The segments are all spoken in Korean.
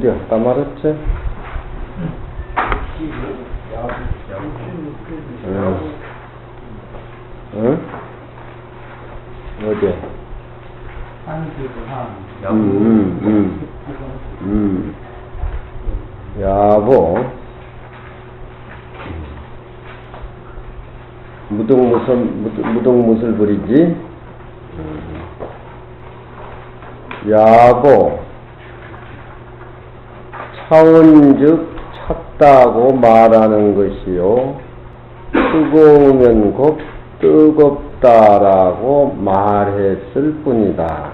어디 하다 말았지? 응? 어디? 야보 무등무술 부리지? 야보 차은즉 찼다고 말하는 것이요 뜨거우면 곧 뜨겁다라고 말했을 뿐이다.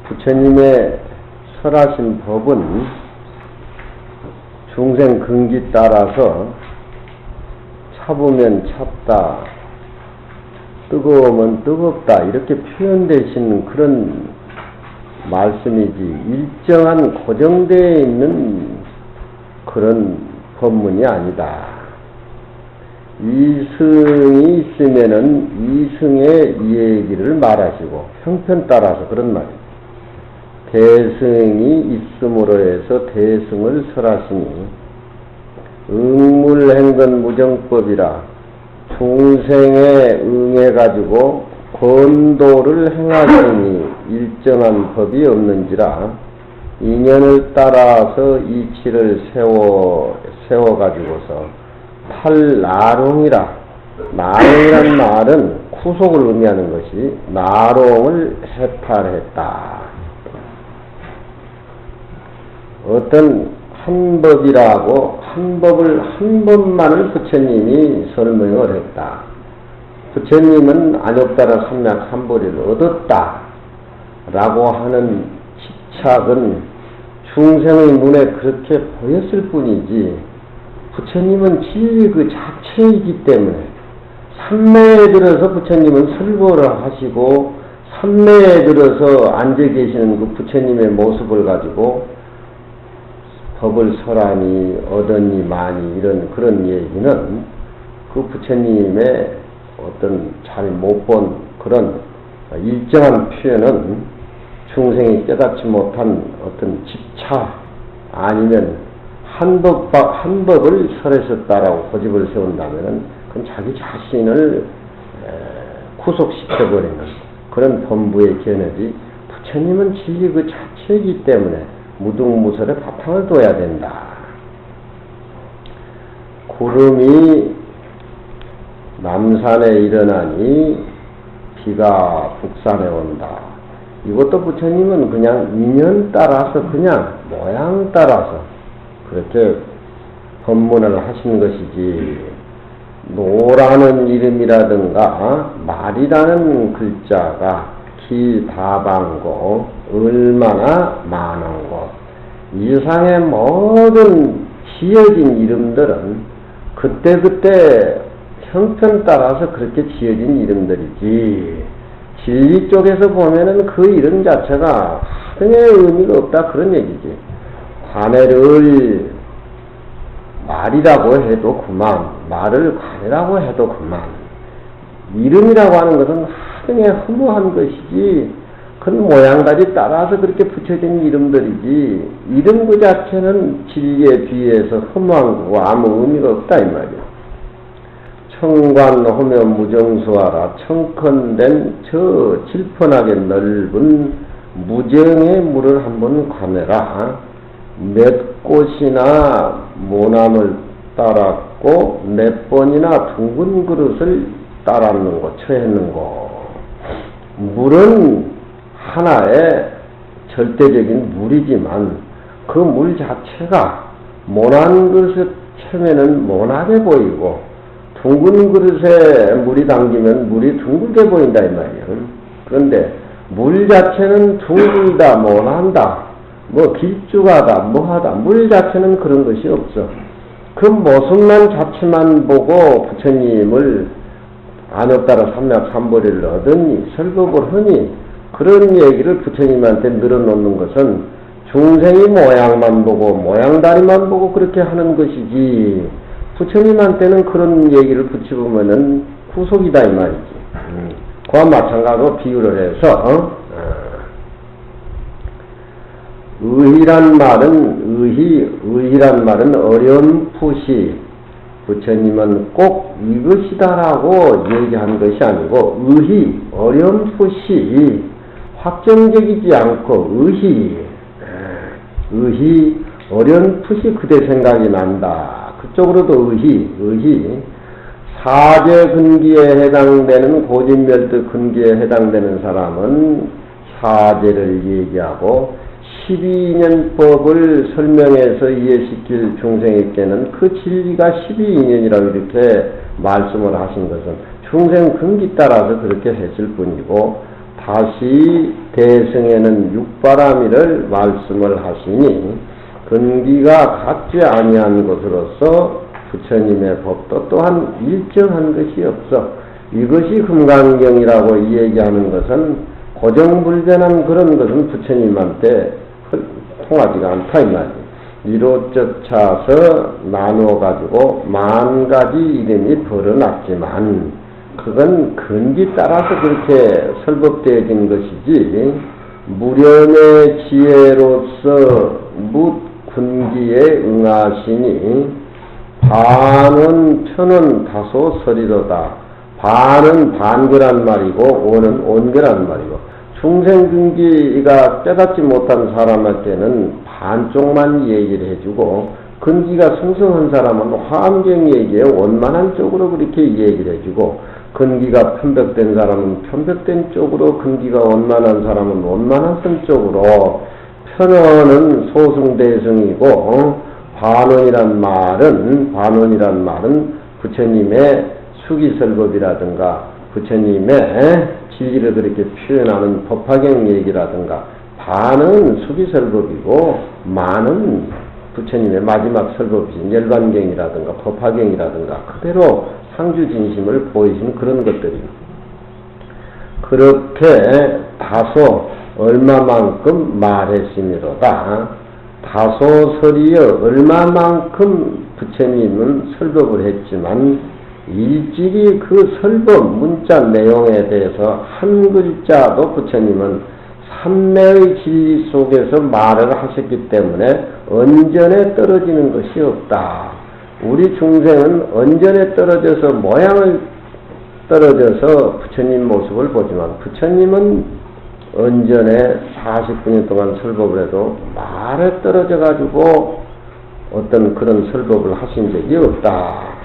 부처님의 설하신 법은 중생 근기 따라서 차보면 찼다, 뜨거우면 뜨겁다 이렇게 표현되신 그런 말씀이지 일정한 고정되어 있는 그런 법문이 아니다. 이승이 있으면은 이승의 얘기를 말하시고 형편 따라서 그런 말이에요. 대승이 있음으로 해서 대승을 설하시니 응물행건 무정법이라 중생에 응해가지고 권도를 행하시니 일정한 법이 없는지라 인연을 따라서 이치를 세워가지고서 탈나롱이라 나롱이란 말은 구속을 의미하는 것이 나롱을 해탈했다. 어떤 한 법이라고 한 법을 한 법만을 부처님이 설명을 했다. 부처님은 안욕다라 삼약 삼보리를 얻었다 라고 하는 집착은 중생의 눈에 그렇게 보였을 뿐이지 부처님은 진리 그 자체이기 때문에 삼매에 들어서 부처님은 설법을 하시고 삼매에 들어서 앉아 계시는 그 부처님의 모습을 가지고 법을 설하니 얻으니 많이 이런 그런 얘기는 그 부처님의 어떤 잘 못 본 그런 일정한 표현은 중생이 깨닫지 못한 어떤 집차 아니면 한 법을 설했었다라고 고집을 세운다면은 그건 자기 자신을 구속시켜버리는 그런 범부의 견해지 부처님은 진리 그 자체이기 때문에 무등무설에 바탕을 둬야 된다. 구름이 남산에 일어나니 비가 북산에 온다. 이것도 부처님은 그냥 인연 따라서 그냥 모양 따라서 그렇게 법문을 하신 것이지 노라는 이름이라든가 말이라는 글자가 기다방고 얼마나 많은 곳 이상의 모든 지어진 이름들은 그때그때 형편 따라서 그렇게 지어진 이름들이지 진리 쪽에서 보면은 그 이름 자체가 하등의 의미가 없다 그런 얘기지. 관해를 말이라고 해도 그만 말을 관해라고 해도 그만 이름이라고 하는 것은 하등의 허무한 것이지 그건 모양가지 따라서 그렇게 붙여진 이름들이지 이름 그 자체는 진리에 비해서 허무한 거고 아무 의미가 없다 이 말이야. 청관하면 무정수하라. 청컨된 저 질펀하게 넓은 무정의 물을 한번 관해라. 몇 곳이나 모남을 따랐고 몇 번이나 둥근 그릇을 따랐는 거 처했는 거. 물은 하나의 절대적인 물이지만 그 물 자체가 모난 그릇에 처면은 모나게 보이고 둥근 그릇에 물이 담기면 물이 둥글게 보인다 이 말이에요. 그런데 물 자체는 둥글다 모난다 뭐 길쭉하다 뭐하다 물 자체는 그런 것이 없어. 그 모습만 자체만 보고 부처님을 안욕다라 삼약 삼보리를 얻으니 설법을 하니 그런 얘기를 부처님한테 늘어놓는 것은 중생이 모양만 보고 모양다리만 보고 그렇게 하는 것이지 부처님한테는 그런 얘기를 붙여보면은 구속이다 이 말이지. 그와 마찬가지로 비유를 해서 의희란 말은 어렴풋이 부처님은 꼭 이것이다라고 얘기한 것이 아니고 의희, 어렴풋이 확정적이지 않고 의희, 어렴풋이 그대 생각이 난다. 그쪽으로도 의희 사제 근기에 해당되는 고진멸득 근기에 해당되는 사람은 사제를 얘기하고 12인연법을 설명해서 이해시킬 중생에게는 그 진리가 12인연이라고 이렇게 말씀을 하신 것은 중생 근기 따라서 그렇게 했을 뿐이고, 다시 대승에는 육바라미를 말씀을 하시니 근기가 같지 아니한 것으로서 부처님의 법도 또한 일정한 것이 없어. 이것이 금강경이라고 얘기하는 것은 고정불변한 그런 것은 부처님한테 통하지가 않다 이 말이에요. 이로쫓아서 나누어가지고 10,000가지 이름이 벌어났지만 그건 근기 따라서 그렇게 설법되어진 것이지 무련의 지혜로서 묻군기에 응하시니 반은 천은 다소 서리로다. 반은 반거란 말이고 오는 온거란 말이고, 중생근기가 깨닫지 못한 사람한테는 반쪽만 얘기를 해주고 근기가 성성한 사람은 환경 얘기에 원만한 쪽으로 그렇게 얘기를 해주고, 근기가 편벽된 사람은 편벽된 쪽으로, 근기가 원만한 사람은 원만한 쪽으로, 편언은 소승대승이고 반언이란 말은 부처님의 수기설법이라든가 부처님의 진리를 그렇게 표현하는 법화경 얘기라든가, 반은 수기설법이고 만은 부처님의 마지막 설법이신 열반경이라든가 법화경이라든가 그대로 상주진심을 보이시는 그런 것들입니다. 그렇게 다소 얼마만큼 말했으미로다. 다소설이여 얼마만큼 부처님은 설법을 했지만 일찍이 그 설법 문자 내용에 대해서 한 글자도 부처님은 삼매의 진리 속에서 말을 하셨기 때문에 언전에 떨어지는 것이 없다. 우리 중생은 언전에 떨어져서 모양을 떨어져서 부처님 모습을 보지만 부처님은 언전에 49년 동안 설법을 해도 말에 떨어져 가지고 어떤 그런 설법을 하신 적이 없다.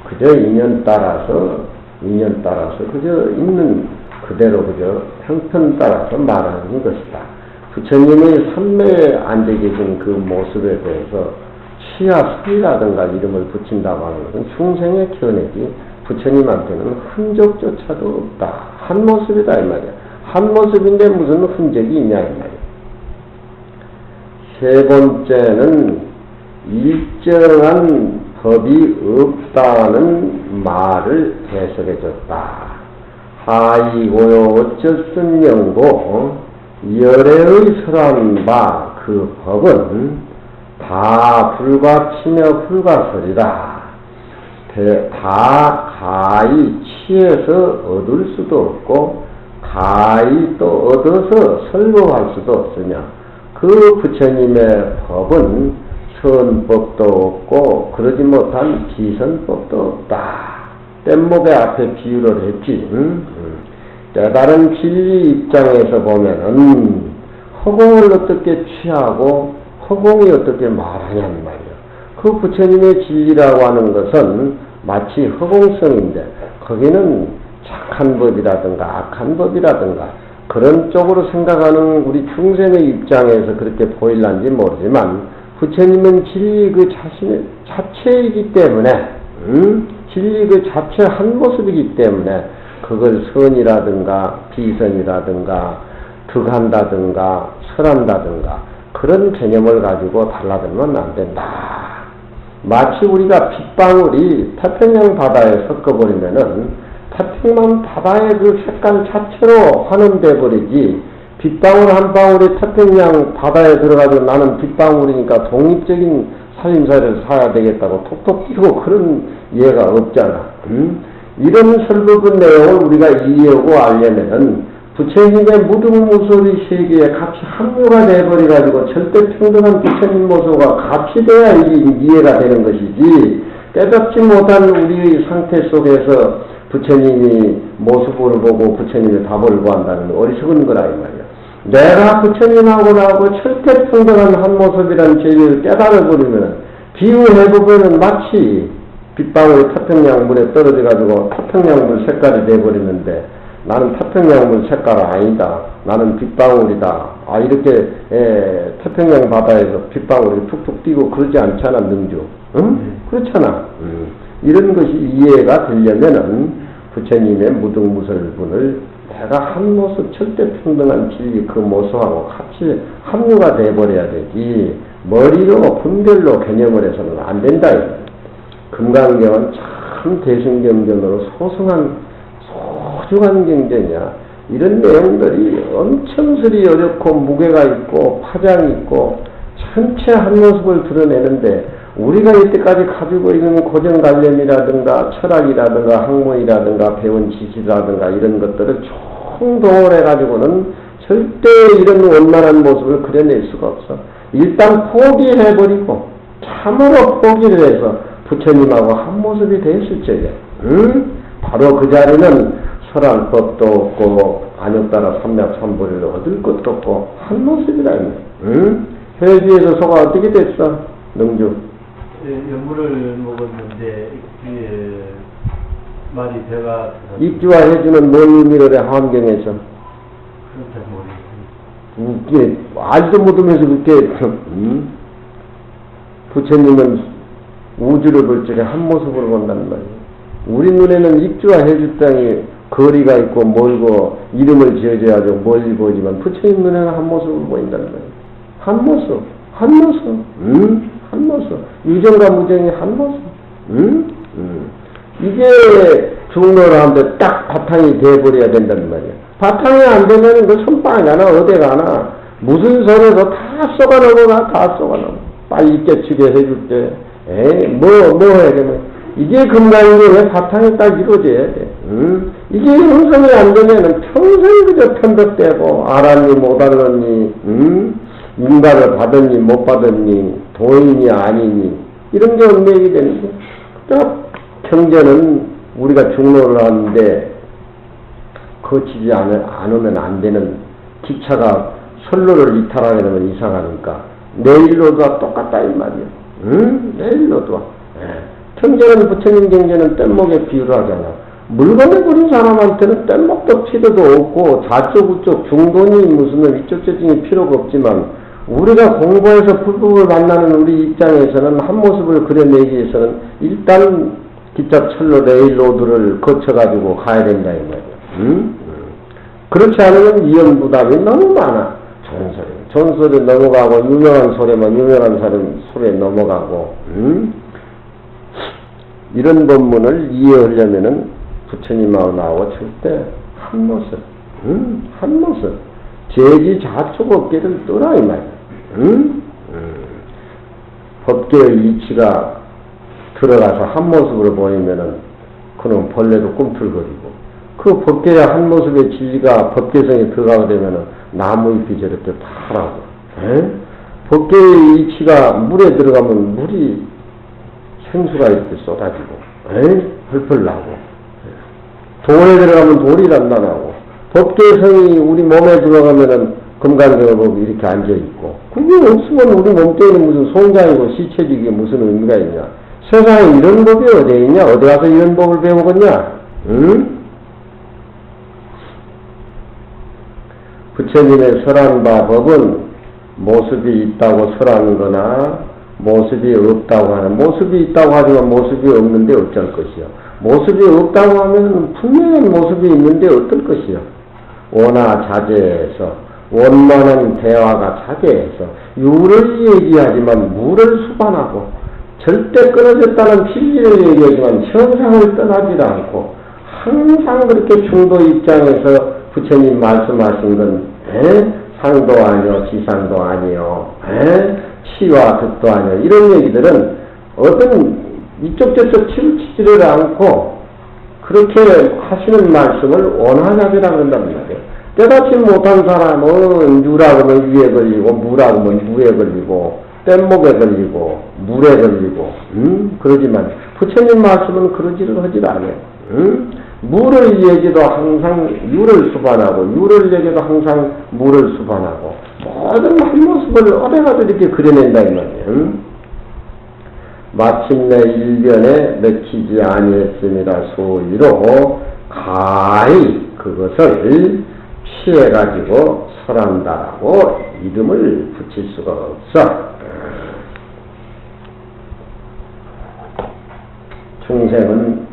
그저 인연 따라서 그저 있는 그대로 그저 형편 따라서 말하는 것이다. 부처님의 삼매에 앉아 계신 그 모습에 대해서 치야설이라든가 이름을 붙인다고 하는 것은 중생의 견해지 부처님한테는 흔적조차도 없다. 한 모습이다 이 말이야. 한 모습인데 무슨 흔적이 있냐 이 말이야. 세 번째는 일정한 법이 없다는 말을 해석해줬다. 하이고요 어쩔순 영고 열애의 설한 바 그 법은 다 불가치며 불가설이다. 다 가히 취해서 얻을 수도 없고 가히 또 얻어서 설법할 수도 없으며 그 부처님의 법은 선법도 없고 그러지 못한 비선법도 없다. 뗏목의 앞에 비유를 했지. 깨달은 진리 입장에서 보면은 허공을 어떻게 취하고 허공이 어떻게 말하냐는 말이야. 그 부처님의 진리라고 하는 것은 마치 허공성인데 거기는 착한 법이라든가 악한 법이라든가 그런 쪽으로 생각하는 우리 중생의 입장에서 그렇게 보일란지 모르지만 부처님은 진리 그 자체이기 때문에 진리 그 자체 한 모습이기 때문에 그걸 선이라든가 비선이라든가 득한다든가 설한다든가 그런 개념을 가지고 달라들면 안 된다. 마치 우리가 빗방울이 태평양 바다에 섞어버리면은 태평양 바다의 그 색깔 자체로 환원돼 버리지, 빗방울 한 방울이 태평양 바다에 들어가서 나는 빗방울이니까 독립적인 살림살이를 살아야 되겠다고 톡톡 튀고 그런 예가 없잖아. 이런 설법의 내용을 우리가 이해하고 알려면은 부처님의 무등무소리 세계에 같이 합류가 돼버려가지고 절대평등한 부처님 모소가 같이 돼야 이해가 되는 것이지, 깨닫지 못한 우리의 상태 속에서 부처님이 모습을 보고 부처님의 답을 구한다는 어리석은 거라 이 말이야. 내가 부처님하고 나하고 절대평등한 한 모습이라는 진리를 깨달아버리면 비유해보면 마치 빗방울이 태평양물에 떨어져가지고 태평양물 색깔이 돼버리는데, 나는 태평양물 색깔 아니다, 나는 빗방울이다, 이렇게 태평양 바다에서 빗방울이 툭툭 뛰고 그러지 않잖아, 능주. 응? 그렇잖아. 이런 것이 이해가 되려면은 부처님의 무등무설분을 내가 한 모습 절대평등한 진리 그 모습하고 같이 합류가 돼버려야 되지, 머리로 분별로 개념을 해서는 안 된다. 금강경은 참 대승경전으로 소중한 경전이야. 이런 내용들이 엄청스리 어렵고 무게가 있고 파장이 있고 전체 한 모습을 드러내는데, 우리가 이때까지 가지고 있는 고정관념이라든가 철학이라든가 학문이라든가 배운 지식이라든가 이런 것들을 총동원해가지고는 절대 이런 원만한 모습을 그려낼 수가 없어. 일단 포기해버리고 참으로 포기를 해서 부처님하고 한 모습이 됐을 적에 바로 그 자리는 설할 법도 없고 안욕따라 삼맥삼보리를 얻을 것도 없고 한 모습이라. 회주에서 소가 어떻게 됐어? 능주 연물을 먹었는데 말이 배가 입주와 해주는 뭔 의미를 해? 환경에서 모르겠어요. 알도 못하면서 그렇게 부처님은 우주를 볼 적에 한 모습으로 본다는 말이에요. 우리 눈에는 입주와 해주 땅이 거리가 있고 멀고 이름을 지어줘야죠 멀리 보이지만, 부처님 눈에는 한 모습을 보인다는 말이에요. 한 모습, 한 모습, 한 모습, 유정과 무정이 한 모습. 이게 중로를 하는데 딱 바탕이 돼버려야 된다는 말이야. 바탕이 안 되면 그 손방에 가나 어디 가나 무슨 소리도 다 쏘가 넘어가, 다 쏘가 넘어. 빨리 있게 치게 해줄게. 뭐 해야 되면 이게 금강경의 바탕이 딱 이루어져야 돼. 이게 형성이 안 되면은 평생 그저 편덕되고 알았니 못 알았니, 인가를 받았니 못 받았니, 도인이 아니니, 이런 게 얽매이게 되는 거야. 그러니까 경전은 우리가 중로를 하는데 거치지 않으면 안 되는, 기차가 선로를 이탈하게 되면 이상하니까 내일로도 똑같다 이 말이야. 내일로도. 경전은, 부처님 경전은 뗏목에 비유를 하잖아. 물건을 부린 사람한테는 뗏목도 필요도 없고 좌쪽 우쪽 중돈이 무슨 이쪽 저쪽이 필요가 없지만, 우리가 공부해서 불법을 만나는 우리 입장에서는 한 모습을 그려내기 위해서는 일단 기차철로 레일로드를 거쳐가지고 가야 된다 이 말이야. 그렇지 않으면 이연부담이 너무 많아. 좋은 소리 넘어가고 유명한 소리만 유명한 사람 소리에 넘어가고. 이런 법문을 이해하려면은 부처님하고 나하고 절대 한 모습, 한 모습, 제지 자축 어깨를 떠라 이 말이야. 법계의 이치가 들어가서 한 모습으로 보이면은 그는 벌레도 꿈틀거리고, 그 법계의 한 모습의 진리가 법계성에 들어가게 되면은 나무잎이 저렇게 파라고. 법계의 이치가 물에 들어가면 물이 생수가 이렇게 쏟아지고, 펄펄 나고, 돌에 들어가면 돌이 단단하고, 법계성이 우리 몸에 들어가면은 금강경법이 이렇게 앉아있고, 그게 없으면 우리 몸뚱이는 무슨 송장이고 시체지기에 무슨 의미가 있냐? 세상에 이런 법이 어디에 있냐? 어디 가서 이런 법을 배우겠냐? 부처님의 설한 바 법은 모습이 있다고 설하는 거나 모습이 없다고 하는, 모습이 있다고 하지만 모습이 없는데 어쩔 것이요. 모습이 없다고 하면 분명한 모습이 있는데 어떨 것이요. 원화 자제해서, 원만한 대화가 자제해서 유를 얘기하지만 무를 수반하고, 절대 끊어졌다는 진리를 얘기하지만 현상을 떠나지 않고, 항상 그렇게 중도 입장에서 부처님 말씀하신 건 상도 아니요 지상도 아니요 치와 득도 아니요, 이런 얘기들은 어떤 이쪽 저쪽 치우치지를 않고 그렇게 하시는 말씀을 원하자비라고 한단 말이에요. 깨닫지 못한 사람은 유라고 하면 위에 걸리고 무라고 하면 무에 걸리고 뗏목에 걸리고 물에 걸리고 그러지만 부처님 말씀은 그러지를 하질 않아요. 물을 얘기도 항상 유를 수반하고 유를 얘기도 항상 물을 수반하고 모든 한 모습을 어디가도 이렇게 그려낸다 이 말이에요. 마침내 일변에 맥히지 아니했습니다. 소위로 가히 그것을 피해가지고 설한다라고 이름을 붙일 수가 없어. 중생은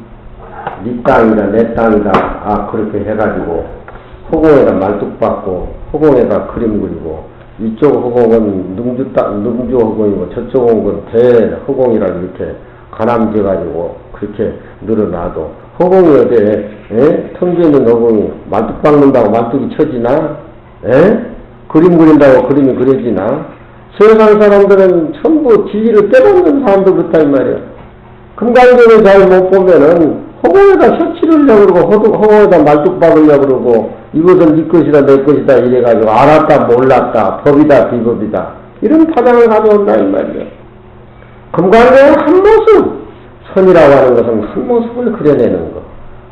네 땅이다 내 땅이다 그렇게 해가지고 허공에다 말뚝박고 허공에다 그림 그리고 이쪽 허공은 능주 허공이고 저쪽 허공은 대허공이라 이렇게 가남져가지고 그렇게 늘어놔도 허공이 어디에 텅 비있는 허공이 말뚝 박는다고 말뚝이 쳐지나? 그림 그린다고 그림이 그려지나? 세상 사람들은 전부 진리를 깨닫는 사람도 그렇다 이 말이야. 금강경을 잘 못 보면은 허공에다 셔치를 하려고 그러고 허공에다 말뚝 박으려고 그러고 이것은 네 것이다 내 것이다 이래가지고 알았다 몰랐다 법이다 비법이다 이런 파장을 가져온다 이 말이야. 금강경은 한 모습, 선이라고 하는 것은 한 모습을 그려내는 것,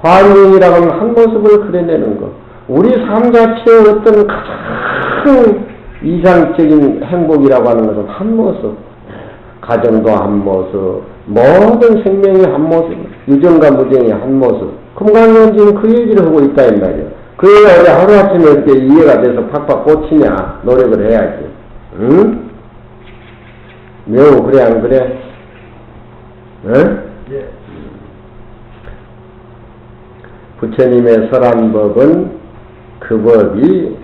화룡이라고 하는 한 모습을 그려내는 것, 우리 삶 자체의 어떤 가장 이상적인 행복이라고 하는 것은 한 모습, 가정도 한 모습, 모든 생명이 한 모습, 유정과 무정이 한 모습. 금강경은 지금 그 얘기를 하고 있다 이 말이야. 그래야 우리 하루아침에 이렇게 이해가 돼서 팍팍 꽂히냐 노력을 해야지. 응? 매우 그래 안 그래? 응? 예. 부처님의 설한 법은 그 법이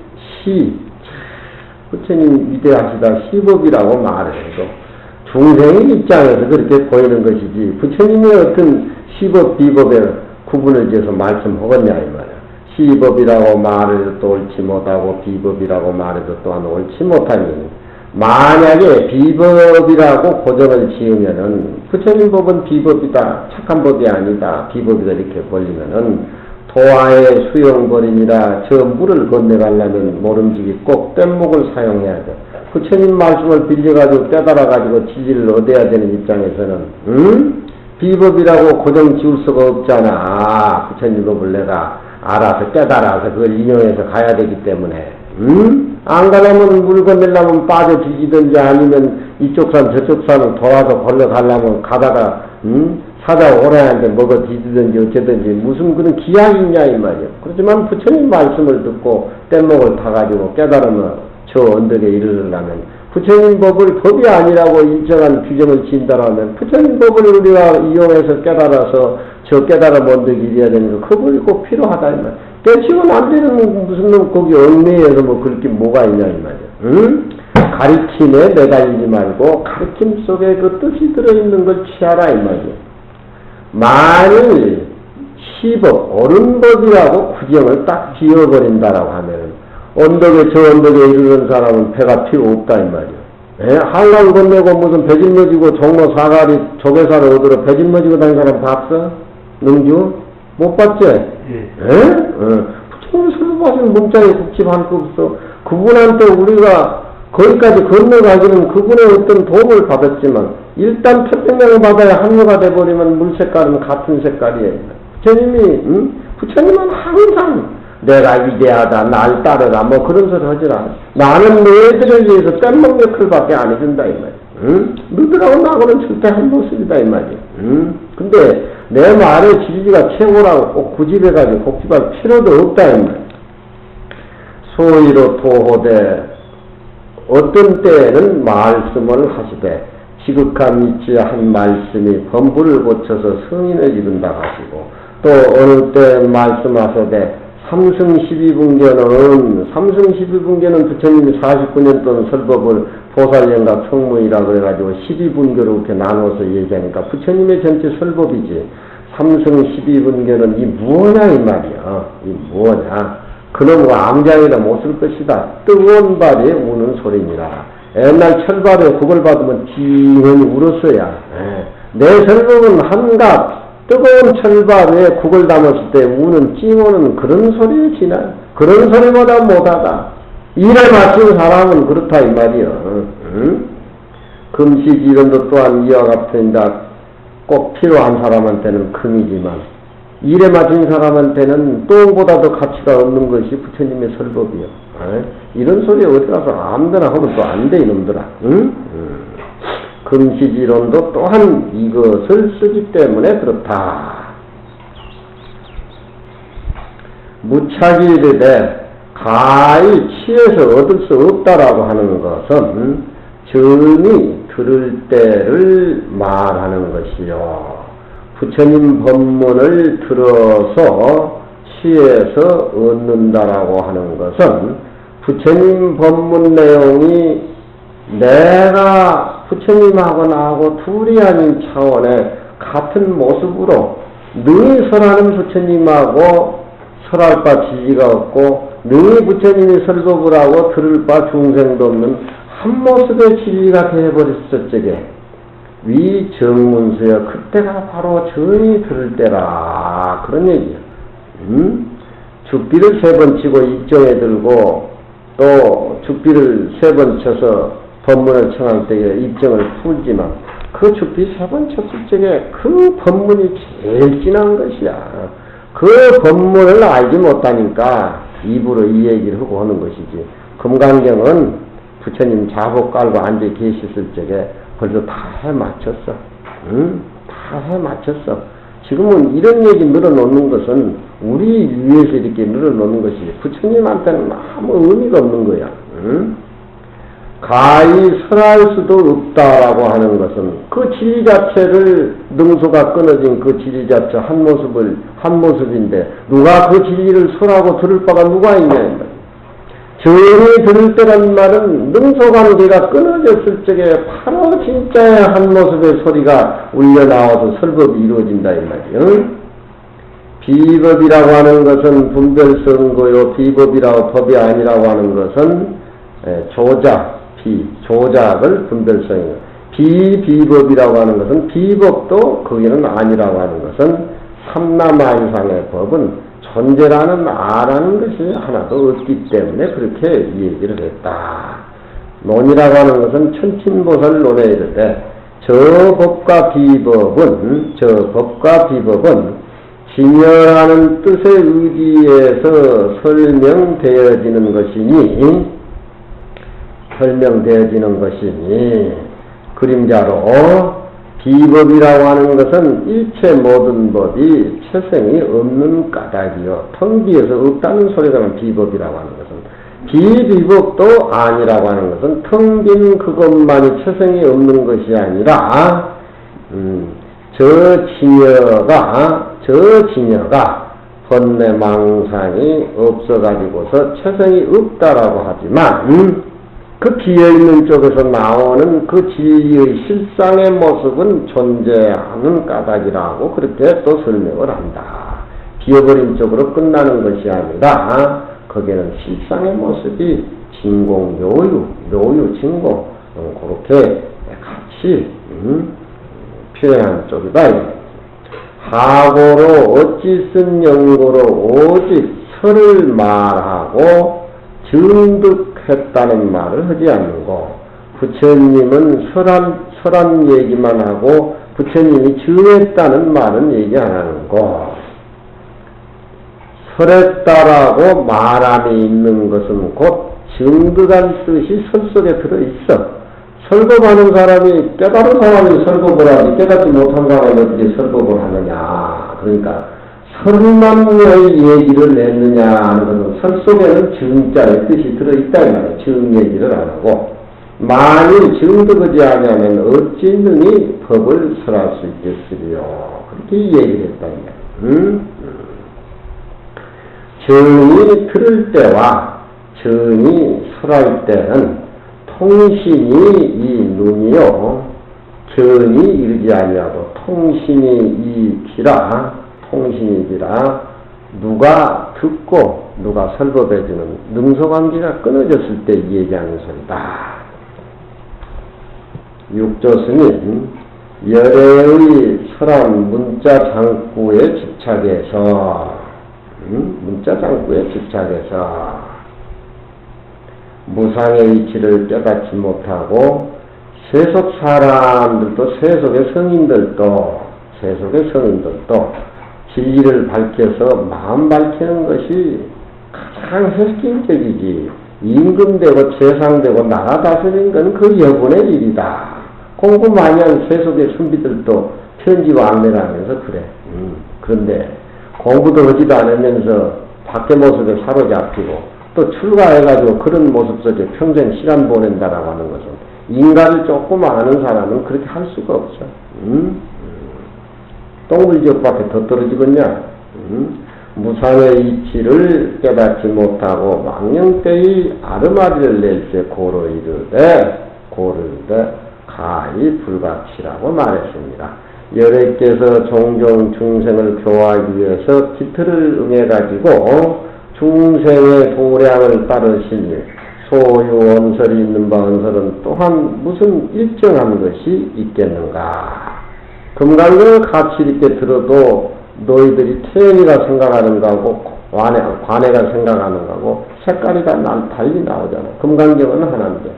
부처님 위대하시다 시법이라고 말해도 중생의 입장에서 그렇게 보이는 것이지 부처님의 어떤 시법 비법에 구분을 지어서 말씀하겠냐 이 말이야. 시법이라고 말해도 또 옳지 못하고 비법이라고 말해도 또한 옳지 못하니 만약에 비법이라고 고정을 지으면은 부처님 법은 비법이다 착한 법이 아니다 비법이다 이렇게 벌리면은 도화의 수용벌이니라 저 물을 건너가려면 모름지기 꼭 뗏목을 사용해야 돼. 부처님 말씀을 빌려가지고 깨달아가지고 지지를 얻어야 되는 입장에서는 비법이라고 고정 지을 수가 없잖아. 부처님 법을 내가 알아서 깨달아서 그걸 인용해서 가야 되기 때문에 안 가려면 물 건너려면 빠져 뒤지든지 아니면 이쪽 산 저쪽 산을 돌아서 걸러가려면 가다가 사자 오라한테 먹어 뒤지든지 어쩌든지 무슨 그런 기약이 있냐 이 말이야. 그렇지만 부처님 말씀을 듣고 뗏목을 타가지고 깨달으면 저 언덕에 이르려면 부처님 법을 법이 아니라고 일정한 규정을 지은다라면 부처님 법을 우리가 이용해서 깨달아서 저 깨달음 언덕에 이래야 되는 거 그거 꼭 필요하다 이 말이야. 깨치고는 안 되는 무슨 놈 거기 얽매여서 뭐 그렇게 뭐가 있냐 이 말이야. 가리킴에 매달리지 말고 가리킴 속에 그 뜻이 들어있는 걸 취하라 이 말이야. 만일 시법, 옳은 법이라고 구정을 딱 지어버린다라고 하면 언덕에 저 언덕에 이르는 사람은 배가 필요 없다 이 말이야. 한강 건너고 무슨 배짓머지고 종로 사가리 조개사를 얻으러 배짓머지고 다니는 사람 봤어? 능주? 못 봤지? 부처님 설법하신 문자에 국집할 거 없어. 그분한테 우리가 거기까지 건너가기는 그분의 어떤 도움을 받았지만 일단 태평양을 바다에 합류가 돼버리면 물 색깔은 같은 색깔이에요. 부처님은 항상 내가 위대하다, 날 따르라, 뭐 그런 소리 하질 않아. 나는 너희들을 위해서 뗏목 역할밖에 안 해준다, 이 말이야. 너희들하고 나하고는 절대 한 모습이다, 이 말이야. 근데 내 말의 진리가 최고라고 꼭 구집해가지고 복집할 필요도 없다, 이 말이야. 소위로 토호되, 어떤 때에는 말씀을 하시되, 지극한 이치 한 말씀이 범부를 고쳐서 성인을 이룬다 하시고, 또 어느 때 말씀하셔되, 삼승 12분계는 부처님이 49년 동안 설법을 보살연각 성문이라 그래가지고 12분계로 이렇게 나눠서 얘기하니까 부처님의 전체 설법이지. 삼승 12분계는 이 뭐냐 이 말이야. 이 뭐냐. 그놈과 암장이라 못 쓸 것이다. 뜨거운 발에 우는 소리니라. 옛날 철발에 그걸 받으면 징하니 울었어야. 내 설법은 한갑 뜨거운 철발에 국을 담았을 때 우는 찡오는 그런 소리에 지나 그런 소리보다 못하다. 일에 맞춘 사람은 그렇다 이 말이요. 응? 금시지론도 또한 이와 같습니다. 꼭 필요한 사람한테는 금이지만 일에 맞춘 사람한테는 똥보다도 가치가 없는 것이 부처님의 설법이요. 이런 소리 어디 가서 아무데나 하면 또 안 돼 이놈들아. 응? 금시지론도 또한 이것을 쓰기 때문에 그렇다. 무차기 이르되 가히 취해서 얻을 수 없다라고 하는 것은 정이 들을 때를 말하는 것이요. 부처님 법문을 들어서 취해서 얻는다라고 하는 것은 부처님 법문 내용이 내가 부처님하고 나하고 둘이 아닌 차원의 같은 모습으로 능히 설하는 부처님하고 설할 바 지지가 없고 능히 부처님이 설법을 하고 들을 바 중생도 없는 한 모습의 지지가 되어버렸을 적에 위 정문수여 그때가 바로 정이 들을 때라 그런 얘기야. 죽비를 3번 치고 입정에 들고 또 죽비를 3번 쳐서 법문을 청할 때에 입정을 풀지만 그 죽비 3번 쳤을 적에 그 법문이 제일 진한 것이야. 그 법문을 알지 못하니까 입으로 이 얘기를 하고 하는 것이지. 금강경은 부처님 자복 깔고 앉아 계셨을 적에 벌써 다 해맞췄어. 다 해맞췄어. 지금은 이런 얘기 늘어놓는 것은 우리 위해서 이렇게 늘어놓는 것이지 부처님한테는 아무 의미가 없는 거야. 가히 설할 수도 없다라고 하는 것은 그 진리 자체를 능소가 끊어진 그 진리 자체 한 모습인데 누가 그 진리를 설하고 들을 바가 누가 있냐. 정이 들을 때란 말은 능소관계가 끊어졌을 적에 바로 진짜의 한 모습의 소리가 울려나와서 설법이 이루어진다 이 말이에요. 비법이라고 하는 것은 분별성고요. 비법이라고 법이 아니라고 하는 것은 조작을 분별성이에요. 비법이라고 하는 것은 비법도 거기는 아니라고 하는 것은 삼라만상의 법은 존재라는 아라는 것이 하나도 없기 때문에 그렇게 얘기를 했다. 논이라고 하는 것은 천친보살론에 이르되 저 법과 비법은 진여라는 뜻의 의지에서 설명되어지는 것이니 그림자로 비법이라고 하는 것은 일체 모든 법이 체생이 없는 까닭이요. 텅 비어서 없다는 소리가 비법이라고 하는 것은 비비법도 아니라고 하는 것은 텅 빈 그것만이 체생이 없는 것이 아니라 저 진여가 번뇌망상이 없어가지고서 체생이 없다라고 하지만 그 비어있는 쪽에서 나오는 그 진리의 실상의 모습은 존재하는 까닭이라고 그렇게 또 설명을 한다. 비어버린 쪽으로 끝나는 것이 아니라 거기에는 실상의 모습이 진공, 묘유, 진공 그렇게 같이 표현한 쪽이다. 하고로 어찌 쓴 연고로 오직 설을 말하고 증득했다는 말을 하지 않고 부처님은 설한 얘기만 하고 부처님이 증했다는 말은 얘기 안 하는 거. 설했다라고 말함이 있는 것은 곧 증득한 뜻이 설 속에 들어있어. 설법하는 사람이 깨달은 사람이 설법을 하지 깨닫지 못한 사람이 어떻게 설법을 하느냐. 그러니까 설만의 얘기를 냈느냐 하는 것은 설 속에는 증자의 뜻이 들어있다 이 말이에요. 증 얘기를 안 하고 만일 증득하지 않으면 어찌 능히 법을 설할 수 있겠으리요. 그렇게 얘기를 했다 이 말이에요. 정이 들을 때와 정이 설할 때는 통신이 이 눈이요 견이 이르지 아니하고 통신이 이 귀라 통신이지라 누가 듣고 누가 설법해주는 능소관계가 끊어졌을 때 얘기하는 소리다. 육조스님 열애의 설한 문자 장구에 집착해서 문자 장구에 집착해서 무상의 이치를 깨닫지 못하고 세속 사람들도 세속의 성인들도 진리를 밝혀서 마음 밝히는 것이 가장 획기적이지. 임금되고 재상되고 나라 다스리는 건 그 여분의 일이다. 공부 많이 한 세속의 선비들도 편지와 안내를 하면서 그래. 그런데 공부도 하지도 않으면서 밖의 모습에 사로잡히고 또 출가해가지고 그런 모습 속에 평생 시간 보낸다라고 하는 것은 인간을 조금 아는 사람은 그렇게 할 수가 없어. 똥물지역밖에 더 떨어지겠냐? 무상의 이치를 깨닫지 못하고 망령때의 아르마리를 낼때 고로 이르되 가히 불가치라고 말했습니다. 열애께서 종종 중생을 교화하기 위해서 기틀을 응해가지고 중생의 도량을 따르시니 소유 언설이 있는 바 언설은 또한 무슨 일정한 것이 있겠는가. 금강경을 가치 있게 들어도 너희들이 태연이가 생각하는 거하고 관해가 생각하는 거하고 색깔이 다 달리 나오잖아. 금강경은 하나인데.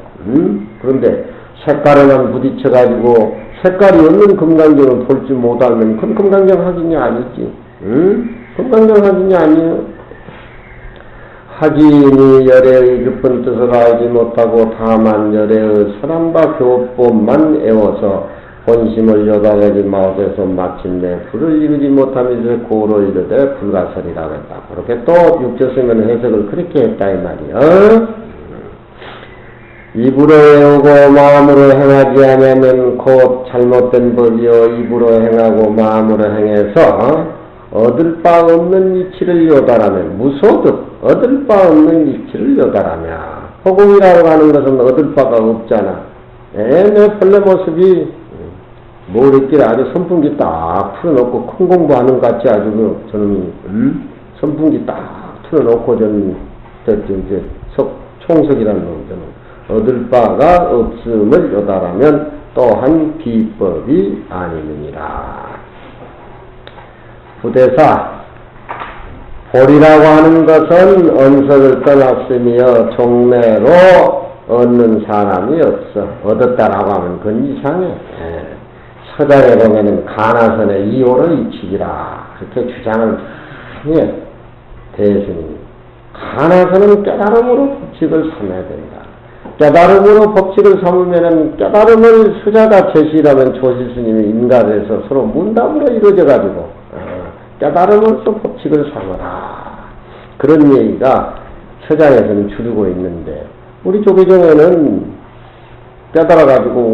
그런데 색깔에만 부딪혀가지고 색깔이 없는 금강경을 볼 줄 못하면 그건 금강경 확인이 아니지. 금강경 확인이 아니에요. 하지니 열애의 깊은 뜻을 알지 못하고 다만 열애의 사랑과 교법만 애워서 본심을 여다내지 마오돼서 마침내 불을 이루지 못하면서 고로 이르되 불가설이라고 했다. 그렇게 또 육조스면 해석을 그렇게 했다 이 말이야. 입으로 외우고 마음으로 행하지 않으면 곧 잘못된 법이요 입으로 행하고 마음으로 행해서 얻을 바 없는 이치를 요달하며 무소득 얻을 바 없는 이치를 요달하며 허공이라고 하는 것은 얻을 바가 없잖아. 내 본래 모습이 뭘 있길래 아주 선풍기 딱 틀어놓고 큰 공부하는 것 같이 아주 저놈이 선풍기 딱 틀어놓고 총석이라는 놈 얻을 바가 없음을 요달하면 또한 비법이 아니느니라. 부대사 볼이라고 하는 것은 언석을 떠났으며 종래로 얻는 사람이 없어. 얻었다라고 하면 그건 이상해. 서장에 보면은 가나선의 이호로 이치기라 그렇게 주장을 해. 대승이 가나선은 깨달음으로 법칙을 삼아야 된다. 깨달음으로 법칙을 삼으면은 깨달음을 수자가 제시라면 조실스님이 인가해서 서로 문답으로 이루어져가지고 깨달음을 또 법칙을 삼아라. 그런 얘기가 서장에서는 주르고 있는데 우리 조계종에는 깨달아가지고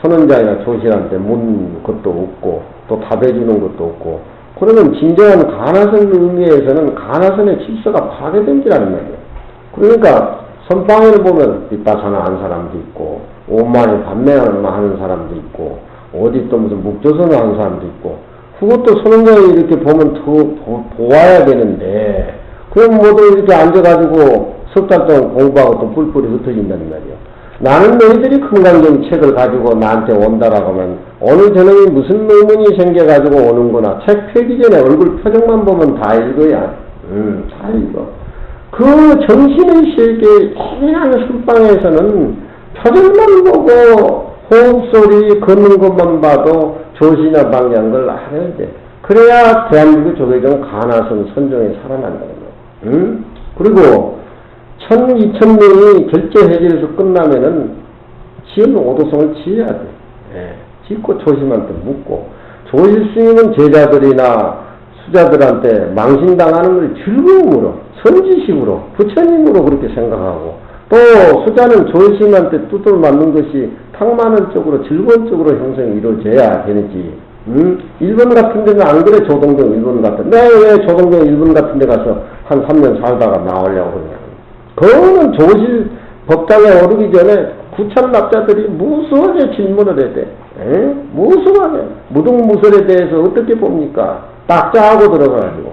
선원장이나 조실한테 문 것도 없고 또 답해주는 것도 없고 그러면 진정한 가나선 의미에서는 가나선의 질서가 파괴된지라는 말이에요. 그러니까 선방에를 보면 빗바사나 한 사람도 있고 오만이 반매하는 사람도 있고 어디 또 무슨 묵조선을 하는 사람도 있고 그것도 선원장이 이렇게 보면 더 보아야 되는데 그럼 모두 이렇게 앉아가지고 석 달 동안 공부하고 또 뿔뿔이 흩어진다는 말이에요. 나는 너희들이 금강경 책을 가지고 나한테 온다라고 하면 오늘 저녁에 무슨 의문이 생겨가지고 오는구나. 책 펴기 전에 얼굴 표정만 보면 다 읽어야. 다 읽어. 그 정신의 세계 희미한 선방에서는 표정만 보고 호흡소리 걷는 것만 봐도 조신한 방향을 알아야 돼. 그래야 대한민국 조계종 가나선 선종에 살아난다는 거야. 그리고 2000명이 결제해지에서 끝나면은 지은 오도성을 지어야 돼. 짓고 조심한테 묻고 조실스님은 제자들이나 수자들한테 망신당하는 걸 즐거움으로 선지식으로 부처님으로 그렇게 생각하고 또 수자는 조실스님한테 두들 맞는 것이 탕마는 쪽으로 즐거운 쪽으로 형성이 이루어져야 되는지 일본 같은 데는 안 그래. 조동경 일본 같은 데 왜 조동경 일본 같은 데 가서 한 3년 살다가 나오려고 그러냐. 그거는 조실 법당에 오르기 전에 구참납자들이 무수하게 질문을 해야 돼. 무수하게. 무등무설에 대해서 어떻게 봅니까? 딱자하고 들어가가지고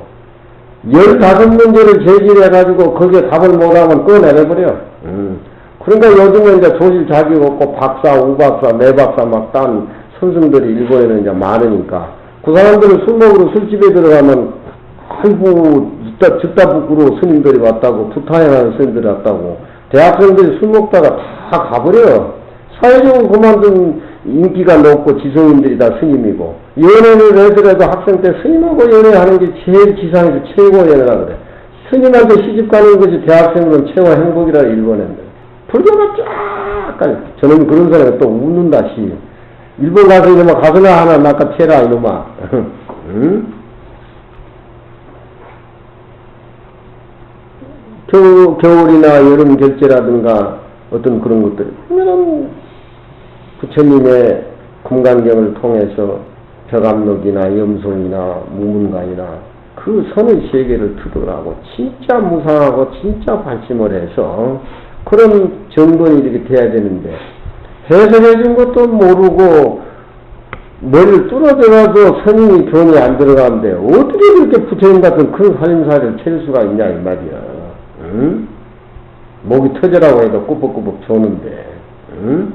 15문제를 제기해가지고 거기에 답을 못하면 꺼내버려. 그러니까 요즘에 이제 조실 자격 없고 박사, 우박사, 매박사 막 딴 선생들이 일본에는 이제 많으니까 그 사람들은 술 먹으러 술집에 들어가면 아이고, 듣다 부끄러워 스님들이 왔다고, 부타행하는 스님들이 왔다고, 대학생들이 술 먹다가 다 가버려. 사회적으로 그만둔 인기가 높고 지성인들이 다 스님이고, 연애를 하더라도 학생 때 스님하고 연애하는 게 제일 지상에서 최고 연애라 그래. 스님한테 시집 가는 것이 대학생들은 최고 행복이라 일본에는. 불교가 쫙, 저는 그런 사람이 또 웃는다, 시. 일본 가서 이놈아 가서나 하나 낚아채라, 이놈아. 응? 겨울이나 여름 결제라든가 어떤 그런 것들. 그러면 부처님의 금강경을 통해서 벽암록이나 염송이나 무문관이나 그 선의 세계를 듣더라고 진짜 무상하고 진짜 발심을 해서 그런 정돈이 이렇게 돼야 되는데 해석해준 것도 모르고 머리를 뚫어져가도 선임이 교훈이 안 들어가는데 어떻게 그렇게 부처님 같은 큰 살림살이를 챌 수가 있냐 이 말이야. 응? 목이 터져라고 해도 꾸벅꾸벅 조는데 응?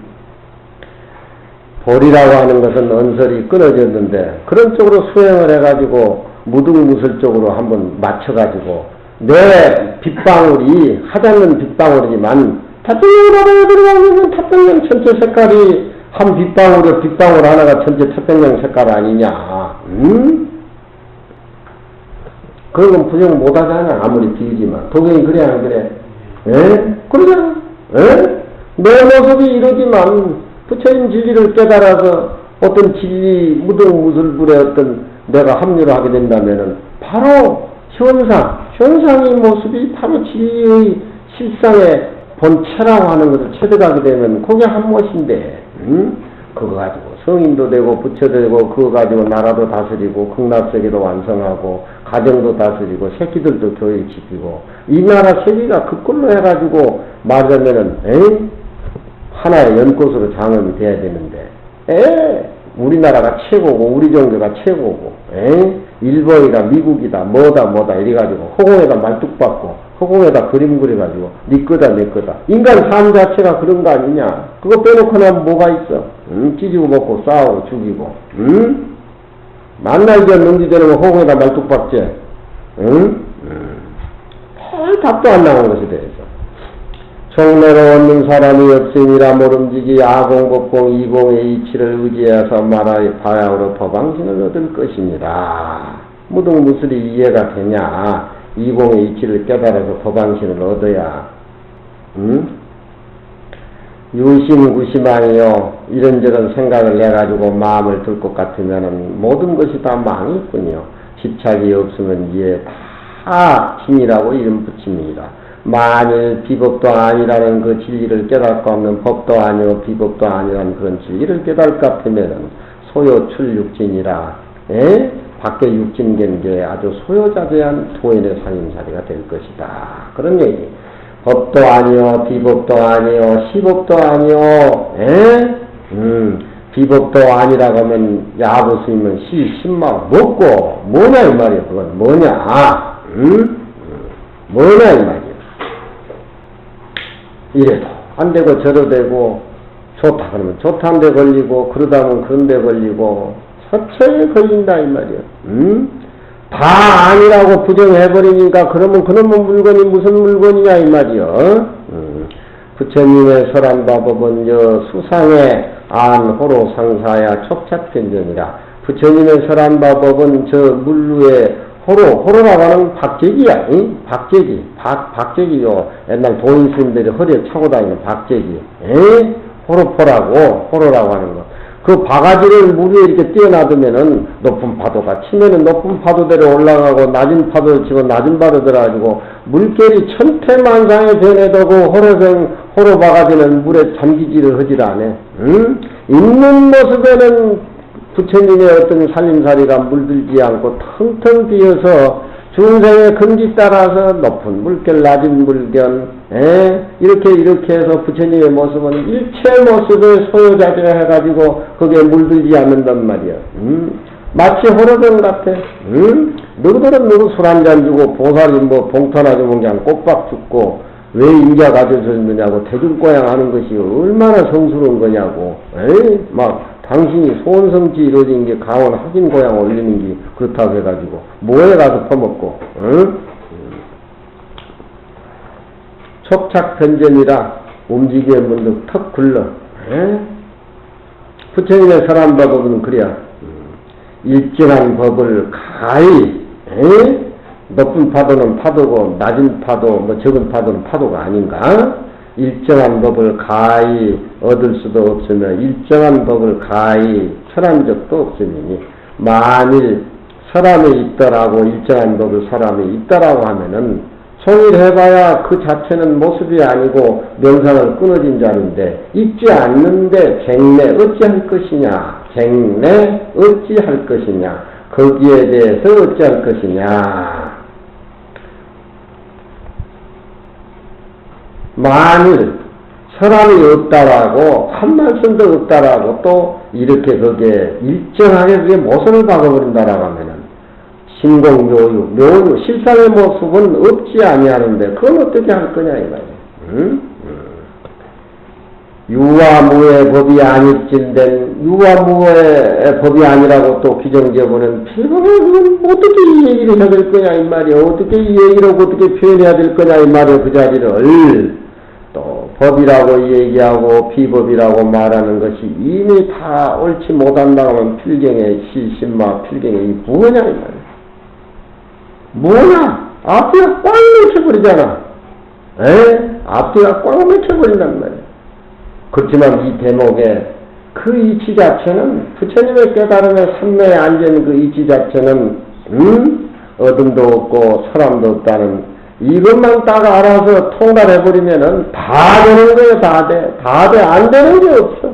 볼이라고 하는 것은 언설이 끊어졌는데 그런 쪽으로 수행을 해가지고 무등무술 쪽으로 한번 맞춰가지고 내 빗방울이 하자는 빗방울이지만 태평양으로 들어가면 태평양 전체 색깔이 한 빗방울에 빗방울 하나가 전체 태평양 색깔 아니냐. 응? 그런 건 부정 못하잖아. 아무리 비리지만. 도경이 그래 안 그래? 에? 그러잖아. 에? 내 모습이 이러지만 부처님 진리를 깨달아서 어떤 진리 무등무술불에 어떤 내가 합류를 하게 된다면은 바로 현상의 모습이 바로 진리의 실상의 본체라고 하는 것을 체득하게 되면 그게 한 것인데 그거 가지고 성인도 되고 부처도 되고 그거 가지고 나라도 다스리고 극락세계도 완성하고 가정도 다스리고 새끼들도 교육시키고 이 나라 세계가 그꼴로 해가지고 말하자면은 하나의 연꽃으로 장엄이 돼야 되는데 우리나라가 최고고 우리 종교가 최고고 일본이다 미국이다 뭐다 이래가지고 허공에다 말뚝박고 허공에다 그림 그려가지고 네 거다 내 거다. 인간 삶 자체가 그런 거 아니냐. 그거 빼놓고 나면 뭐가 있어. 찢고 먹고 싸우고 죽이고 만날 때 능지되는 거 허공에다 말뚝박지. 답도 안 나온 것에 대해서 종래로 얻는 사람이 없으니라 모름지기 아공법공 이공의 이치를 의지해서 말하여 바야흐로 법왕신을 얻을 것입니다. 무등무술이 이해가 되냐. 이공의 이치를 깨달아서 법왕신을 얻어야 유심구심하여 이런저런 생각을 해가지고 마음을 들 것 같으면 모든 것이 다 망했군요. 집착이 없으면 이에 다 신이라고 이름 붙입니다. 만일 비법도 아니라는 그 진리를 깨달을 것 없는 법도 아니고 비법도 아니라는 그런 진리를 깨달을 것 같으면 소요출육진이라 밖에 육진견계 아주 소요자재한 도인의 살림살이가 될 것이다. 그런 얘기. 법도 아니요 비법도 아니요 시법도 아니요 비법도 아니라고 하면 야부 스님은 신막 먹고 뭐냐 이 말이야. 그건 뭐냐 뭐냐 이 말이야. 이래도 안 되고 저러 되고 좋다 그러면 좋다는 데 걸리고 그러다 보면 그런 데 걸리고 서체에 걸린다 이 말이야. 다 아니라고 부정해버리니까 그러면 그놈의 물건이 무슨 물건이냐 이 말이야. 부처님의 설한바법은 수상의 안호로 상사야 촉착견전이라. 부처님의 설한바법은 저 물루의 호로라고 하는 박제기야. 박제기. 박제기요. 옛날 도인 스님들이 허리에 차고 다니는 박제기. 호로라고 하는 거. 그 바가지를 물 위에 이렇게 띄어놔두면은 높은 파도가 치면은 높은 파도대로 올라가고 낮은 파도를 치고 낮은 파도 들어가지고 물결이 천태만상에 변해도고 호로 바가지는 물에 잠기지를 하질 않아. 있는 모습에는 부처님의 어떤 살림살이가 물들지 않고 텅텅 비어서 중생의 근기 따라서 높은 물결, 낮은 물결, 이렇게 해서 부처님의 모습은 일체 모습을 소유자재 해가지고 거기에 물들지 않는단 말이야. 마치 호로병 같아. 너희들은 누구 술 한잔 주고 보살이 봉투 하나 주면 그냥 꼬박 죽고 왜 인자 가져줬느냐고 대중고양 하는 것이 얼마나 성스러운 거냐고. 막 당신이 소원성지 이루어진 게 강원 하진고향 올리는 게 그렇다고 해가지고 뭐에 가서 퍼먹고 응? 촉착변전이라 움직이는 문득 턱 굴러. 부처님의 설한 법은 그래야 일정한 법을 가히 높은 파도는 파도고 낮은 파도 뭐 적은 파도는 파도가 아닌가? 일정한 법을 가히 얻을 수도 없으며 일정한 법을 가히 설한 적도 없으니 만일 사람이 있더라고 일정한 법을 사람이 있더라고 하면은 송일해봐야 그 자체는 모습이 아니고 명상을 끊어진 자인데 있지 않는데 쟁내 어찌할 것이냐 쟁내 어찌할 것이냐 거기에 대해서 어찌할 것이냐 만일 사람이 없다라고 한 말씀도 없다라고 또 이렇게 거기에 일정하게 그게 모습을 박아버린다라고 하면은 신공묘유, 묘유, 실상의 모습은 없지 아니하는데 그건 어떻게 할 거냐 이 말이야. 유와무의 법이 아니진된 유와무의 법이 아니라고 또 규정지어보는 필금은 어떻게 이 얘기를 해야 될 거냐 이 말이야. 어떻게 이 얘기를 어떻게 표현해야 될 거냐 이 말이야. 그 자리를 또 법이라고 얘기하고 비법이라고 말하는 것이 이미 다 옳지 못한다고 하면 필경의 시신마 필경의 이 뭐냐 이 말이야. 뭐냐? 앞뒤가 꽉 막혀버리잖아. 앞뒤가 꽉 막혀버린단 말이야. 그렇지만 이 대목에 그 이치 자체는 부처님의 깨달음의 삼매에 앉은 그 이치 자체는 어둠도 없고 사람도 없다는 이것만 딱 알아서 통달해버리면은 다 되는 거예요. 다 돼. 다 돼. 안 되는 게 없어.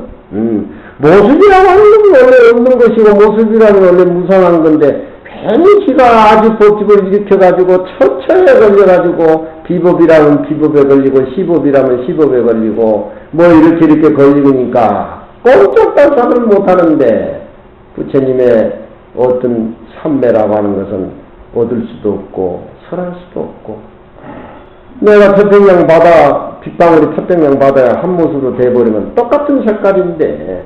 모습이라고 하는 건 원래 없는 것이고 모습이라는 건 원래 무상한 건데 괜히 지가 아주 법집을 일으켜가지고 처처에 걸려가지고 비법이라면 비법에 걸리고 시법이라면 시법에 걸리고 뭐 이렇게 걸리니까 꼼짝달싹을 못하는데 부처님의 어떤 삼매라고 하는 것은 얻을 수도 없고 설할 수도 없고 내가 태평양 바다 빗방울이 태평양 바다에 한 모습으로 돼버리면 똑같은 색깔인데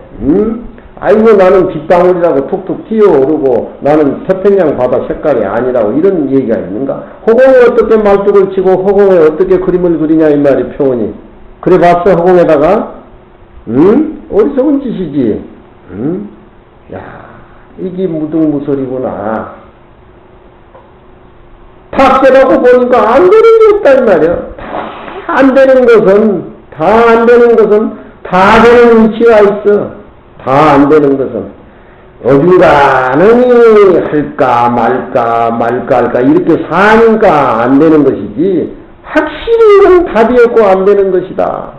아이고 나는 빗방울이라고 툭툭 튀어오르고 나는 태평양 바다 색깔이 아니라고 이런 얘기가 있는가? 허공에 어떻게 말뚝을 치고 허공에 어떻게 그림을 그리냐 이 말이 표현이. 그래 봤어 허공에다가? 어리석은 짓이지. 야 이게 무등무설이구나. 다 깨닫고 보니까 안 되는 게 없다 이 말이야. 다 안 되는 것은 다 되는 위치가 있어. 다 안 되는 것은 어딘가는 할까 말까 이렇게 사니까 안 되는 것이지 확실히 이건 답이 없고 안 되는 것이다.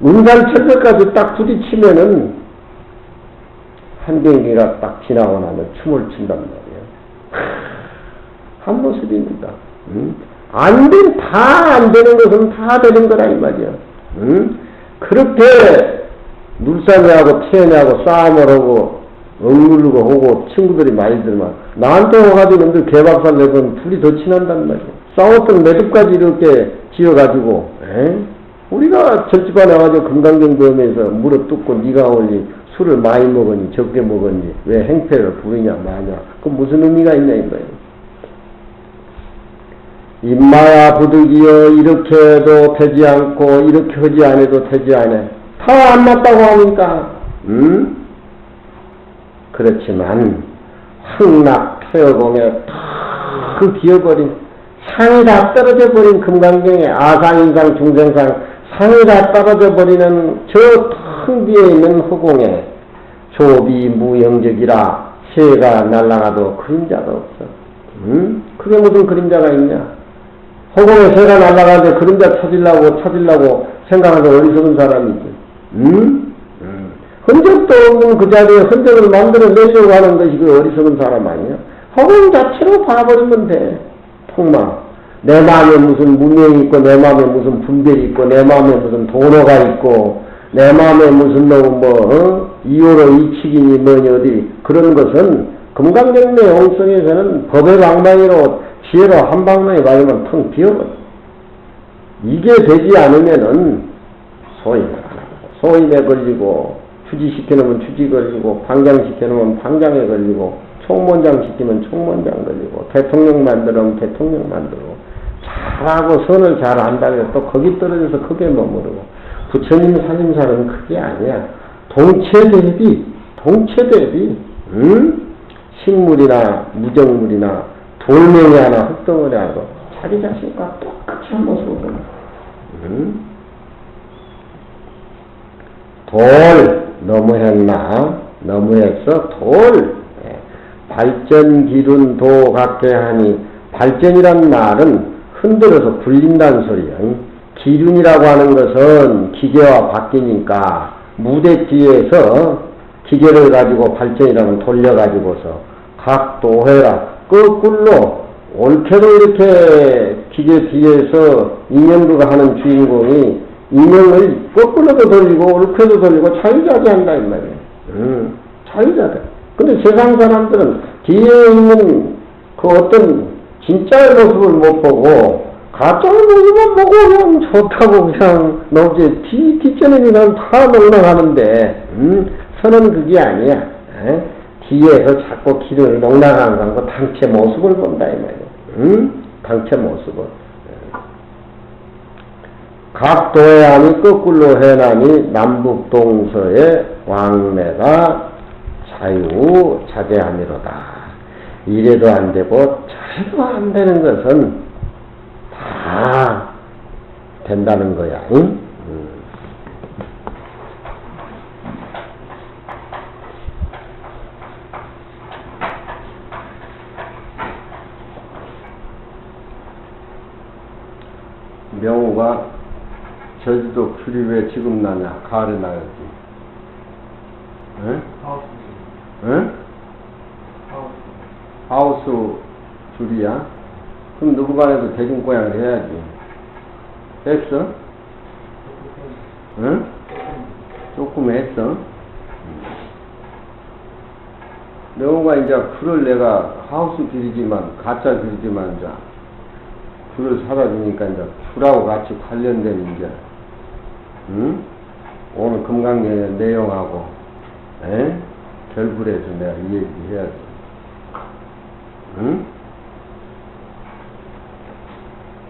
운산철벽까지 딱 부딪히면은 한 경기가 딱 지나고 나면 춤을 춘단 말이에요. 한 모습입니다. 다 안 되는 것은 다 되는 거라 이 말이야. 그렇게 물싸매하고 태연하고 싸움을 하고 억누르고 하고 친구들이 많이 들면 나한테 와가지고 놈들 개박살 내면 둘이 더 친한단 말이야. 싸웠던 매듭까지 이렇게 지어가지고 우리가 절집안에 와가지고 금강경 배우면서 무릎 뜯고 네가 올리 술을 많이 먹었니 적게 먹었니 왜 행패를 부리냐 마냐 그 무슨 의미가 있냐 이 말이야. 임마야 부득이여 이렇게 해도 되지 않고 이렇게 하지 않아도 되지 않아. 다 안 맞다고 하니까 그렇지만 황락 폐허공에 그 비어버린 상이 다 떨어져 버린 금강경에 아상인상 중생상 상이 다 떨어져 버리는 저 텅 비어 있는 허공에 조비 무영적이라 새가 날아가도 그림자가 없어. 그게 무슨 그림자가 있냐? 허공에 새가 날아가는데 그림자 찾으려고 생각하는 어리석은 사람이지. 흔적도 없는 그 자리에 흔적을 만들어 내려고 하는 것이 그 어리석은 사람 아니야? 허공 자체로 봐버리면 돼. 통망. 내 마음에 무슨 문명이 있고, 내 마음에 무슨 분별이 있고, 내 마음에 무슨 도노가 있고, 내 마음에 무슨 이호로 이치기니 뭐니 어디 그런 것은 금강경내 영성에서는 법의 방망이로 지혜로 한 방망이 맞으면 텅 비어버려. 이게 되지 않으면은 소임에 걸리고 주지시켜놓으면 주지 걸리고, 방장시켜놓으면 방장에 걸리고, 총무원장 시키면 총무원장 걸리고, 대통령 만들면 대통령 만들고, 잘하고 선을 잘 한다고 또 거기 떨어져서 크게 머무르고, 부처님 살림살은 그게 아니야. 동체 대비, 응? 식물이나 무정물이나 돌멩이 하나 흙덩어리 하고 자기 자신과 똑같이 한 모습을 보는, 응? 돌 너무했어. 돌 발전 기룬 도 같게 하니, 발전이란 말은 흔들어서 굴린다는 소리야. 기륜이라고 하는 것은 기계와 바뀌니까 무대 뒤에서 기계를 가지고 발전이라고 돌려가지고서 각 도해라 거꾸로 옳게도 이렇게 기계 뒤에서 인형도가 하는 주인공이 인형을 거꾸로도 돌리고 옳게도 돌리고 자유자재한다 이 말이야. 자유자재. 근데 세상 사람들은 뒤에 있는 그 어떤 진짜의 모습을 못 보고 가짜의 모습만 보고 그냥 좋다고 그냥 너지 뒷전에 그냥 다 농락하는데, 선은 그게 아니야. 뒤에서 자꾸 길을 농락하는 거 당체 모습을 본다 이 말이야. 당체 모습을. 각 도해안이 거꾸로 해나니 남북 동서의 왕래가 자유자재함이로다. 이래도 안 되고 저래도 안 되는 것은 다 된다는 거야. 응? 명호가 제주도 귤이 왜 지금 나냐? 가을에 나야지. 응? 응? 하우스 귤이야? 그럼 누구간에도 대중고양을 해야지. 했어? 응? 조금 했어? 명호가 이제 귤을 내가 하우스 귤이지만, 가짜 귤이지만, 이제 귤을 사다 주니까 이제 귤하고 같이 관련된 이제, 응? 오늘 금강경의 내용하고, 결부해서 내가 이 얘기 해야지. 응?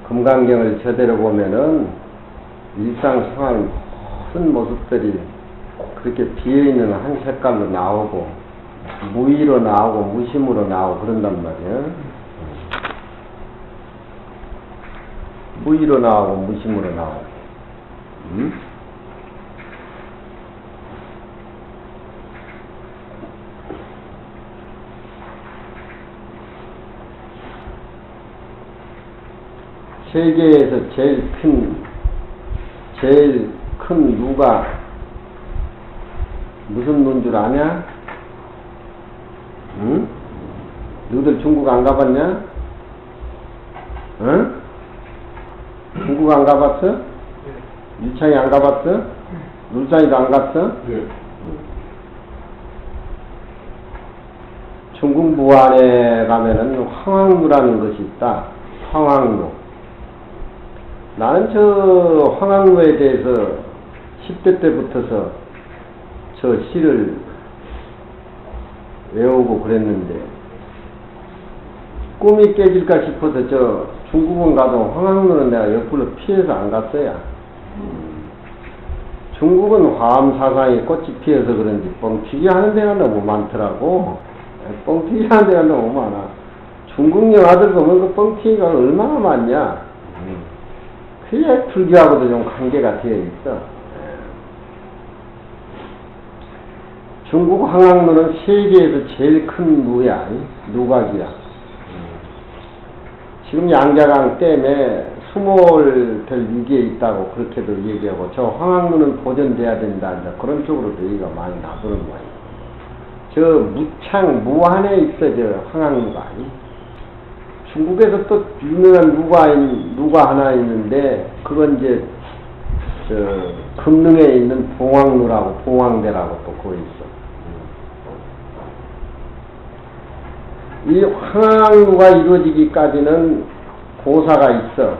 금강경을 제대로 보면은 일상 상황 큰 모습들이 그렇게 비어있는 한 색깔로 나오고, 무의로 나오고, 무심으로 나오고 그런단 말이야. 무의로 나오고, 무심으로 나오고. 응? 세계에서 제일 큰 누가 무슨 누인 줄 아냐? 응? 너희들 중국 안 가봤냐? 응? 중국 안 가봤어? 유창이 안 가봤어? 울산이도 안 갔어? 중국 무안에 가면은 황학루라는 것이 있다. 황학루. 나는 저 황학루에 대해서 10대 때부터서 저 시를 외우고 그랬는데, 꿈이 깨질까 싶어서 저 중국은 가도 황학루는 내가 옆으로 피해서 안 갔어야. 중국은 화엄 사상이 꽃이 피어서 그런지 뻥튀기 하는 데가 너무 많더라고. 뻥튀기 하는 데가 너무 많아. 중국 영화들 보면 그 뻥튀기가 얼마나 많냐. 그게 불교하고도 좀 관계가 되어 있어. 중국 황학루는 세계에서 제일 큰 누야, 누각이야. 지금 양자강 댐에 수몰 될 위기에 있다고 그렇게도 얘기하고, 저 황학루는 보존돼야 된다, 그런 쪽으로도 얘기가 많이 나오는 거야. 저 무창, 무안에 있어, 저 황학루가. 중국에서 또 유명한 누가 하나 있는데, 그건 이제 저 금능에 있는 봉황루라고, 봉황대라고 또 그거 있어. 이 황학루가 이루어지기까지는 고사가 있어.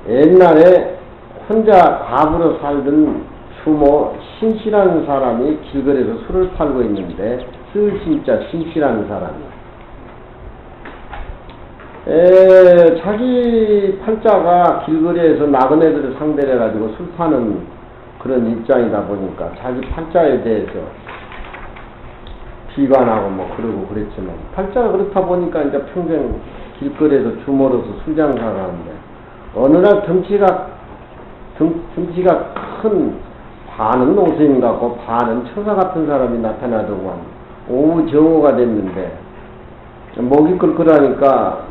옛날에 혼자 과부로 살던 추모 신씨라는 사람이 길거리에서 술을 팔고 있는데, 진짜 신씨라는 사람이 자기 팔자가 길거리에서 나그네들을 상대로 해가지고 술 파는 그런 입장이다 보니까 자기 팔자에 대해서 비관하고 뭐 그러고 그랬지만, 팔자가 그렇다 보니까 이제 평생 길거리에서 주모로서 술 장사를 하는데, 어느 날 덩치가 큰 반은 노스님 같고 반은 처사 같은 사람이 나타나더구만. 오후 정오가 됐는데 목이 끓끓하니까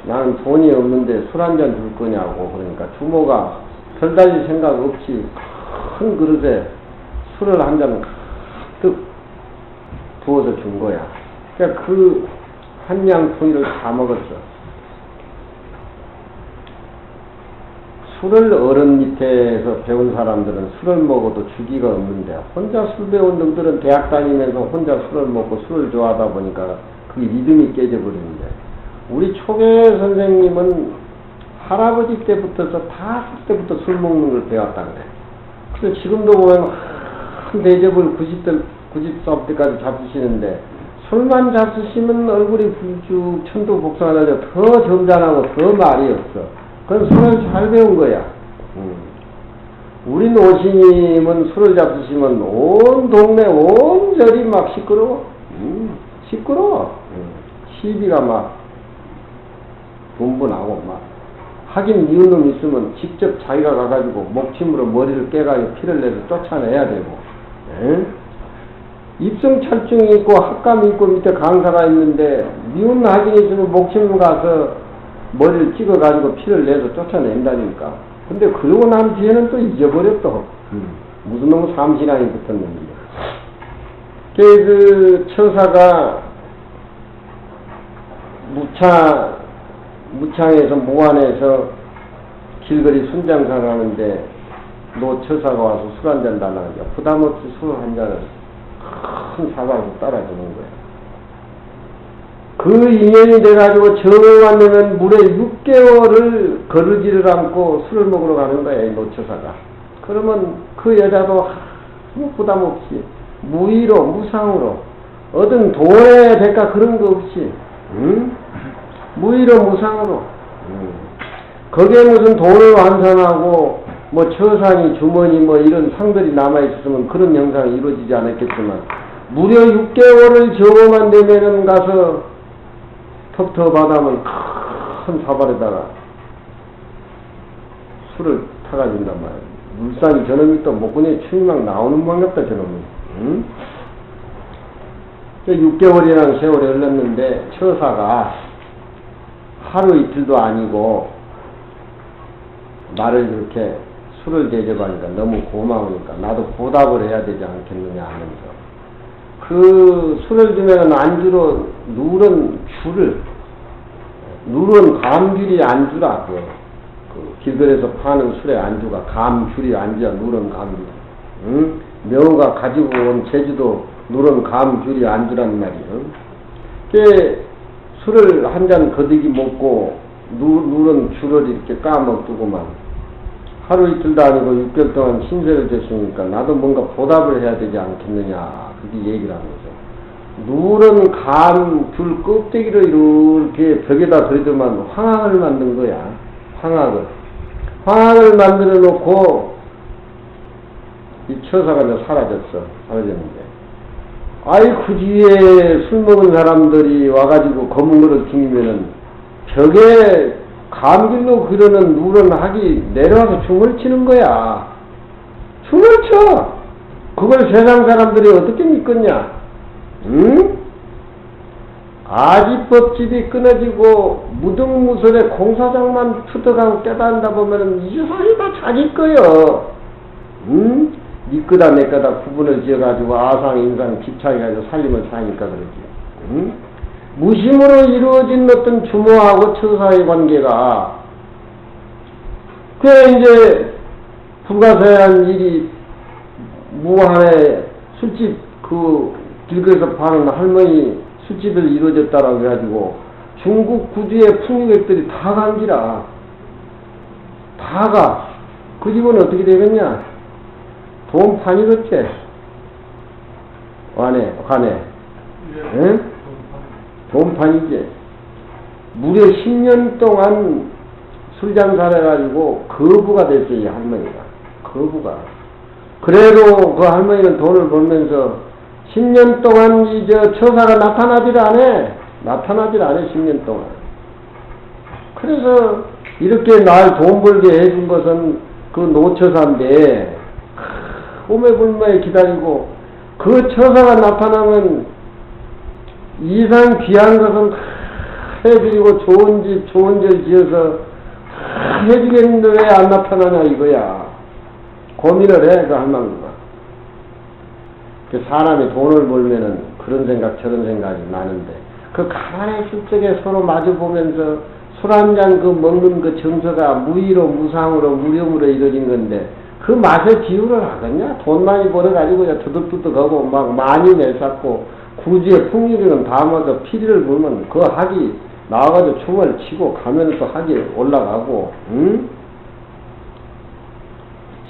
나는 돈이 없는데 술 한 잔 줄 거냐고. 그러니까 주모가 별다른 생각 없이 큰 그릇에 술을 한 잔 뜩 부어서 준 거야. 그러니까 그 한양통일을 다 먹었어. 술을 어른 밑에서 배운 사람들은 술을 먹어도 주기가 없는데, 혼자 술 배운 놈들은 대학 다니면서 혼자 술을 먹고 술을 좋아하다 보니까 그게 리듬이 깨져버리는데, 우리 초계 선생님은 할아버지 때부터서 다 그때부터 술 먹는 걸 배웠다 그래. 그래서 지금도 보면 큰 대접을 90살 잡수시는데, 술만 잡수시면 얼굴이 불쭉 천도복숭아져 더 점잖하고 더 말이 없어. 그건 술을 잘 배운 거야. 우리 노신님은 술을 잡수시면 온 동네 온절이 막 시끄러워. 시끄러워. 시비가 막 분분하고 막. 하긴 미운 놈 있으면 직접 자기가 가가지고 목침으로 머리를 깨가지고 피를 내서 쫓아내야 되고. 입성찰중이 있고 학감이 있고 밑에 강사가 있는데, 미운 하긴 있으면 목침을 가서 머리를 찍어가지고 피를 내서 쫓아낸다니까. 근데 그러고 난 뒤에는 또 잊어버렸어. 무슨 놈의 삼신앙이 붙었는데. 그 처사가 무창에서 무안에서 길거리 순장사를 하는데, 노처사가 와서 술 한 잔 달라니까 부담 없이 술 한 잔을 큰 사과로 따라주는 거야. 그 인연이 돼가지고 정을 왔으면 물에 6개월을 거르지를 않고 술을 먹으러 가는 거야, 이 노처사가. 그러면 그 여자도 아무 부담 없이 무의로 무상으로 얻은 돈의 대가 그런 거 없이 무의로 무상으로 거기에 무슨 돈을 환산하고 뭐 처상이 주머니 뭐 이런 상들이 남아있었으면 그런 형상이 이루어지지 않았겠지만, 무려 6개월을 정오만 되면은 가서 텁텁 하다면 큰 사발에다가 술을 타가준단 말이야. 물상이 저놈이 또 목구멍에 춤이 막 나오는 반갑다 저놈이. 6개월이라는 세월이 흘렀는데 처사가 하루 이틀도 아니고 나를 이렇게 술을 대접하니까 너무 고마우니까 나도 보답을 해야 되지 않겠느냐 하면서 그 술을 주면은 안주로 누런 감귤이 안주라. 그 길거리에서 파는 술의 안주가 감귤이 안주야. 누런 감귤. 명호가 가지고 온 제주도 누런 감귤이 안주란 말이에요. 술을 한 잔 거득이 먹고 누런 귤을 이렇게 까먹두고만 하루 이틀도 아니고 6개월 동안 신세를 졌으니까 나도 뭔가 보답을 해야 되지 않겠느냐, 그렇게 얘기를 하면서 누런 감귤 껍데기를 이렇게 벽에다 그리더만 황학을 만든 거야. 황학을 만들어 놓고 이 처사가 이제 사라졌는데, 아이 그 뒤에 술 먹은 사람들이 와가지고 검은 거를 튕기면은 벽에 감귤로 그러는 누런 학이 내려와서 춤을 치는 거야. 춤을 춰! 그걸 세상 사람들이 어떻게 믿겠냐? 응? 아지법집이 끊어지고 무등무설에 공사장만 투덕하고 깨닫는다 보면은 이 소리 다 자기 거요. 응? 니 거다 내 거다 구분을 지어가지고 아상, 인상, 집착해가지고 살림을 사니까 그러지. 응? 무심으로 이루어진 어떤 주모하고 처사의 관계가, 그래 이제 불가사의한 일이 무한의 술집 그 길거리에서 파는 할머니 술집을 이루어졌다라고 해가지고 중국 구주의 풍류객들이 다 간기라. 다 가. 그 집은 어떻게 되겠냐? 돈판이겠지? 관에. 응? 돈판이지. 무려 10년 동안 술 장사를 해가지고 거부가 됐어요, 이 할머니가. 거부가. 그래도 그 할머니는 돈을 벌면서 10년 동안 처사가 나타나질 않아, 10년 동안. 그래서 이렇게 날 돈 벌게 해준 것은 그 노처사인데, 오매불매에 기다리고, 그 처사가 나타나면 이상 귀한 것은 해드리고 좋은 집, 좋은 절 지어서 해주겠는데 왜 안 나타나냐 이거야. 고민을 해, 그 할망구가. 그 사람이 돈을 벌면은 그런 생각, 저런 생각이 나는데, 그 가만히 있을 적에 서로 마주보면서 술 한잔 그 먹는 그 정서가 무의로, 무상으로, 무료으로 이루어진 건데, 그 맛에 비유를 하겠냐? 돈 많이 벌어가지고 두둑두둑하고 막 많이 내쌓고 구지에 풍일이는 다음화서 피리를 불면 그 학이 나와가지고 춤을 치고 가면 또 학이 올라가고, 응?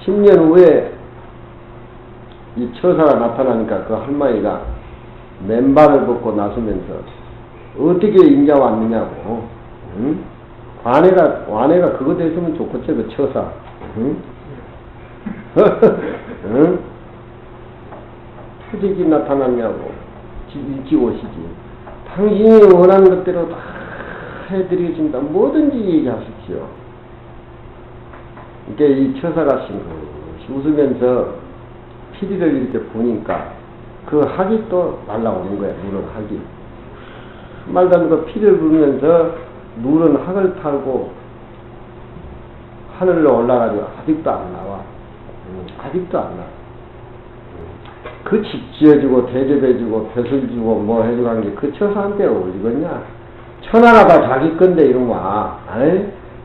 10년 후에 이 처사가 나타나니까 그 할머니가 맨발을 벗고 나서면서 어떻게 인자 왔느냐고, 응? 관해가 그거 됐으면 좋겠지, 그 처사. 응? 응? 어떻게 나타났냐고. 일찍 오시지. 당신이 원하는 것대로 다 해드리겠습니다. 뭐든지 얘기하십시오. 이게 이 처사가 웃으면서 피리를 이렇게 부니까 그 학이 또 날라오는 거야. 누런 학이. 말도 안 되고 피리를 부면서 누런 학을 타고 하늘로 올라가지고 아직도 안 나와. 아직도 안 나와. 그 집 지어주고 대접해주고 벼슬 주고 뭐 해주고 하는 게 그 처사한테 어울리겠냐? 천하가 다 자기 건데 이놈아.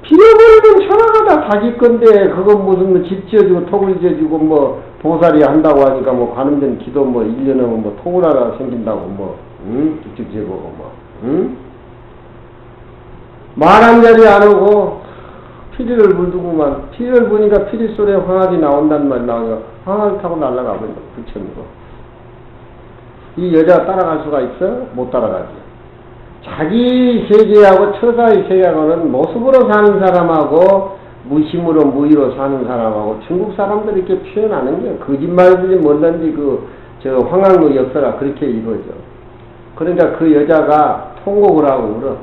빌어버리면 천하가 다 자기 건데 그건 무슨 뭐 집 지어주고 톡을 지어주고 뭐 보살이 한다고 하니까 뭐 관음된 기도 뭐 1년 하면 뭐 톡을 하나 생긴다고 뭐 쭉쭉 지어보고 뭐 말 한 자리 안 오고 피리를 물두고만 피리를 부니까 피리 소리에 황학이 나온단 말 나오니까 황학을 타고 날아가 버린다. 부처님으로. 이 여자가 따라갈 수가 있어? 못 따라가지. 자기 세계하고 처사의 세계하고는 모습으로 사는 사람하고 무심으로 무의로 사는 사람하고 중국 사람들이 이렇게 표현하는 게 거짓말들이 뭔지 저 황학로 역사가 그렇게 이루어져. 그러니까 그 여자가 통곡을 하고 울어.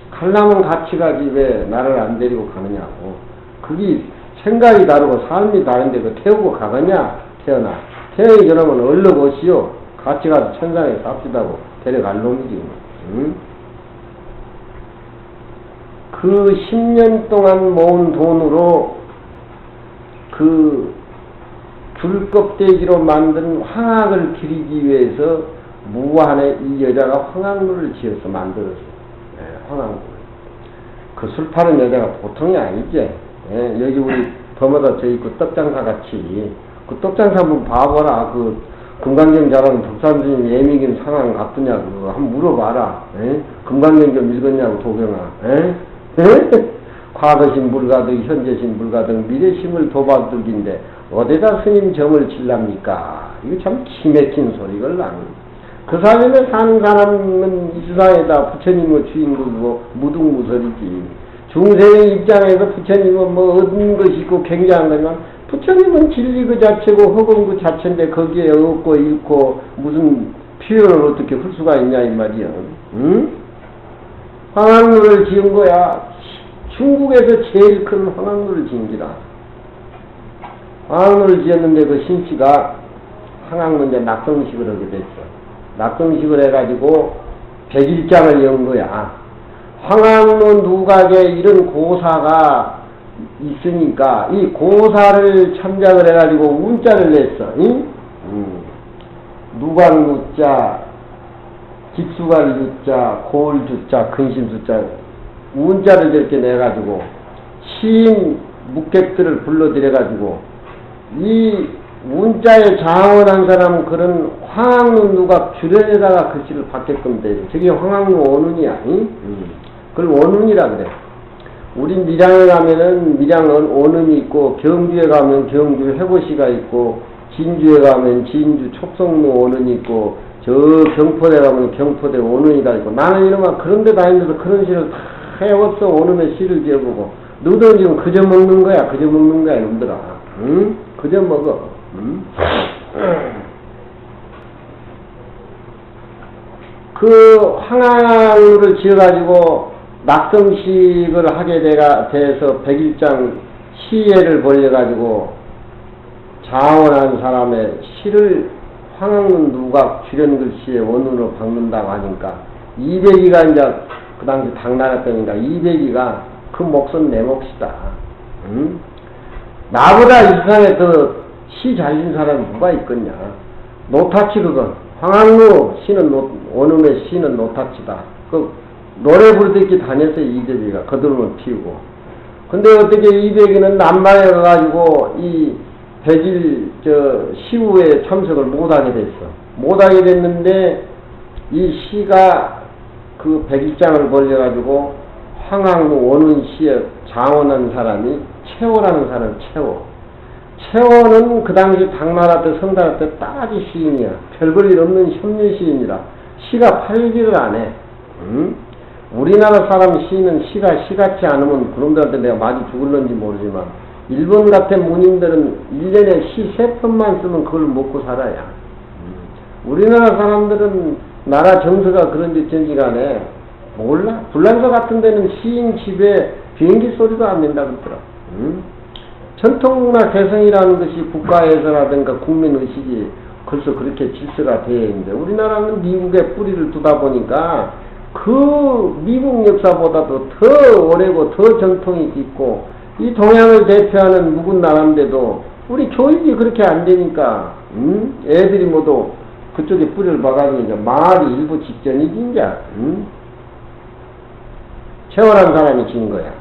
가려면 같이 가지 왜 나를 안 데리고 가느냐고. 그게 생각이 다르고 삶이 다른데 그 태우고 가느냐 태어나. 태어나기 전하면 얼른 오시오. 같이 가서 천상에 삽시다고 데려갈 놈이지. 그 10년 동안 모은 돈으로 그 귤껍데기로 만든 황학을 기리기 위해서 무한에 이 여자가 황학루를 지어서 만들었어요. 황학루. 그 술 파는 여자가 보통이 아니지. 여기 우리 범어다 저 있고 떡장사 같이 그 떡장사 한번 봐보라. 그 금강경 잘하는 독산스님 예미김 상황 같으냐 그거 한번 물어봐라. 금강경 좀 읽었냐고 도경아. 과거신 불가득 현재신 불가득 미래심을 도받들긴데 어디다 스님 점을 칠랍니까? 이거 참 기맥힌 소리걸랑. 그 사람에 사는 사람은 이 세상에다 부처님의 주인공이고 무등무설이지. 중생의 입장에서 부처님은 뭐 얻은 것이 있고 굉장한 거지만 부처님은 진리 그 자체고 허공 그 자체인데 거기에 얻고 잃고 무슨 표현을 어떻게 할 수가 있냐 이 말이야. 황학루를 지은 거야. 중국에서 제일 큰 황학루를 지은 기라. 황학루를 지었는데 그 신씨가 황학루 이제 낙성식을 하게 됐어. 낙성식을 해가지고 100일장을 연 거야. 황학루 누각에 이런 고사가 있으니까 이 고사를 참작을 해가지고 운자를 냈어. 누각루자, 직수갈유자, 고을주자, 근심수자 운자를 이렇게 내가지고 시인 묵객들을 불러들여가지고 이 운자에 장원한 사람 그런 황학루 누각 주변에다가 글씨를 받게끔 돼. 저게 황학루 원운이야. 그걸 원운이라 그래. 우리 밀양에 가면은 밀양은 원음이 있고, 경주에 가면 경주 회고시가 있고, 진주에 가면 진주 촉성로 원음이 있고, 저 경포대 가면 경포대 원음이가 있고, 나는 이놈아 그런 데 다니면서 그런 시를 다 해왔어. 원음의 시를 지어보고. 너도 지금 그저 먹는 거야. 그저 먹는 거야, 이놈들아. 응? 그저 먹어. 응? 그 황하를 지어가지고 낙성식을 하게 돼서 백일장 시예를 벌려가지고 자원한 사람의 시를 황학문 누각 출연글씨에 원으로 박는다고 하니까 이백이가 이제 그 당시 당나라 때니까 이백이가 그 몫은 내 몫이다. 응? 나보다 이 세상에 더 시 잘 쓴 사람이 누가 있겠냐. 노타치 그건. 황학무 시는 원음의 시는 노타치다. 그 노래 부를 때 이렇게 다녔어요. 이백이가 거들음을 피우고. 근데 어떻게 이백이는 남방에 가가지고 이 백일 시우에 참석을 못하게 됐어. 못하게 됐는데 이 시가 그 백일장을 벌려가지고 황학무 원운 시에 장원한 사람이 최호라는 사람. 최호는 그 당시 당나라 때 성나라 때 따지 시인이야. 별볼일 없는 협리 시인이라 시가 팔리지를 안 해. 응? 우리나라 사람 시인은 시가 시 같지 않으면 그놈들한테 내가 많이 죽을런지 모르지만 일본 같은 문인들은 1년에 시 3편만 쓰면 그걸 먹고 살아야. 우리나라 사람들은 나라 정서가 그런지 전지 간에 몰라. 불란서 같은 데는 시인 집에 비행기 소리도 안 낸다 그러더라. 전통문화 개성이라는 것이 국가에서라든가 국민의식이 벌써 그렇게 질서가 되어 있는데 우리나라는 미국에 뿌리를 두다 보니까 그 미국 역사보다도 더 오래고 더 전통이 깊고 이 동양을 대표하는 묵은 나라인데도 우리 교육이 그렇게 안 되니까 애들이 모두 그쪽에 뿌리를 박아서 이제 말이 일부 직전이지 이제 최월한 사람이 진 거야.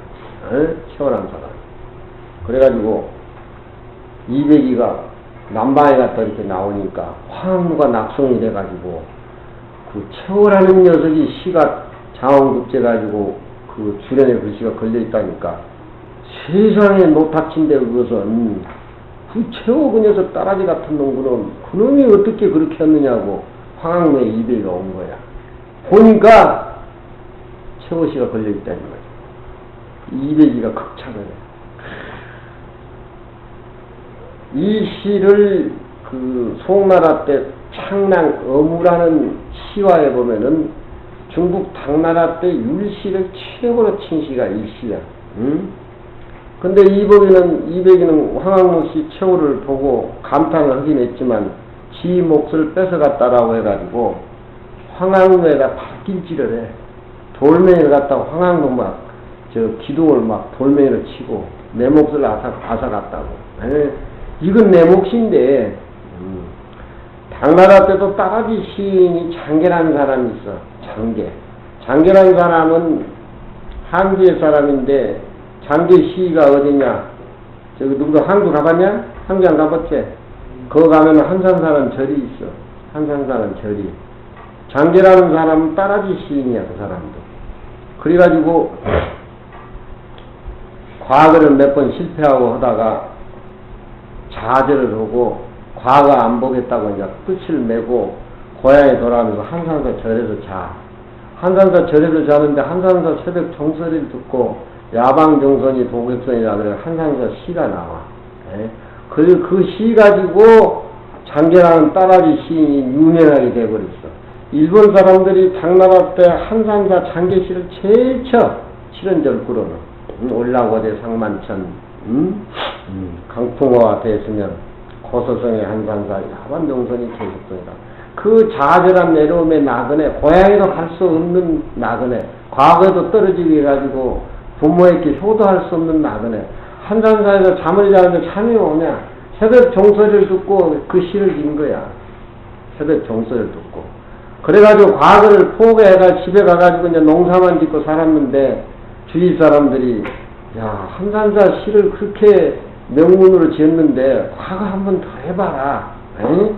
최월한 사람. 그래가지고 이백이가 남방에 갔다 이렇게 나오니까 황무가 낙성이 돼가지고 그 최호라는 녀석이 시가 장원급제가지고 그 주련의 글씨가 걸려있다니까 세상에 노타친데 그것은 그 최호 그 녀석 따라지 같은 놈은 그놈이 어떻게 그렇게 했느냐고 황학무에 이백이가 온 거야. 보니까 최호시가 걸려있다는 거야. 이백이가 극찬을 해. 이 시를 그 송나라 때 창랑 어무라는 시화에 보면은 중국 당나라 때 율시를 최고로 친 시가 이 시야. 근데 이백이는 황학무 씨 최후를 보고 감탄을 하긴 했지만 지 몫을 뺏어갔다라고 해가지고 황학무에다 발길질을 해. 돌멩이를 갖다가 황학무 막 기둥을 막 돌멩이를 치고 내 몫을 앗아갔다고. 이건 내 몫인데 당나라 때도 따라지 시인이 장계라는 사람이 있어. 장계라는 사람은 한주의 사람인데 장계 시가 어디냐? 저기 누구도 항구 가봤냐? 항구 안 가봤지? 거기 가면 한산사라는 절이 있어. 한산사라는 절이. 장계라는 사람은 따라지 시인이야. 그 사람도. 그래가지고 과거를 몇 번 실패하고 하다가 자제를 하고 과거 안 보겠다고 이제 끝을 메고 고향에 돌아가면서 한산사 절에서 자. 한산사 절에서 자는데 한산사 새벽 종소리를 듣고 야방정선이 도객선이라 그래 한산사 시가 나와. 그리고 그 시 가지고 장계라는 따라지 시인이 유명하게 돼버렸어. 일본 사람들이 당나라 때 한산사 장계시를 제일 쳐. 칠연절구로는 올라고대 상만천 강풍어가 됐으면 고소성의 한산사 야반정선이 계속성이다. 그 자절한 내려움의 나그네 고향에도 갈 수 없는 나그네 과거에도 떨어지게 해가지고 부모에게 효도할 수 없는 나그네 한산사에서 잠을 자는데 잠이 오냐 새벽 종소리를 듣고 그 시를 진 거야. 새벽 종소리를 듣고 그래가지고 과거를 포기해가 집에 가가지고 이제 농사만 짓고 살았는데 주위 사람들이 야, 한산사 시를 그렇게 명문으로 지었는데 과거 한번 더 해봐라. 에이?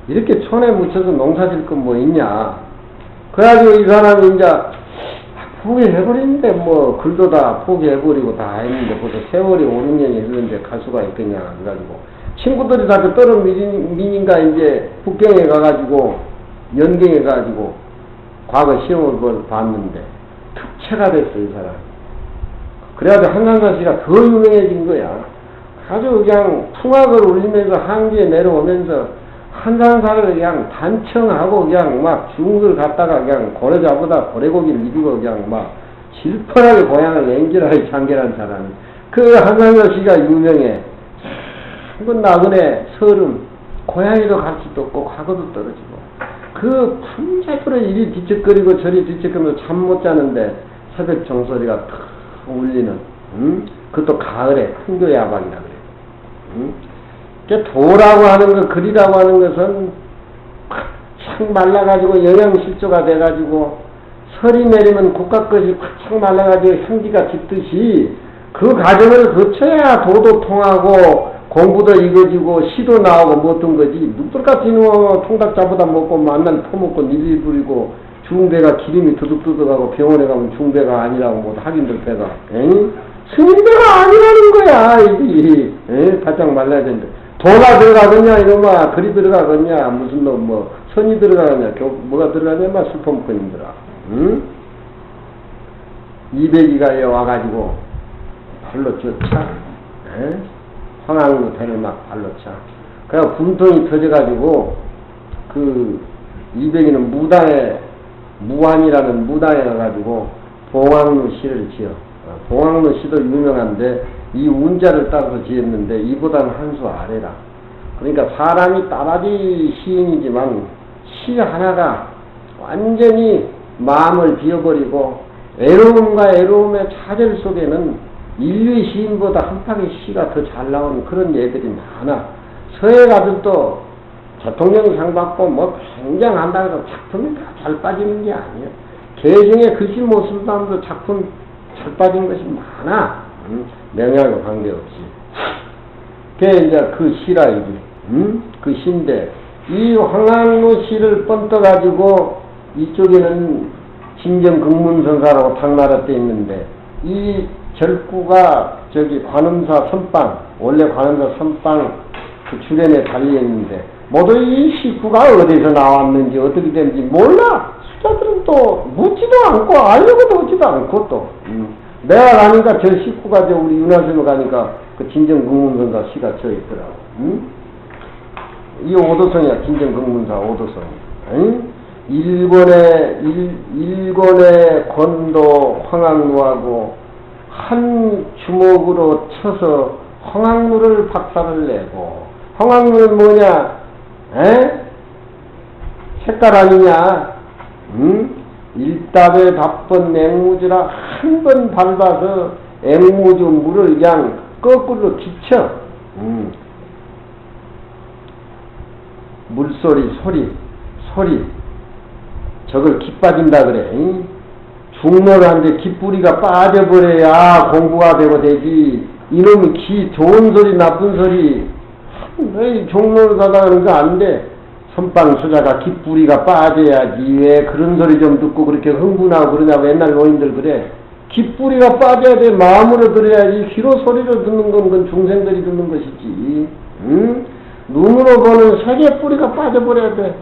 이렇게 촌에 묻혀서 농사 질 건 뭐 있냐. 그래가지고 이 사람이 이제 포기해버리는데 뭐 글도 다 포기해버리고 다 했는데 벌써 세월이 5, 6년이 흘렀는데 갈 수가 있겠냐 해가지고 친구들이 다 떨어 민인가 이제 북경에 가가지고 연경에 가가지고 과거 시험을 봤는데 특채가 됐어 이 사람. 그래가지고 한강사 씨가 더 유명해진 거야. 아주 그냥 풍악을 울리면서 항지에 내려오면서 한강사를 그냥 단청하고 그냥 막 중국을 갔다가 그냥 고래 잡으다 고래고기를 입이고 그냥 막 질펀하게 고향을 냉철하게 참견한 사람이 그 한강사 씨가 유명해. 한번 나그네 서름 고향에도 갈 수도 없고 과거도 떨어지고 그 밤새도록 이리 뒤척거리고 저리 뒤척거리면서 잠 못 자는데 새벽 종소리가 탁 울리는 그것도 가을에 큰 교회 야방이라 그래. 도라고 하는 것, 글이라고 하는 것은 팍 말라가지고 영양실조가 돼가지고 설이 내리면 국가것이 팍 말라가지고 향기가 짙듯이 그 과정을 거쳐야 도도 통하고 공부도 익어지고 시도 나오고 뭐 어떤 거지. 누들같이 통닭 잡아다 먹고 만날 퍼먹고 일일 부리고 중배가 기름이 두둑두둑하고 병원에 가면 중배가 아니라고 뭐 하긴들 배가 스님배가 아니라는 거야 이게. 바짝 말라야 되는데 도가 들어가겠냐 이놈아 글이 들어가겠냐 무슨 놈 뭐 선이 들어가겠냐 뭐가 들어가냐 막 술퍼먹거님들아. 응? 200이가 와가지고 발로 쫓아. 황항로 배를 막 발로 차. 그래서 분통이 터져가지고 그 200이는 무안이라는 무당에 가가지고 봉황루 시를 지어. 봉황루 시도 유명한데 이 운자를 따라서 지었는데 이보다는 한 수 아래라. 그러니까 사람이 따라지 시인이지만 시 하나가 완전히 마음을 비워버리고 애로움과 애로움의 차절 속에는 인류의 시인보다 한 방의 시가 더 잘 나오는 그런 예들이 많아. 서해 가서 또 대통령상 받고 뭐 굉장한다 해서 작품이 다 잘 빠지는 게 아니야. 개중에 글씨 못 쓰는 사람도 작품 잘 빠진 것이 많아. 명예하고 관계없이. 그게 이제 그 시라 이지. 그 시인데 이 황항로 시를 번떠가지고 이쪽에는 진정극문선사라고 당나라 때 있는데 이 절구가 저기 관음사 선방 원래 관음사 선방 그 주변에 달려있는데 모두 이 식구가 어디서 나왔는지 어떻게 되는지 몰라. 수자들은 또 묻지도 않고 알려고도 오지도 않고 또 내가 가니까 저 식구가 저 우리 윤하심을 가니까 그 진정극문선사 시가 저 있더라고. 이 오도성이야. 진정극문사 오도성. 일본의 권도 황항루하고 한 주먹으로 쳐서 황항루를 박살을 내고 황항루는 뭐냐? 색깔 아니냐? 일답에 바쁜 앵무주라 한 번 밟아서 앵무주 물을 그냥 거꾸로 기쳐. 물소리 소리 저걸 기 빠진다 그래. 중노한테 기뿌리가 빠져버려야 공부가 되고 되지. 이놈이 기 좋은 소리 나쁜 소리 왜 종로를 가다 그러는 거 안 돼. 선방 수자가 기뿌리가 빠져야지. 왜 그런 소리 좀 듣고 그렇게 흥분하고 그러냐고 옛날 노인들 그래. 기뿌리가 빠져야 돼. 마음으로 들어야지. 귀로 소리로 듣는 건 그건 중생들이 듣는 것이지. 눈으로 보는 색의 뿌리가 빠져버려야 돼.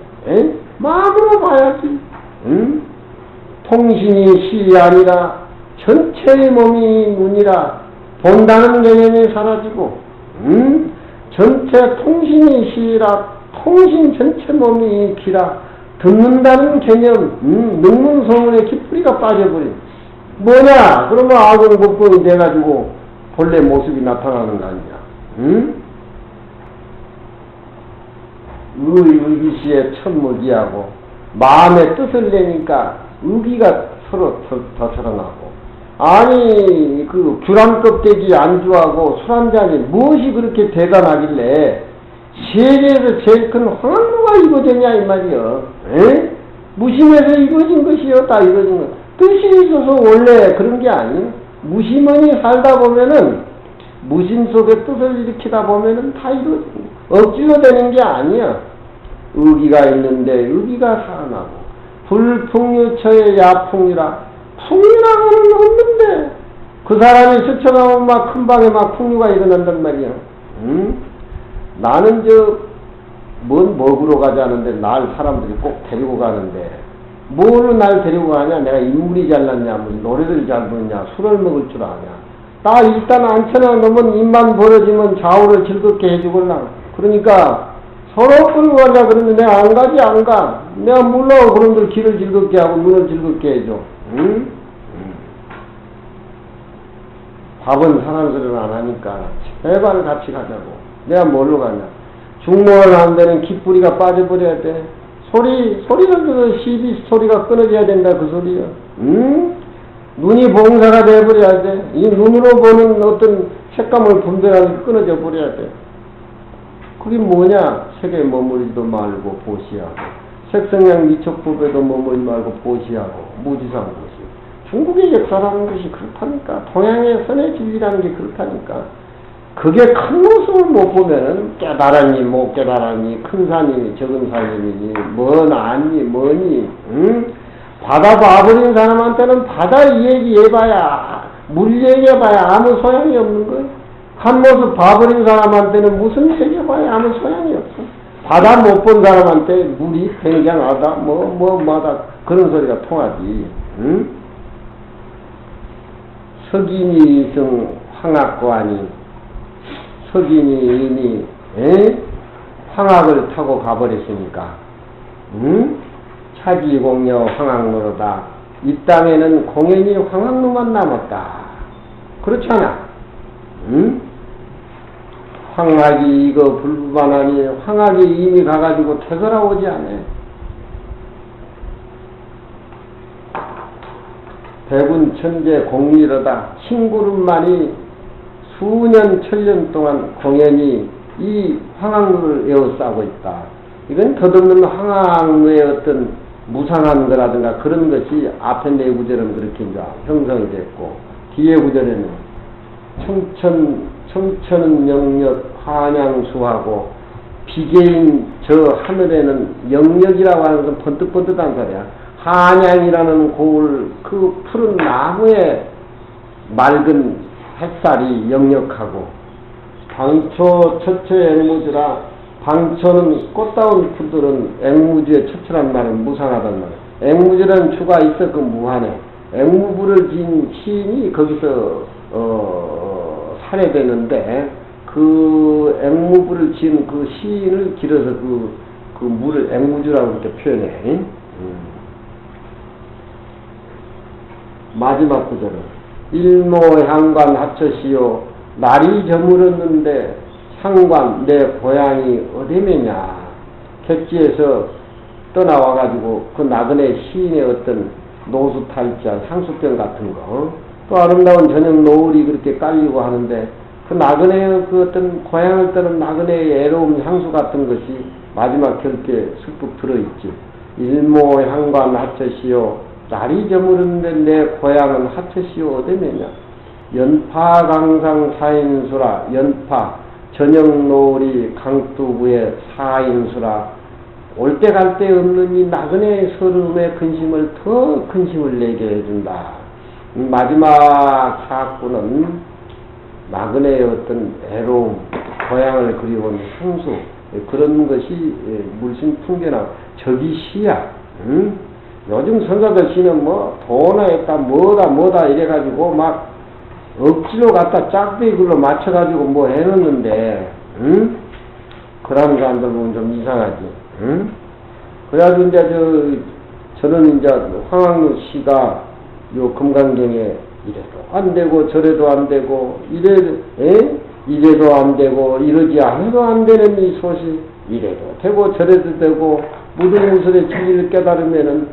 마음으로 봐야지. 통신이 시 아니라 전체의 몸이 눈이라 본다는 개념이 사라지고 전체 통신이 시라 통신 전체 몸이 기라 듣는다는 개념 능문성운의 기뿌리가 빠져버린 뭐냐? 그러면 아공복공이 돼가지고 본래 모습이 나타나는 거 아니냐? 의기시에 천무기하고 마음의 뜻을 내니까 의기가 서로 더 드러나고 아니 그 귤한 껍데기 안주하고 술 한 잔이 무엇이 그렇게 대단하길래 세계에서 제일 큰 황루가 이루어졌냐 이 말이여. 무심해서 이루어진 것이요. 다 이루어진 것. 뜻이 있어서 원래 그런 게 아니에요. 무심하니 살다 보면은 무심 속에 뜻을 일으키다 보면은 다 이루어진 거. 억지로 되는 게 아니야. 의기가 있는데 의기가 살아나고 불풍유처의 야풍이라 풍이랑은 없는데 그 사람이 스쳐가면 막 큰 방에 막 풍류가 일어난단 말이야. 응? 나는 뭔 먹으러 가자는데 날 사람들이 꼭 데리고 가는데 뭘로 날 데리고 가냐? 내가 인물이 잘났냐? 뭐 노래를 잘 부르냐? 술을 먹을 줄 아냐? 나 일단 앉혀놔 놓으면 입만 벌어지면 좌우를 즐겁게 해주걸라. 그러니까 서로 끌고 가자 그러면 내가 안 가지 안 가. 내가 몰라. 그놈들 귀를 즐겁게 하고 눈을 즐겁게 해줘. 응? 밥은 사람 소리를 안 하니까 제발 같이 가자고. 내가 뭘로 가냐? 중목을 하는 데는 깃뿌리가 빠져버려야 돼. 소리를 들어 시비 소리가 끊어져야 된다 그 소리야. 응? 눈이 봉사가 돼버려야 돼. 이 눈으로 보는 어떤 색감을 분별하는 게 끊어져 버려야 돼. 그게 뭐냐? 색에 머무르지도 말고 보시하고 색성향 미척법에도 머무르지 말고 보시하고 무지상보시. 중국의 역사라는 것이 그렇다니까. 동양의 선의 진리라는 게 그렇다니까. 그게 큰 모습을 못 보면은 깨달았니 못 깨달았니 큰 산이니 적은 산이니 뭔 아니 뭐니 응? 바다 봐버린 사람한테는 바다 얘기해봐야 물 얘기해봐야 아무 소용이 없는 거야. 한 모습 봐버린 사람한테는 무슨 얘기해봐야 아무 소용이 없어. 바다 못 본 사람한테 물이 굉장하다 뭐마다 그런 소리가 통하지. 응? 석인이 성 황학관이 석인이 황학을 타고 가버렸으니까 차지공여 황학로로다. 이 땅에는 공연히 황학로만 남았다. 그렇잖아. 황학이 이거 불만하니 황학이 이미 가가지고 되돌아오지 않아. 백운 천재 공리로다. 친구름만이 수년 천년 동안 공연히 이 황학로를 에워싸고 있다. 이건 덧없는 황학로의 어떤 무상한 거라든가 그런 것이 앞에 네 구절은 그렇게 이제 형성이 됐고 뒤에 구절에는 청천은 영역 한양수하고 비계인 저 하늘에는 영역이라고 하는 건 번뜩번뜩한 소리야. 한양이라는 고을 그 푸른 나무에 맑은 햇살이 영역하고 방초 처처 앵무주라. 방초는 꽃다운 풀들은 앵무주의 처처란 말은 무상하단 말이야. 앵무주라는 추가 있어 그 무한해. 앵무부를 지은 시인이 거기서 살해되는데 그 앵무부를 지은 그 시인을 길어서 그 물을 앵무주라고 이렇게 표현해. 마지막 구절은 일모향관 합쳐시오. 날이 저물었는데 향관 내 고향이 어디매냐. 객지에서 떠나와가지고 그 나그네 시인의 어떤 노수탈자 향수병 같은 거 또 아름다운 저녁 노을이 그렇게 깔리고 하는데 그 나그네의 그 어떤 고향을 떠는 나그네의 애로움 향수 같은 것이 마지막 결께 슬쩍 들어있지. 일모향관 합쳐시오. 날이 저물었는데 내 고향은 하천시오 어디매냐. 연파강상 사인수라. 연파 저녁 노을이 강두구의 사인수라. 올 때 갈 때 없는 이 나그네의 서름의 근심을 더 근심을 내게 해준다. 마지막 사건은 나그네의 어떤 애로움, 고향을 그리워하는 향수 그런 것이 물씬 풍겨나 저기 시야. 요즘 선사들 시는 뭐 도나했다 뭐다 이래가지고 막 억지로 갖다 짝대기 글로 맞춰가지고 뭐 해놓는데 그런 사람들 보면 좀 이상하지. 그래가지고 이제 저는 이제 황학로 시가 요 금강경에 이래도 안 되고 저래도 안 되고 이래도 안 되고 이러지 않아도 안 되는 이 소식 이래도 되고 저래도 되고 무등무술의 진리를 깨달으면은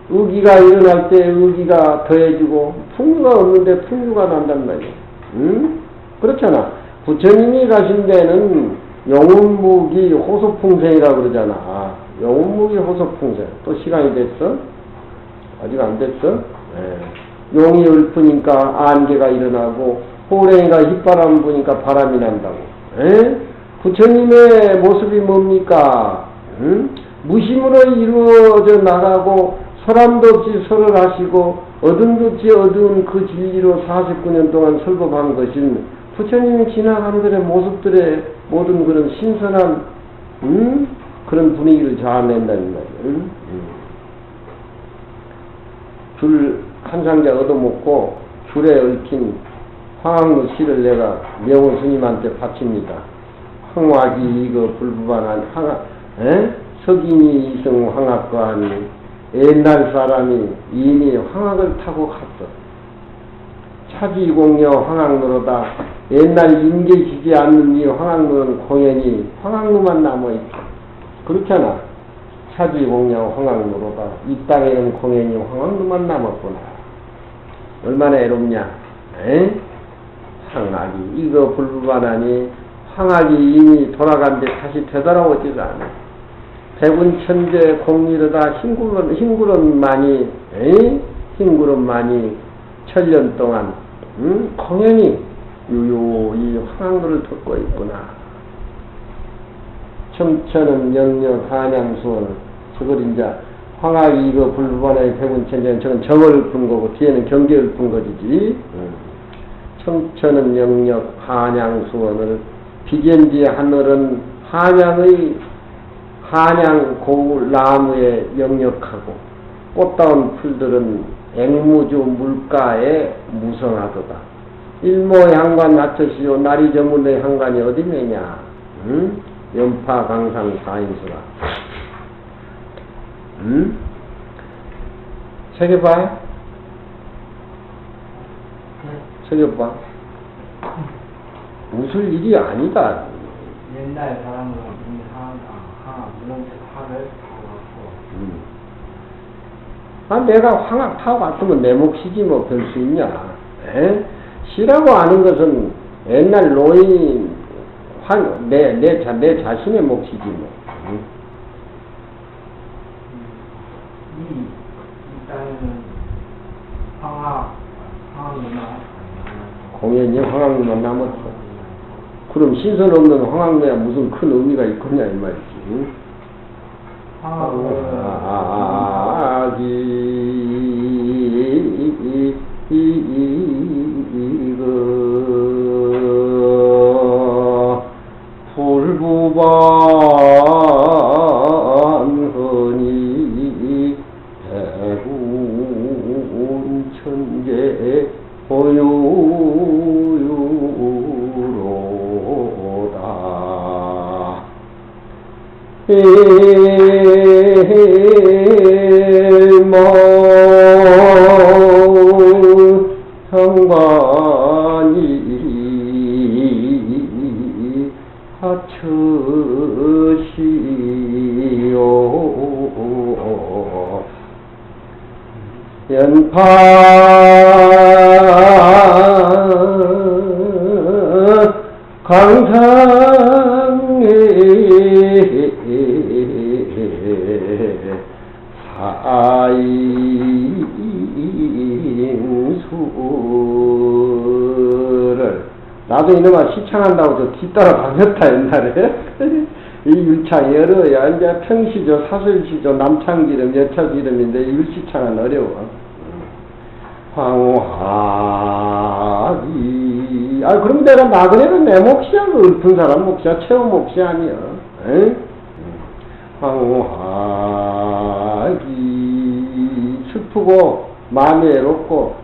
의기가 일어날 때 의기가 더해지고 풍류가 없는데 풍류가 난단 말이야. 그렇잖아. 부처님이 가신 데는 영운무기 호소풍생이라고 그러잖아. 영운무기 호소풍생. 또 시간이 됐어? 아직 안 됐어? 용이 읊으니까 안개가 일어나고 호랭이가 휘바람 부니까 바람이 난다고. 부처님의 모습이 뭡니까? 무심으로 이루어져 나가고 사람도 없이 설을 하시고 어둠도 없이 어두운 그 진리로 49년 동안 설법한 것인 부처님이 지나가는 것의 모습들의 모든 그런 신선한 그런 분위기를 자아낸다는 말이에요. 줄 한 상자 얻어먹고 줄에 얽힌 황학로 시를 내가 명호 스님한테 바칩니다. 황학이 이거 불부반한 석인이 이성 황학과니 옛날 사람이 이미 황학을 타고 갔어. 차지공여 황학로로다. 옛날 인계지지 않는 이 황학로는 공연히 황학로만 남아있다. 그렇잖아. 차지공여 황학로로다. 이 땅에는 공연히 황학로만 남았구나. 얼마나 애롭냐. 황학이 이거 불부반하니 황학이 이미 돌아간데 다시 되돌아오지도 않아. 백운천재 공리로다. 흰구름만이 천년 동안 공연히 유유히 황학로를 덮고 있구나. 청천은 영력 한양수원. 저걸 이제 황학이 이거 불부반의 백운천재는 저건 정을 푼 거고 뒤에는 경계를 푼 것이지. 청천은 영력 한양수원을 비견지 하늘은 한양 고울 나무에 영역하고 꽃다운 풀들은 앵무주 물가에 무성하도다. 일모의 향관 낮춰시오. 날이 저물의 향관이 어디매냐. 연파 강상 사인수라. 새겨봐. 새겨봐. 웃을 일이 아니다. 옛날 사람은 물론 화를 타고 내가 황학 타고 갔으면 내 몫이지 뭐 별 수 있냐. 시라고 하는 것은 옛날 노인 내 자신의 몫이지 뭐. 이 땅에는 황학로나 공연히 황학로만 남았어. 그럼 신선 없는 황학로야 무슨 큰 의미가 있겠냐 이 말이지. 황학이 이거 불부반허니 백운천재 보유로다. 상관이 하처시오. 연파 강상에 사인수를 나도 이놈아 시창한다고 저 뒤따라 다녔다 옛날에. 이 율차 열어야 이제 평시죠, 사설시죠, 남창기름, 여차기름인데 율시창은 어려워. 황화기. 그럼 내가 나그네는 내 몫이야. 그 읊은 사람 몫이야. 체험 몫이 아니야. 황화기. 슬프고 마음이 외롭고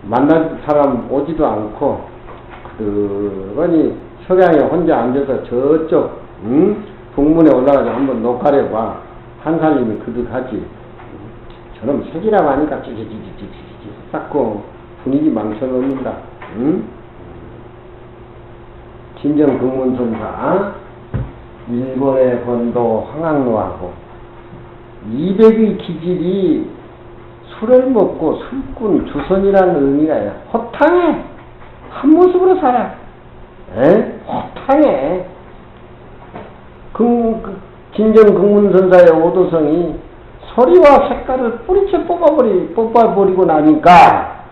만날 사람 오지도 않고 그러니 석양에 혼자 앉아서 저쪽 북문에 올라가서 한번 녹화를 봐. 한살림이 그득하지. 저놈 색이라고 하니까 찌찌찌찌찌찌 쌓고 분위기 망쳐놓는다. 진정근문선사 일본의 건도 황학로하고 200의 기질이 술을 먹고 술꾼 주선이라는 의미가 아니라 호탕해. 한 모습으로 살아. 호탕해. 진정근문선사의 오도성이 소리와 색깔을 뿌리채 뽑아버리고 나니까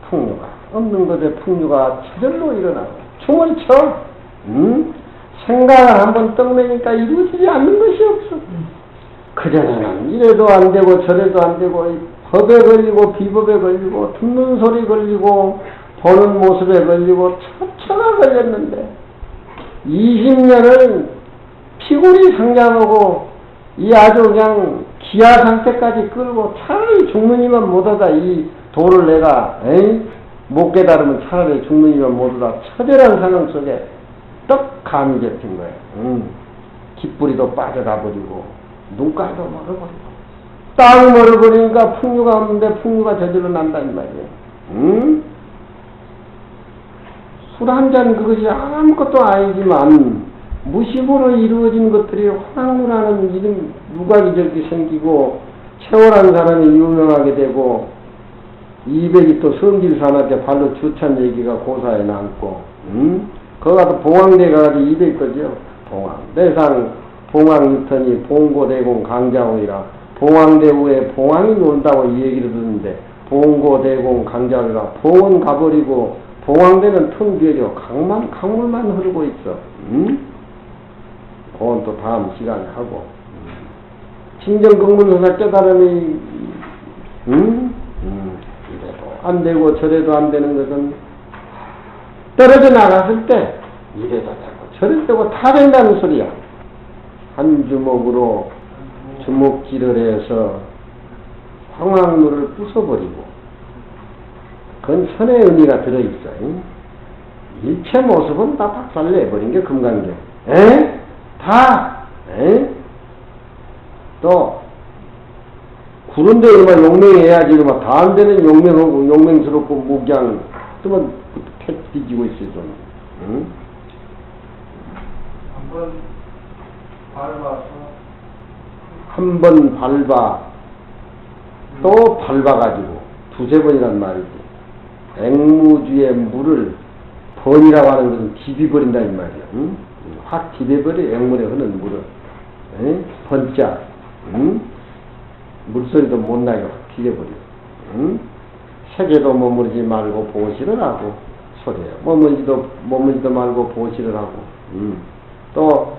풍류가 없는 것에 풍류가 저절로 일어나고 춤을 춰. 생각을 한번 떡내니까 이루어지지 않는 것이 없어. 그전에는 이래도 안 되고 저래도 안 되고 법에 걸리고 비법에 걸리고 듣는 소리 걸리고 보는 모습에 걸리고 천차가 걸렸는데 20년을 피골이 상장하고 이 아주 그냥 기아 상태까지 끌고 차라리 죽느니만 못하다 이 도를 내가 못 깨달으면 차라리 죽느니만 못하다 처절한 상황 속에 떡 감이 잡힌 거예요. 깃뿌리도 빠져가 버리고 눈가도 멀어버리고 딱 멀어버리니까 풍류가 없는데 풍류가 저절로 난다 이 말이에요. 술 한 잔 그것이 아무것도 아니지만 무심으로 이루어진 것들이 황후라는 이름 누각이 저렇게 생기고 채월한 사람이 유명하게 되고 200이 또 성질산한테 발로 주찬 얘기가 고사에 남고 거기 가서 봉황대 가가지고 200 거죠. 봉황 대상 봉황유턴이 봉고대공 강자홍이라 봉황대후에 봉황이 논다고 이 얘기를 듣는데 봉고대공 강자홍이라 봉은 가버리고 봉황대는 텅 비어져 강물만 흐르고 있어. 그건 또 다음 시간에 하고 신정극문서사 깨달음이 이래도 안 되고 저래도 안 되는 것은 떨어져 나갔을 때 이래도 되고 저래도 되고 다 된다는 소리야. 한 주먹으로 주먹질을 해서 황황루를 부숴버리고 그건 선의 의미가 들어있어. 일체 모습은 다 박살내버린 게 금강경. 다. 또 구른데 이만 용맹해야지 이러면 다 안 되는 용맹하고 용맹스럽고 무기한 뜨면 택 뒤지고 있어요. 한번 밟아서 한 번 밟아 또 밟아가지고 두세 번이란 말이지. 앵무주의 물을 번이라고 하는 것은 디비버린다 이 말이야. 확 디벼버려 앵물에 흐르는 물을. 번자. 물소리도 못 나게 확 디벼버려. 세계도 머무르지 말고 보시를 하고 소리야. 머무르지도 말고 보시를 하고. 또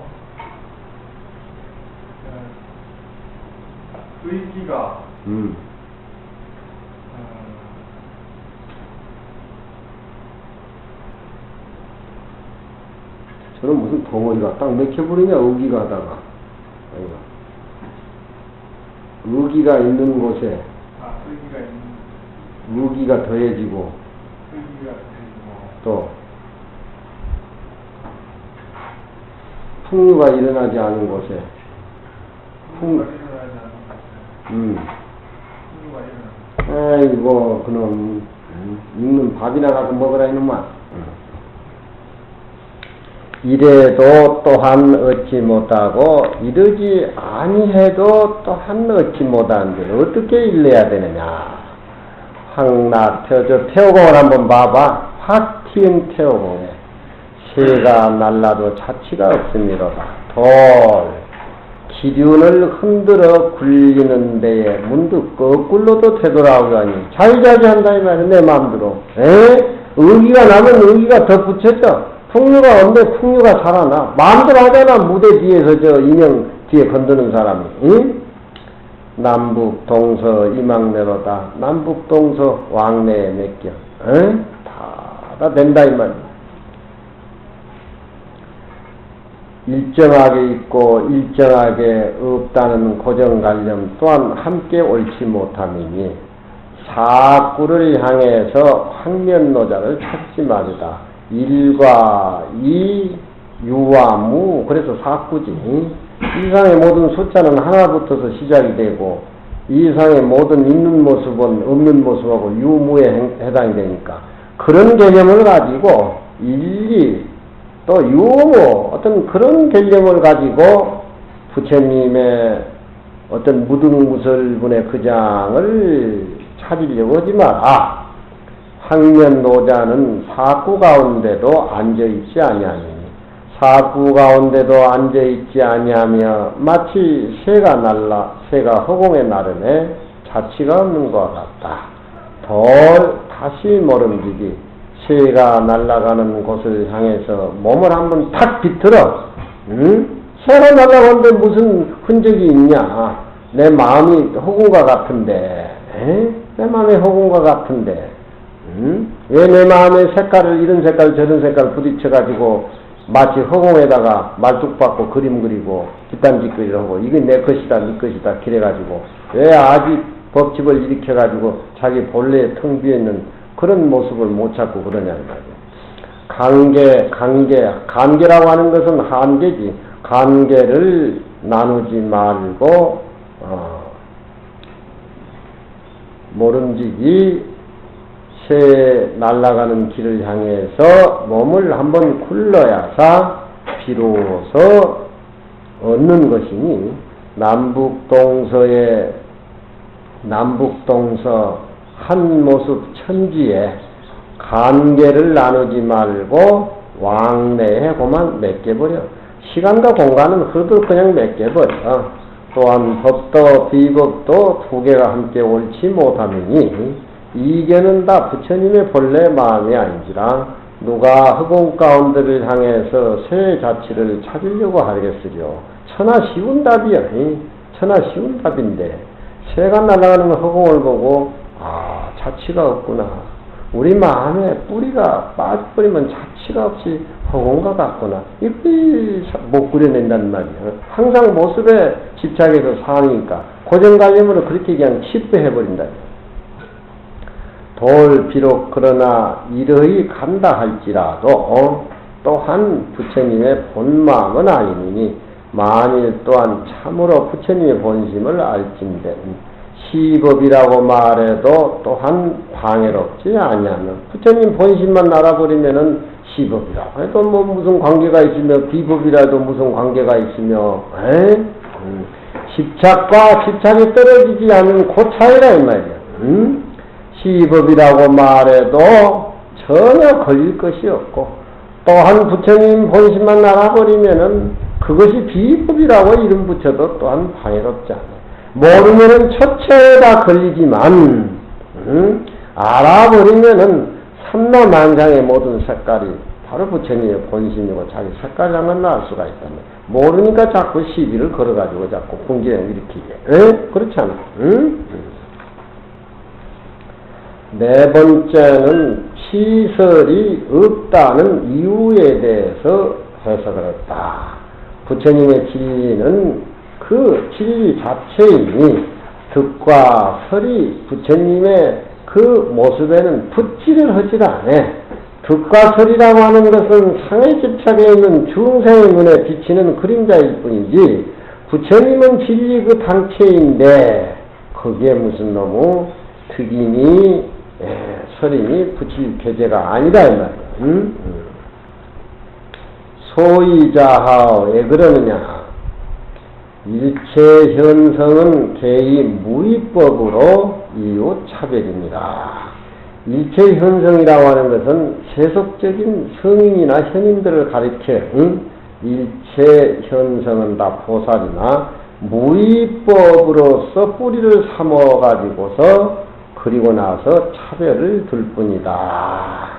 의기가 저는 무슨 덩어리가 딱 맥혀버리냐 의기가 하다가 의기가 있는 곳에 의기가 더해지고 또 풍류가 일어나지 않은 곳에 아이고 그놈 있는 밥이나 가서 먹으라 이놈아. 이래도 또한 얻지 못하고 이러지 아니해도 또한 얻지 못하는데 어떻게 일래야 되느냐. 황나 저 태호공을 한번 봐봐. 확 튀은 태호공에 새가 날라도 자취가 없음이로다. 돌 기륜을 흔들어 굴리는 데에 문득 거꾸로도 되돌아오자니 자유자재한다 이 말이야. 내 마음대로. 의기가 나면 의기가 더 붙였죠. 풍류가 없는데 풍류가 살아나. 마음대로 하잖아. 무대 뒤에서 저 인형 뒤에 건드는 사람이. 남북 동서 이망내로다. 남북 동서 왕래에 맡겨. 다 된다 이 말이야. 일정하게 있고 일정하게 없다는 고정관념 또한 함께 옳지 못함이니 사구를 향해서 황면노자를 찾지 말으다. 일과 이, 유와 무, 그래서 사구지. 이상의 모든 숫자는 하나부터서 시작이 되고 이상의 모든 있는 모습은 없는 모습하고 유무에 해당이 되니까 그런 개념을 가지고 일리 또 유무 어떤 그런 개념을 가지고 부처님의 어떤 무등무설분의 그 장을 찾으려고 하지 마라. 황면노자는 사구 가운데도 앉아있지 아니하니 사구 가운데도 앉아있지 아니하며 마치 새가 허공에 나름에 자취가 없는 것 같다. 돌 다시 모름지기 새가 날아가는 곳을 향해서 몸을 한번 탁 비틀어. 새가 날아가는데 무슨 흔적이 있냐. 내 마음이 허공과 같은데, 내 마음이 허공과 같은데, 왜 내 마음의 색깔을 이런 색깔 저런 색깔 부딪혀가지고 마치 허공에다가 말뚝 박고 그림 그리고 뒷단짓거리를 하고 이게 내 것이다 네 것이다 그래가지고 왜 아직 법칙을 일으켜가지고 자기 본래에 텅 비어있는 그런 모습을 못 찾고 그러냐는 말이야. 관계라고 하는 것은 한계지. 관계를 나누지 말고 모름지기 새 날아가는 길을 향해서 몸을 한번 굴러야사 비로소 얻는 것이니 남북동서 한 모습 천지에 관계를 나누지 말고 왕래에 그만 맡겨버려. 시간과 공간은 흐르듯 그냥 맡겨버려. 또한 법도 비법도 두 개가 함께 옳지 못하느니 이견은 다 부처님의 본래 마음이 아닌지라 누가 허공 가운데를 향해서 새 자치를 찾으려고 하겠으려. 천하 쉬운 답이야. 천하 쉬운 답인데 새가 날아가는 허공을 보고 자치가 없구나. 우리 마음에 뿌리가 빠져버리면 자치가 없이 허공과 같구나. 이걸 못 그려낸다는 말이야. 항상 모습에 집착해서 사니까 고정관념으로 그렇게 그냥 치부해버린다. 비록 그러나 이러히 간다 할지라도 또한 부처님의 본마음은 아니니 만일 또한 참으로 부처님의 본심을 알진대 시법이라고 말해도 또한 방해롭지 아니하면 부처님 본심만 알아버리면은 시법이라고 해도 뭐 무슨 관계가 있으며 비법이라도 무슨 관계가 있으며 집착과 집착이 떨어지지 않는 그 차이라 이 말이야. 시법이라고 말해도 전혀 걸릴 것이 없고 또한 부처님 본심만 알아버리면은 그것이 비법이라고 이름 붙여도 또한 방해롭지 않아요. 모르면은 처처에다 걸리지만 알아버리면은 삼라만장의 모든 색깔이 바로 부처님의 본심이고 자기 색깔장만 날 수가 있다면 모르니까 자꾸 시비를 걸어가지고 자꾸 분쟁을 일으키게. 그렇지 않아? 네 번째는 시설이 없다는 이유에 대해서 해석을 했다. 부처님의 진리는 그 진리 자체이니 득과 설이 부처님의 그 모습에는 붙지를 하질 않아. 득과 설이라고 하는 것은 상에 집착해 있는 중생의 눈에 비치는 그림자일 뿐이지 부처님은 진리 그 당체인데 거기에 무슨 너무 득이니 설이니 붙일 계제가 아니라 이 말이야. 소이자하 왜 그러느냐. 일체 현성은 개의 무위법으로 이유 차별입니다. 일체 현성이라고 하는 것은 세속적인 성인이나 현인들을 가리켜 일체 현성은 다 보살이나 무위법으로서 뿌리를 삼아가지고서 그리고 나서 차별을 둘 뿐이다.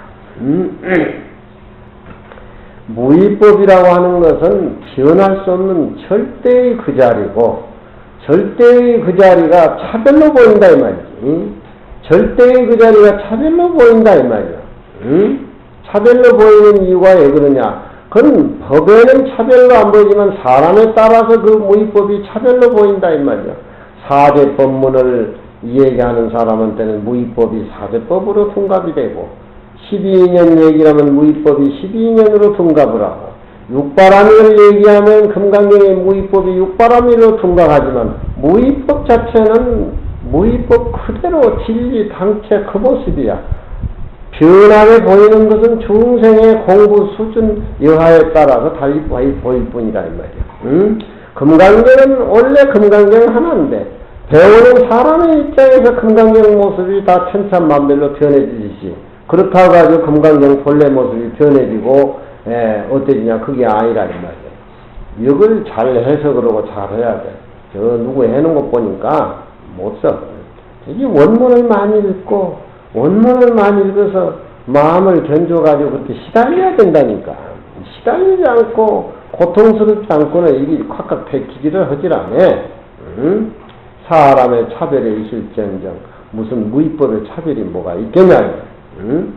무위법이라고 하는 것은 변할 수 없는 절대의 그 자리고 절대의 그 자리가 차별로 보인다 이 말이지. 절대의 그 자리가 차별로 보인다 이 말이야. 차별로 보이는 이유가 왜 그러냐. 그건 법에는 차별로 안 보이지만 사람에 따라서 그 무위법이 차별로 보인다 이 말이야. 사제법문을 얘기하는 사람한테는 무위법이 사제법으로 둔갑이 되고 12년 얘기하면 무위법이 12년으로 둔갑을 하고 육바라밀을 얘기하면 금강경의 무위법이 육바라밀로 둔갑하지만 무위법 자체는 무위법 그대로 진리 당체 그 모습이야. 변하게 보이는 것은 중생의 공부 수준 여하에 따라서 달리 보일 뿐이다 이 말이야. 금강경은 원래 금강경 하나인데 배우는 사람의 입장에서 금강경 모습이 다 천차만별로 변해지듯이 그렇다고 가지고 금강경 본래 모습이 변해지고 어때지냐 그게 아니라 이 말이야. 이걸 잘 해석을 하고 잘 해야 돼. 저 누구 해놓은 거 보니까 못 써. 이게 원문을 많이 읽고 원문을 많이 읽어서 마음을 견줘가지고 그렇게 시달려야 된다니까. 시달리지 않고 고통스럽지 않고는 이게 콱콱 패키지를 하질 않아. 사람의 차별이 있을지언정 무슨 무위법의 차별이 뭐가 있겠냐. 응?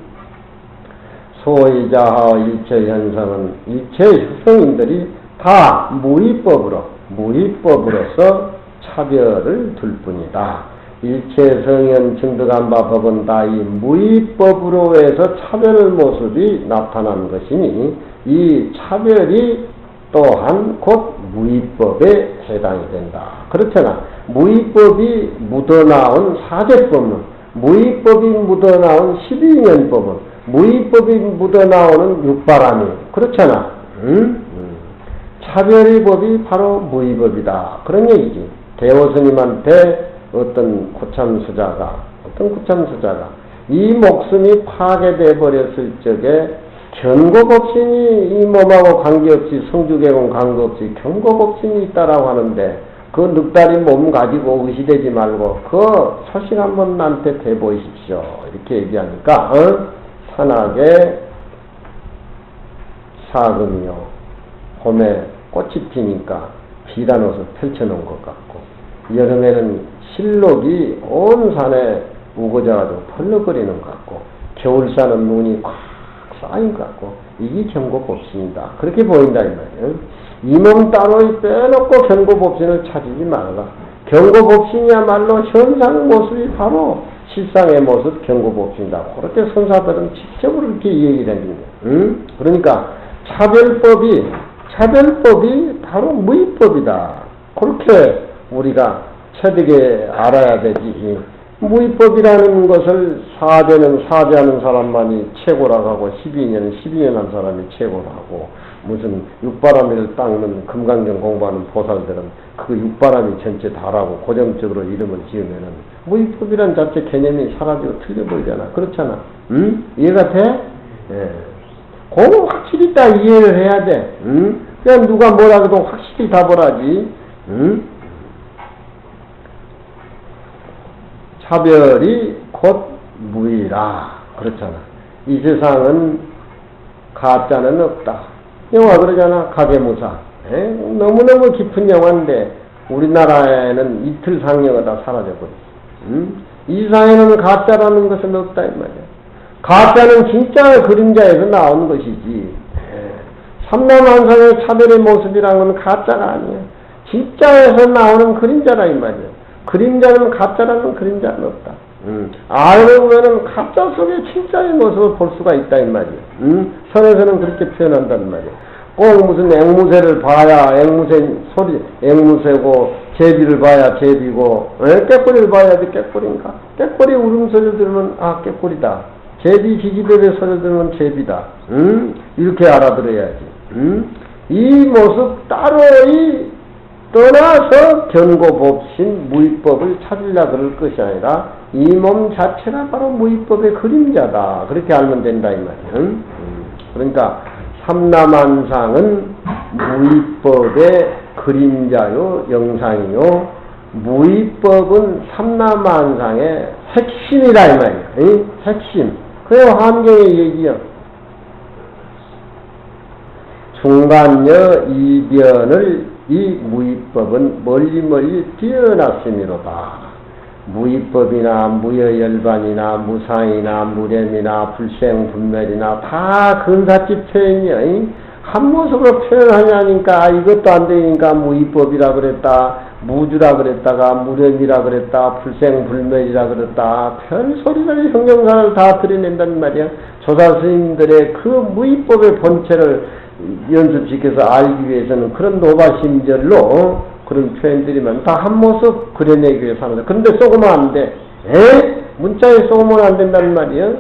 소이자하 일체 현상은 일체 현상인들이 다 무위법으로서 차별을 둘 뿐이다. 일체 성현 증득한 바 법은 다 이 무위법으로 해서 차별 모습이 나타난 것이니 이 차별이 또한 곧 무위법에 해당이 된다. 그렇잖아. 무위법이 묻어나온 사제법은, 무위법이 묻어나온 12년법은, 무위법이 묻어나오는 육바람이 그렇잖아. 차별의 법이 바로 무위법이다. 그런 얘기지. 대호스님한테 어떤 고참수자가 이 목숨이 파괴돼 버렸을 적에 견고법신이 이 몸하고 관계없이 성주개공 관계없이 견고법신이 있다라고 하는데 그 늑다리 몸 가지고 의시되지 말고 그 소식 한번 나한테 대보이십시오. 이렇게 얘기하니까 산악에 사금이요. 봄에 꽃이 피니까 비단 옷을 펼쳐놓은 것 같고 여름에는 실록이 온 산에 우거져가지고 펄럭거리는 것 같고 겨울산은 눈이 콱 쌓인 것 같고 이게 견고법신이다. 그렇게 보인다 이 말이에요. 이 몸 따로 빼놓고 견고법신을 찾지 말라. 견고법신이야말로 현상 모습이 바로 실상의 모습 견고법신이다. 그렇게 선사들은 직접으로 이렇게 얘기를 해줍니다. 그러니까 차별법이 바로 무위법이다. 그렇게 우리가 체득에 알아야 되지. 무위법이라는 것을 사죄하는 사람만이 최고라고 하고 12년 한 사람이 최고라고 무슨 육바라밀을 닦는 금강경 공부하는 보살들은 그 육바라밀 전체 다라고 고정적으로 이름을 지으면은 무위법이란 자체 개념이 사라지고 틀려버리잖아. 그렇잖아. 응? 이해가 돼? 예. 그거 확실히 다 이해를 해야 돼. 응? 그냥 누가 뭐라 해도 확실히 답을 하지. 응? 차별이 곧 무위라. 그렇잖아. 이 세상은 가짜는 없다. 영화 그러잖아. 가계무사. 너무너무 깊은 영화인데 우리나라에는 이틀 상영하다 사라져버렸어. 이 사회는 가짜라는 것은 없다 이 말이야. 가짜는 진짜 그림자에서 나오는 것이지. 삼라만상의 차별의 모습이란 건 가짜가 아니야. 진짜에서 나오는 그림자라 이 말이야. 그림자는 가짜라는 그림자는 없다. 알고 보면은 가짜 속에 진짜의 모습을 볼 수가 있다 이 말이야. 선에서는 그렇게 표현한단 말이야. 꼭 무슨 앵무새를 봐야 앵무새고 제비를 봐야 제비고 깨꼬리를 봐야지 깨꼬리인가. 깨꼬리 울음소리를 들으면 아 깨꼬리다. 제비 기지배배 소리를 들으면 제비다. 이렇게 알아들어야지. 이 모습 따로이 떠나서 견고법신 무위법을 찾으려 그럴 것이 아니라 이 몸 자체가 바로 무위법의 그림자다. 그렇게 알면 된다 이 말이야. 그러니까 삼라만상은 무위법의 그림자요 영상이요 무위법은 삼라만상의 핵심이다 이 말이야. 핵심. 그게 환경의 얘기야. 중간여 이변을 이 무위법은 멀리 뛰어났음이로다. 무위법이나 무여열반이나 무상이나 무렴이나 불생분멸이나 다 근사집 표현이야. 한 모습으로 표현하냐니까 이것도 안 되니까 무위법이라 그랬다. 무주라 그랬다가 무렴이라 그랬다. 불생불멸이라 그랬다. 별소리를 형용사를 다 드러낸단 말이야. 조사 스님들의 그 무위법의 본체를 연습시켜서 알기 위해서는 그런 노바심절로 그런 표현들이면 다 한 모습 그려내기 위해서 하는 거야. 근데 쏘으면 안 돼. 문자에 쏘으면 안 된단 말이야.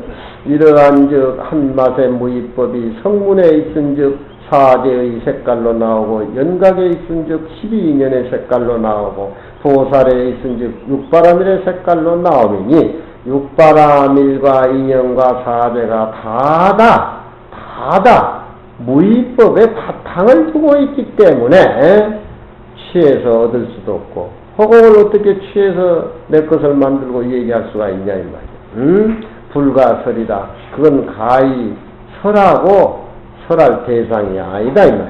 이러한 한 맛의 무위법이 성문에 있은 즉 사제의 색깔로 나오고 연각에 있은 즉 12인연의 색깔로 나오고 도살에 있은 즉 육바라밀의 색깔로 나오니 육바라밀과 인연과 사제가 다다 무위법의 바탕을 두고 있기 때문에 취해서 얻을 수도 없고 허공을 어떻게 취해서 내 것을 만들고 얘기할 수가 있냐 이 말이야. 불가설이다. 그건 가히 설하고 설할 대상이 아니다 이 말이야.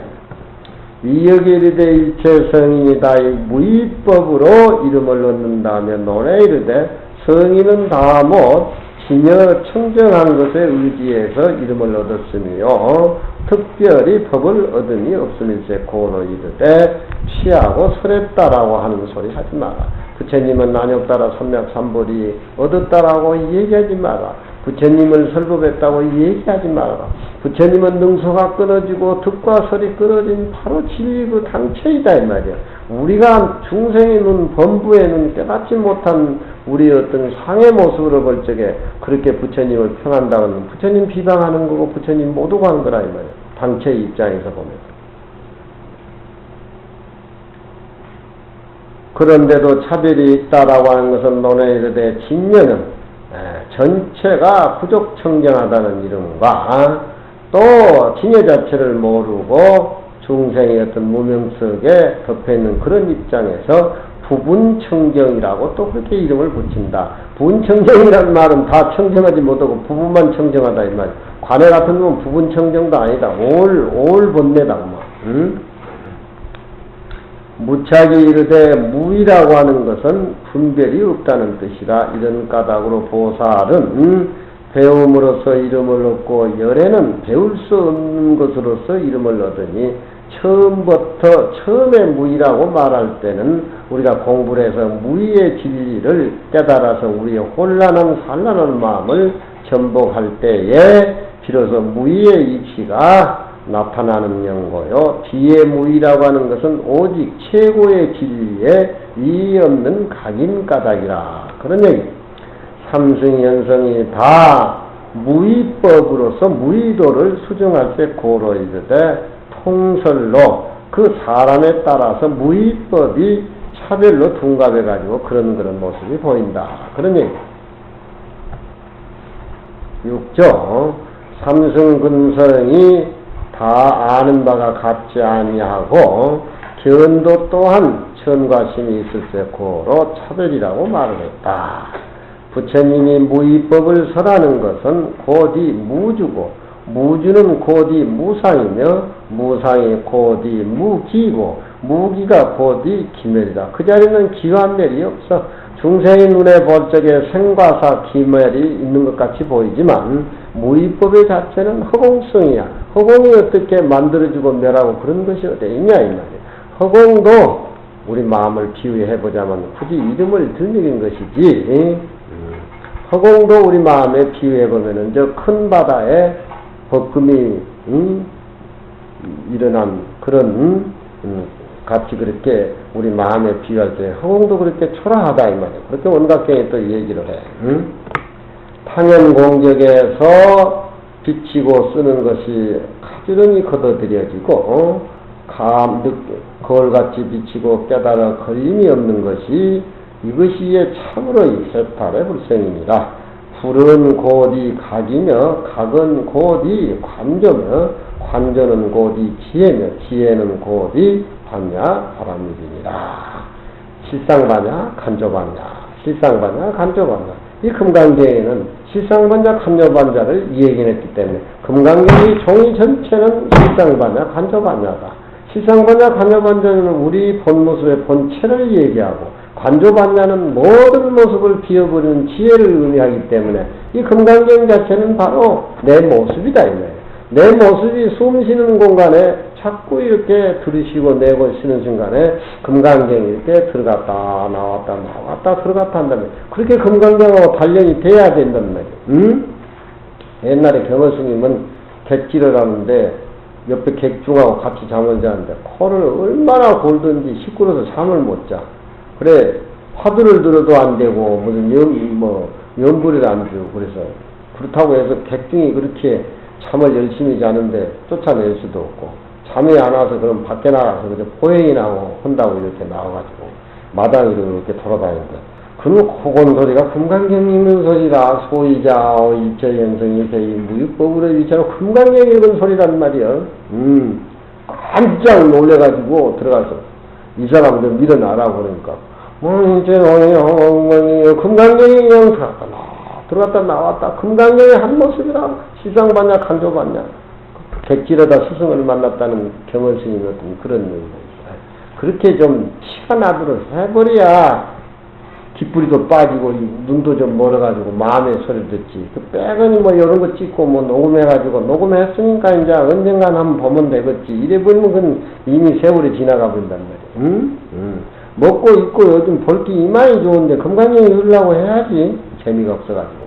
이여기 이르되 일체 성인이다. 이 무위법으로 이름을 얻는다면 논에 이르되 성인은 다 못 진여 청정한 것에 의지해서 이름을 얻었으며 특별히 법을 얻음이 없음일세 고로 이르되 취하고 설했다라고 하는 소리 하지 마라. 부처님은 난욕따라 삼맥삼보리 얻었다라고 얘기하지 마라. 부처님을 설법했다고 얘기하지 마라. 부처님은 능소가 끊어지고 득과 설이 끊어진 바로 진리 그 당체이다 이 말이야. 우리가 중생의 눈, 범부의 눈 깨닫지 못한 우리 어떤 상의 모습으로 볼 적에 그렇게 부처님을 평한다는 부처님 비방하는 거고 부처님 못 오고 하는 거라 이 말이야. 당체의 입장에서 보면. 그런데도 차별이 있다라고 하는 것은 논에 이르되 진녀는 전체가 부족 청정하다는 이름과 또 진여 자체를 모르고 중생의 어떤 무명 속에 덮여있는 그런 입장에서 부분청정이라고 또 그렇게 이름을 붙인다. 부분청정이라는 말은 다 청정하지 못하고 부분만 청정하다 이 말. 관해 같은 건 부분청정도 아니다. 올 본내다 뭐. 응? 무착이 이르되 무이라고 하는 것은 분별이 없다는 뜻이라. 이런 까닭으로 보살은 배움으로써 이름을 얻고 열애는 배울 수 없는 것으로서 이름을 얻으니 처음에 무이라고 말할 때는 우리가 공부를 해서 무이의 진리를 깨달아서 우리의 혼란한 산란한 마음을 전복할 때에 비로소 무이의 이치가 나타나는 연고요. 뒤에 무이라고 하는 것은 오직 최고의 진리에 이의 없는 각인 까닭이라. 그런 얘기. 삼승연성이 다 무이법으로서 무이도를 수정할 때 고로 이르되 통설로 그 사람에 따라서 무이법이 차별로 둔갑해가지고 그런 모습이 보인다. 그런 얘기. 6조 삼승근성이 다 아는 바가 같지 아니하고 견도 또한 천과심이 있을세 고로 차별이라고 말을 했다. 부처님이 무위법을 설하는 것은 곧이 무주고 무주는 곧이 무상이며 무상이 곧이 무기고 무기가 곧이 기멸이다. 그 자리는 기관멸이 없어. 중생의 눈에 볼 적에 생과사 기멸이 있는 것 같이 보이지만 무위법의 자체는 허공성이야. 허공이 어떻게 만들어지고 멸하고 그런 것이 어디 있냐 이 말이야. 허공도 우리 마음을 비유해보자면 굳이 이름을 들먹인 것이지 허공도 우리 마음에 비유해보면은 저 큰 바다에 벅금이 일어난 그런 같이 그렇게 우리 마음에 비유할 때 허공도 그렇게 초라하다 이 말이야. 그렇게 원각경에 또 얘기를 해. 당연공적에서 비치고 쓰는 것이 가지런히 걷어들여지고 거울같이 비치고 깨달아 걸림이 없는 것이 이것이 참으로 이 세탈의 불생입니다. 불은 곧이 각이며 각은 곧이 관조며 관조는 곧이 지혜며 지혜는 곧이 반야 바람일이니라. 실상반야 간조반야 실상반야 간조반야. 이 금강경에는 실상반야 간조반야를 얘기했기 때문에 금강경의 종이 전체는 실상반야 간조반야다. 실상반야 간조반야는 우리 본모습의 본체를 얘기하고 관조반야는 모든 모습을 비워버리는 지혜를 의미하기 때문에 이 금강경 자체는 바로 내 모습이다 이 말이에요. 내 모습이 숨 쉬는 공간에 자꾸 이렇게 들이쉬고 내고 쉬는 순간에 금강경이 이렇게 들어갔다 나왔다 들어갔다 한다면 그렇게 금강경하고 단련이 돼야 된단 말이에요. 옛날에 경허스님은 객지를 하는데 옆에 객중하고 같이 잠을 자는데 코를 얼마나 골든지 시끄러워서 잠을 못 자. 그래 화두를 들어도 안 되고 무슨 연불이도 안 되고 그래서 그렇다고 해서 객중이 그렇게 잠을 열심히 자는데 쫓아낼 수도 없고 잠이 안 와서 그럼 밖에 나가서 그저 포행이나 한다고 이렇게 나와가지고 마당으로 이렇게 돌아다니는데 그 코곤 소리가 금강경 읽는 소리라. 소이자 일체현성이 대의 무육법으로 위치하고 금강경 읽은 소리란 말이야. 깜짝 놀래가지고 들어가서 이 사람들 밀어나라고 그러니까 금강경이 들어갔다 나왔다 금강경의 한 모습이라. 시상반야 간조반야 객지로다 스승을 만났다는 경월 스님의 어떤 그런 의미가 있어요. 그렇게 좀 티가 나도록 해버려야 귓불이도 빠지고 눈도 좀 멀어가지고 마음의 소리 듣지. 그 빼거니 뭐 이런 거 찍고 뭐 녹음해가지고 녹음했으니까 이제 언젠간 한번 보면 되겠지. 이래버리면 그건 이미 세월이 지나가 버린단 말이야. 먹고 입고 요즘 볼게 이마이 좋은데 금강경 읽으려고 해야지. 재미가 없어가지고.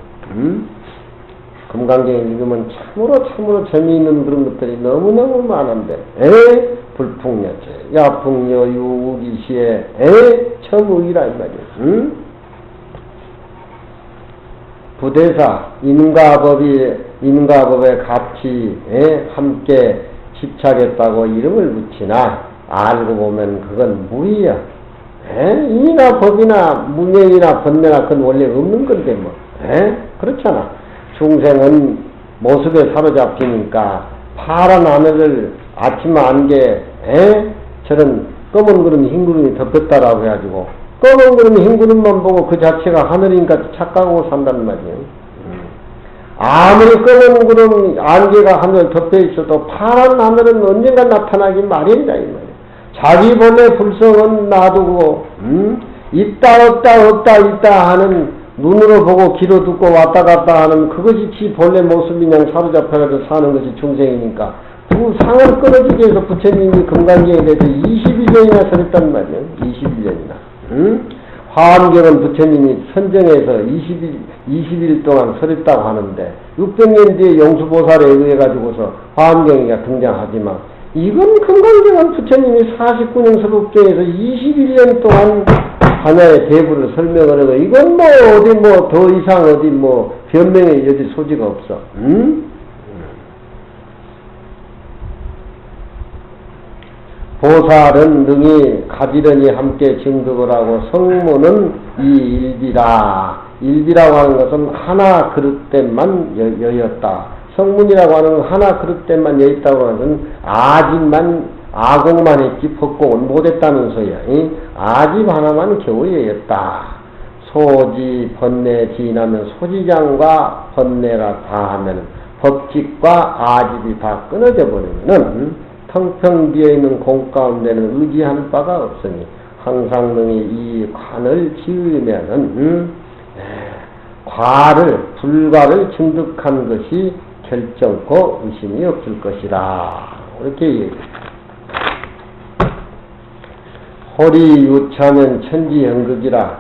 금강경 읽으면 참으로 재미있는 그런 것들이 너무너무 많은데. 불풍여체, 야풍여유, 우기시에, 처무이라 이 말이야. 부대사, 인과 법의 가치, 함께 집착했다고 이름을 붙이나, 알고 보면 그건 무의야. 인이나 법이나 무명이나 번뇌나 그건 원래 없는 건데 뭐. 그렇잖아. 중생은 모습에 사로잡히니까 파란 하늘을 아침 안개 저런 검은 구름 흰 구름이 덮였다라고 해가지고 검은 구름 흰 구름만 보고 그 자체가 하늘이니까 착각하고 산단 말이에요. 아무리 검은 구름 안개가 하늘 덮여 있어도 파란 하늘은 언젠가 나타나기 마련이다 이 말이에요. 자기 본래 불성은 놔두고 있다 하는 눈으로 보고 귀로 듣고 왔다 갔다 하는 그것이 지 본래 모습이 그냥 사로잡혀가지고 사는 것이 중생이니까 그 상을 끊어주기 위해서 부처님이 금강경에 대해서 21년이나 설했단 말이에요. 21년이나. 화엄경은 부처님이 선정해서 20일 동안 설했다고 하는데 600년 뒤에 용수보살에 의해가지고서 화엄경이가 등장하지만 이건 금강경은 부처님이 49년 설법경에서 21년 동안 하나의 대부를 설명을 하고 이건 뭐 어디 뭐 더 이상 어디 뭐 변명의 여지 소지가 없어. 보살은 능히 가지런히 함께 증득을 하고 성문은 이 일비라. 일비라고 하는 것은 하나 그릇됨만 여였다. 성문이라고 하는 건 하나 그릇됨만 여있다고 하는 것은 아집만 아공만 했지 법공은 못했다면서요. 아집 하나만 겨우 여였다. 소지 번뇌 지나면 소지장과 번뇌가 다 하면 법칙과 아집이 다 끊어져 버리면은 텅텅 비어있는 공 가운데는 의지한 바가 없으니 항상 능히 이 관을 지으면은 불과를 증득한 것이 결정코 의심이 없을 것이라. 이렇게 얘기해요. 호리 유차면 천지연극이라.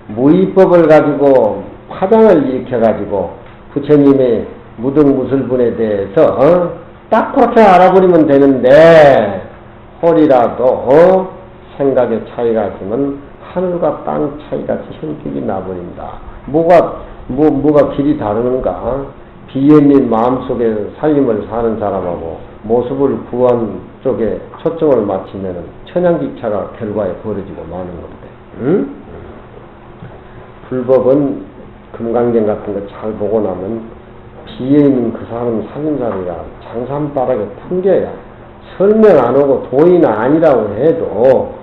무의법을 가지고 파장을 일으켜가지고 부처님의 무등무술분에 대해서 딱 그렇게 알아버리면 되는데 홀이라도 생각의 차이가 있으면 하늘과 땅 차이같이 성격이 나버린다. 뭐가 길이 다르는가? 비연인 마음속에 살림을 사는 사람하고 모습을 구한 쪽에 초점을 맞추면 천양기차가 결과에 벌어지고 마는 건데. 불법은 금강경 같은 거 잘 보고 나면 비어있는 그 사람은 살림살이야. 장산바닥에 풍겨야. 설명 안 하고 도인 아니라고 해도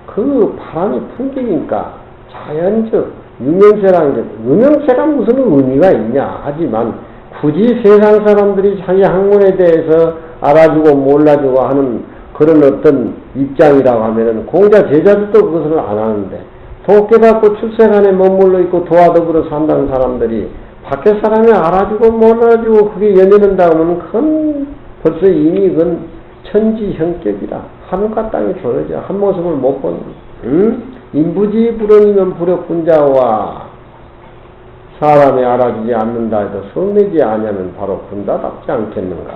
그 바람이 풍기니까 자연적 유명세라는 게 유명세가 무슨 의미가 있냐 하지만 굳이 세상 사람들이 자기 학문에 대해서 알아주고 몰라주고 하는 그런 어떤 입장이라고 하면은 공자 제자들도 그것을 안 하는데 도깨받고 출세간에 머물러 있고 도와 더불어 산다는 사람들이 밖에 사람이 알아주고 몰라주고 그게 연연한다 하면 그건 벌써 이미 그건 천지 형격이라. 하늘과 땅이 조여져. 한 모습을 못 보는. 인부지 불언이면 불역분자와 사람이 알아주지 않는다 해도 성내지 아니하면 바로 분다답지 않겠는가.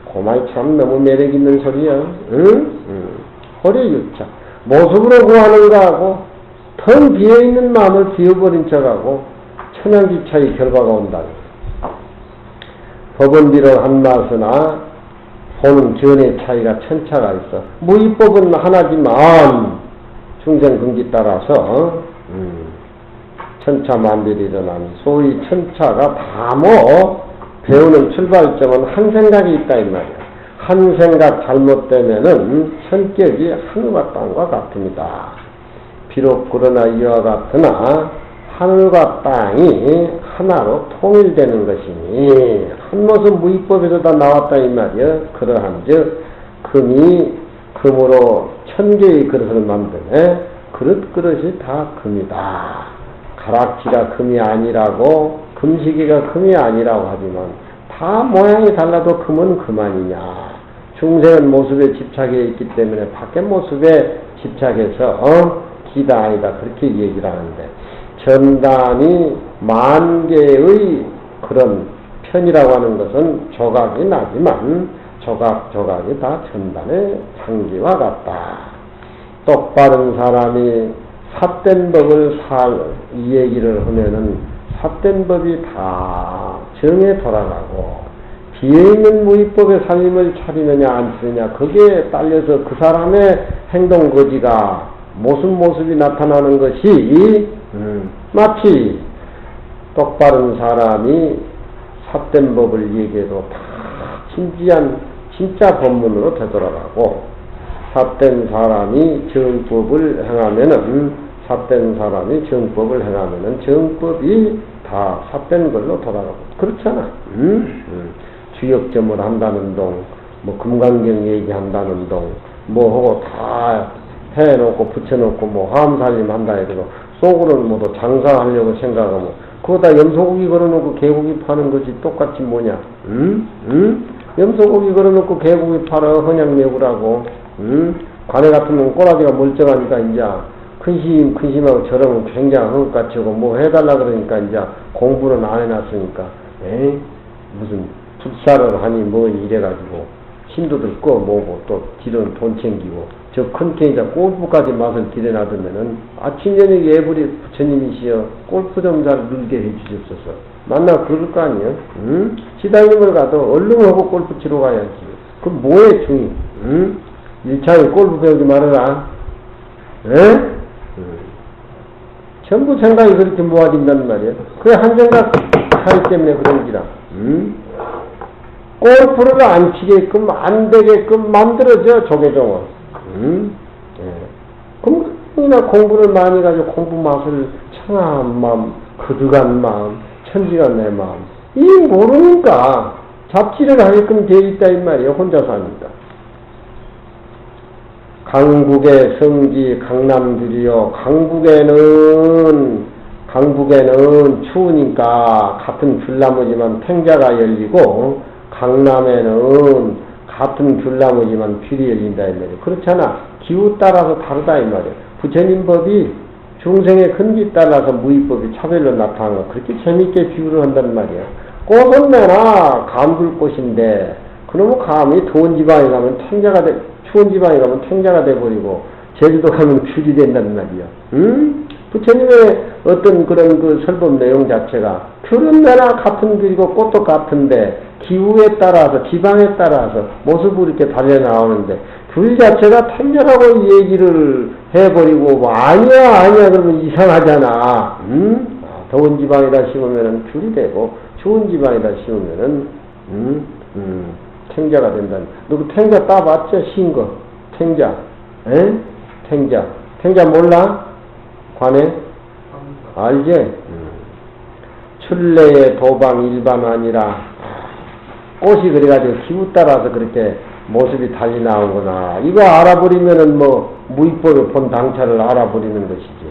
고마이 참 너무 매력있는 소리야. 허리유차. 모습으로 구하는가 하고 텅 비어있는 마음을 비워버린 척하고 천양지차의 결과가 온다. 법은 비록 한마스나 보는 견의 차이가 천차가 있어. 무의법은 하나지만 중생금기 따라서 천차만별이 일어나니 소위 천차가 다 뭐 배우는 출발점은 한 생각이 있다 이 말이야. 한 생각 잘못되면은 성격이 하늘과 땅과 같습니다. 비록 그러나 이와 같으나 하늘과 땅이 하나로 통일되는 것이니 참모습 무위법에서 다 나왔다 이 말이야. 그러한즉 금이 금으로 1000개의 그릇을 만드네. 그릇이 다 금이다. 가락지가 금이 아니라고 금시계가 금이 아니라고 하지만 다 모양이 달라도 금은 금 아니냐. 중생은 모습에 집착해 있기 때문에 밖의 모습에 집착해서 기다 아니다 그렇게 얘기를 하는데 전단이 10,000개의 그런 편이라고 하는 것은 조각이 나지만 조각이 다 전단의 상기와 같다. 똑바른 사람이 삿된 법을 이 얘기를 하면은 삿된 법이 다 정에 돌아가고 뒤에 있는 무위법의 살림을 차리느냐 안 차리느냐 거기에 딸려서 그 사람의 행동 거지가 모습이 나타나는 것이 마치 똑바른 사람이 삿된 법을 얘기해도 다 진짜 법문으로 되돌아가고 삿된 사람이 정법을 행하면은 정법이 다 삿된 걸로 돌아가고 그렇잖아. 주역점을 한다는 동, 뭐 금강경 얘기한다는 동, 뭐 하고 다 해놓고 붙여놓고 뭐 화엄살림 한다 해도 속으로는 모두 장사하려고 생각하면 그거 다 염소고기 걸어놓고 개고기 파는 것이 똑같이 뭐냐? 염소고기 걸어놓고 개고기 팔아 헌양 내구라고. 관에 같으면 꼬라지가 멀쩡하니까 이제 큰심하고 저러면 굉장히 헛같이 하고 뭐 해달라 그러니까 이제 공부는 안 해놨으니까 무슨 불사를 하니 뭐 이래가지고 신도들 꺼 뭐고 또 뒤로는 돈 챙기고 저 큰 테이자 골프까지 맛을 기대놔두면은 아침 저녁 예불이 부처님이시여 골프 좀 잘 늘게 해주셨어서 만나 그럴 거 아니에요? 시달림을 가도 얼른 하고 골프 치러 가야지. 그 뭐에 중이? 1차에 골프 배우지 말아라. 에? 전부 생각이 그렇게 모아진다는 말이에요. 그게 한 생각 하기 때문에 그런 기라. 골프를 안 치게끔 안 되게끔 만들어져 조계종은. 그럼 그냥 공부를 많이 가지고 공부 맛을 청아한 마음, 거듭한 마음, 천지간 내 마음 이 모르니까 잡지를 하게끔 돼 있다 이 말이에요. 혼자서 하니까. 강북의 성지 강남들이요. 강북에는 추우니까 같은 귤나무지만 팽자가 열리고 강남에는 같은 귤나무지만 귤이 열린다 이 말이에요. 그렇잖아. 기후 따라서 다르다 이 말이에요. 부처님 법이 중생의 근기 따라서 무위법이 차별로 나타나는 거 그렇게 재밌게 비유를 한단 말이에요. 꽃은 내나 감귤꽃인데 그놈의 감이 더운 지방에 가면 추운 지방에 가면 탱자가 돼버리고 제주도 가면 귤이 된단 말이야. 부처님의 어떤 그런 그 설법 내용 자체가 귤은 내나 같은 귤이고 꽃도 같은데 기후에 따라서 지방에 따라서 모습이 이렇게 달려 나오는데 귤 자체가 탱자라고 얘기를 해버리고 뭐 아니야 그러면 이상하잖아. 더운 지방에다 심으면은 귤이 되고 추운 지방에다 심으면은 탱자가 된다는. 너 그 탱자 따봤죠? 신 거. 탱자. 에? 탱자 몰라? 관에? 알지? 출래의 도방 일반 아니라 꽃이 그래가지고 기후 따라서 그렇게 모습이 달리 나오구나. 이거 알아버리면은 뭐 무위법의 본 당차를 알아버리는 것이지.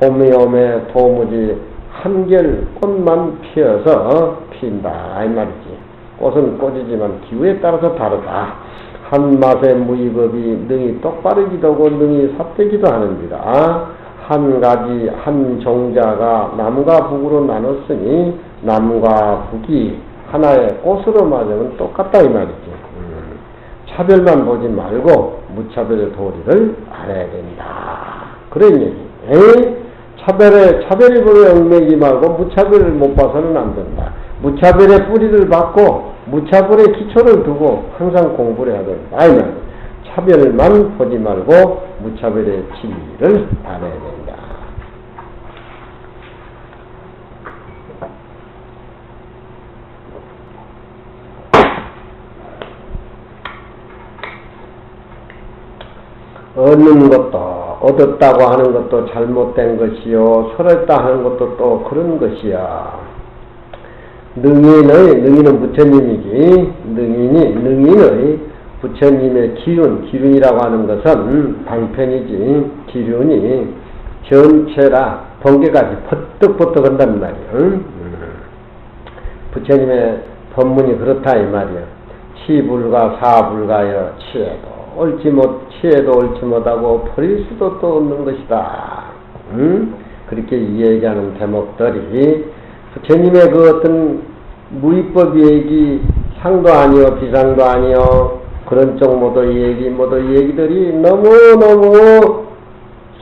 봄이 오매 도무지 한결 꽃만 피어서 핀다 이 말이지. 꽃은 꽃이지만 기후에 따라서 다르다. 한 맛의 무위법이 능히 똑바르기도 하고 능히 삿되기도 하는지라. 한 가지 한 종자가 남과 북으로 나눴으니 남과 북이 하나의 꽃으로 맞으면 똑같다 이 말이지. 차별만 보지 말고 무차별의 도리를 알아야 된다. 그런 얘기. 차별이 보여 얽매기 말고 무차별을 못 봐서는 안 된다. 무차별의 뿌리를 받고 무차별의 기초를 두고 항상 공부를 해야 된다. 이 말이야. 차별만 보지 말고 무차별의 진리를 알아야 된다. 얻는 것도 얻었다고 하는 것도 잘못된 것이요. 설했다 하는 것도 또 그런 것이야. 능인은 부처님이지. 능인의 부처님의 기륜이라고 하는 것은 방편이지. 기륜이 전체라 번개까지 퍼뜩퍼뜩 한단 말이야. 부처님의 법문이 그렇다 이 말이야. 치불가 사불가여 치에도 옳지 못하고 버릴 수도 또 없는 것이다. 그렇게 얘기하는 대목들이 부처님의 그 어떤 무위법 얘기 상도 아니요 비상도 아니요 그런 쪽 모두 얘기들이 너무너무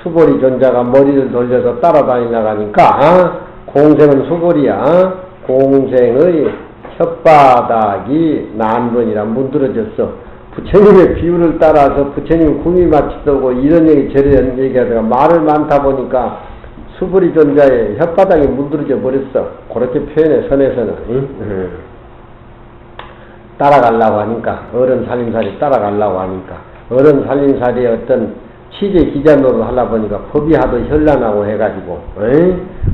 수보리 존자가 머리를 돌려서 따라다니나가니까 공생은 수보리야. 공생의 혓바닥이 난번이라 문드러졌어. 부처님의 비유를 따라서 부처님 구미 마치고 이런 얘기 저런 얘기하다가 말을 많다 보니까 수보리 존자의 혓바닥이 문드러져 버렸어. 그렇게 표현해 선에서는. 따라가려고 하니까 어른 살림살이 따라가려고 하니까 어른 살림살이의 어떤 취재 기자 노릇 하려 보니까 법이 하도 현란하고 해가지고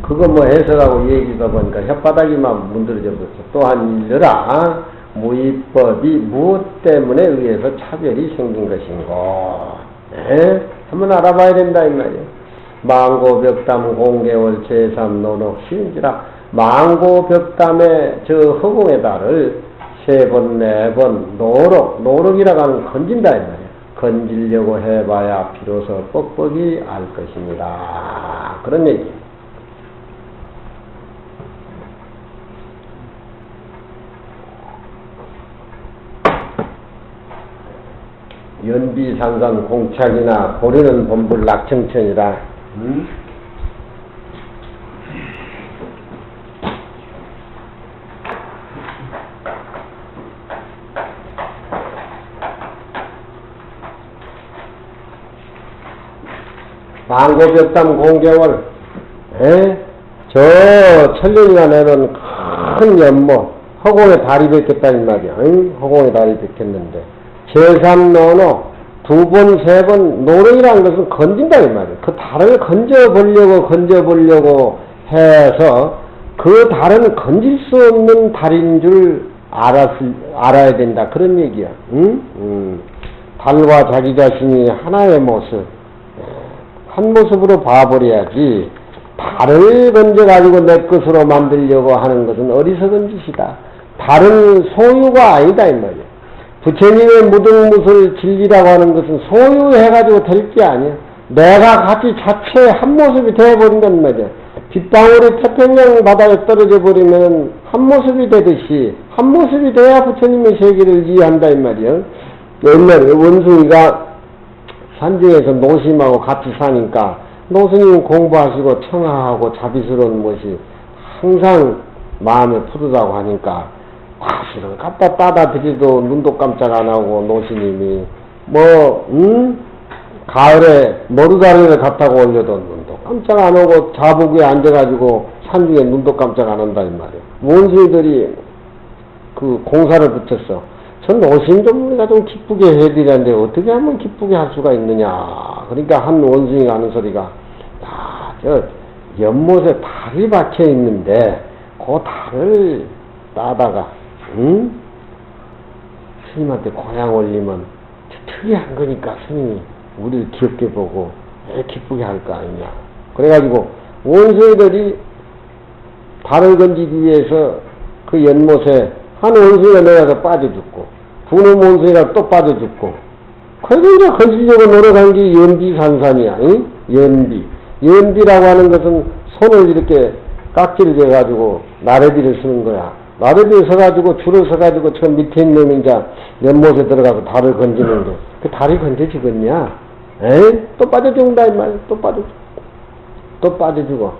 그거 뭐 해석하고 얘기하다 보니까 혓바닥이만 문드러져 버렸어. 또한 일러라 무위법이 무엇 때문에 의해서 차별이 생긴 것인고 한번 알아봐야 된다 이 말이야. 망고벽담 공개월 제3노록 시인지라 망고벽담의 저 허공의 달을 3번 4번 노력이라고 하는 건진다 이 말이야. 건지려고 해봐야 비로소 뻑뻑이 알 것입니다. 그런 얘기. 연비상관 공착이나 고려는 본불 낙청천이라. 망고벽담 공개월 저 천년이나 내는 큰 연못 허공에 달이 bek혔다는 말이야. 허공에 달이 bek혔는데 제3노노 2번 3번 노력이라는 것은 건진다 이 말이야. 그 달을 건져보려고 해서 그 달은 건질 수 없는 달인 줄 알아야 된다 그런 얘기야. 달과 자기 자신이 하나의 모습 한 모습으로 봐버려야지 달을 건져가지고 내 것으로 만들려고 하는 것은 어리석은 짓이다. 달은 소유가 아니다 이 말이야. 부처님의 무등무술 진리라고 하는 것은 소유해가지고 될 게 아니야. 내가 같이 자체 한 모습이 되어버린단 말이야. 빗방울이 태평양 바다에 떨어져 버리면 한 모습이 되듯이 한 모습이 돼야 부처님의 세계를 이해한다 이 말이야. 옛날에 원숭이가 산중에서 노심하고 같이 사니까 노스님 공부하시고 청아하고 자비스러운 것이 항상 마음에 푸르다고 하니까 사실은 갖다 따다 드리도 눈도 깜짝 안 하고 노스님이 가을에 머루다리를 갖다가 올려도 눈도 깜짝 안 하고 자복에 앉아가지고 산중에 눈도 깜짝 안 한다 이 말이야. 원숭이들이 그 공사를 붙였어. 전 노심 좀 우리가 좀 기쁘게 해드리는데 어떻게 하면 기쁘게 할 수가 있느냐. 그러니까 한 원숭이가 하는 소리가 야, 저 연못에 달이 박혀 있는데 그 달을 따다가 스님한테 고향 올리면 특이한 거니까 스님이 우리를 귀엽게 보고 왜 기쁘게 할 거 아니냐. 그래가지고 원숭이들이 달을 건지기 위해서 그 연못에 한 원숭이가 내려가서 빠져 죽고 두놈 원숭이가 또 빠져 죽고 그래도 이제 건지려고 노력한 게 연비산산이야. 연비라고 하는 것은 손을 이렇게 깍지를 대가지고 나래비를 쓰는 거야. 나래비를 서가지고 줄을 서가지고 저 밑에 있는 이제 연못에 들어가서 달을 건지는데 그 달이 건져지겠냐? 또 빠져 죽는다 이 말이야. 또 빠져 죽어.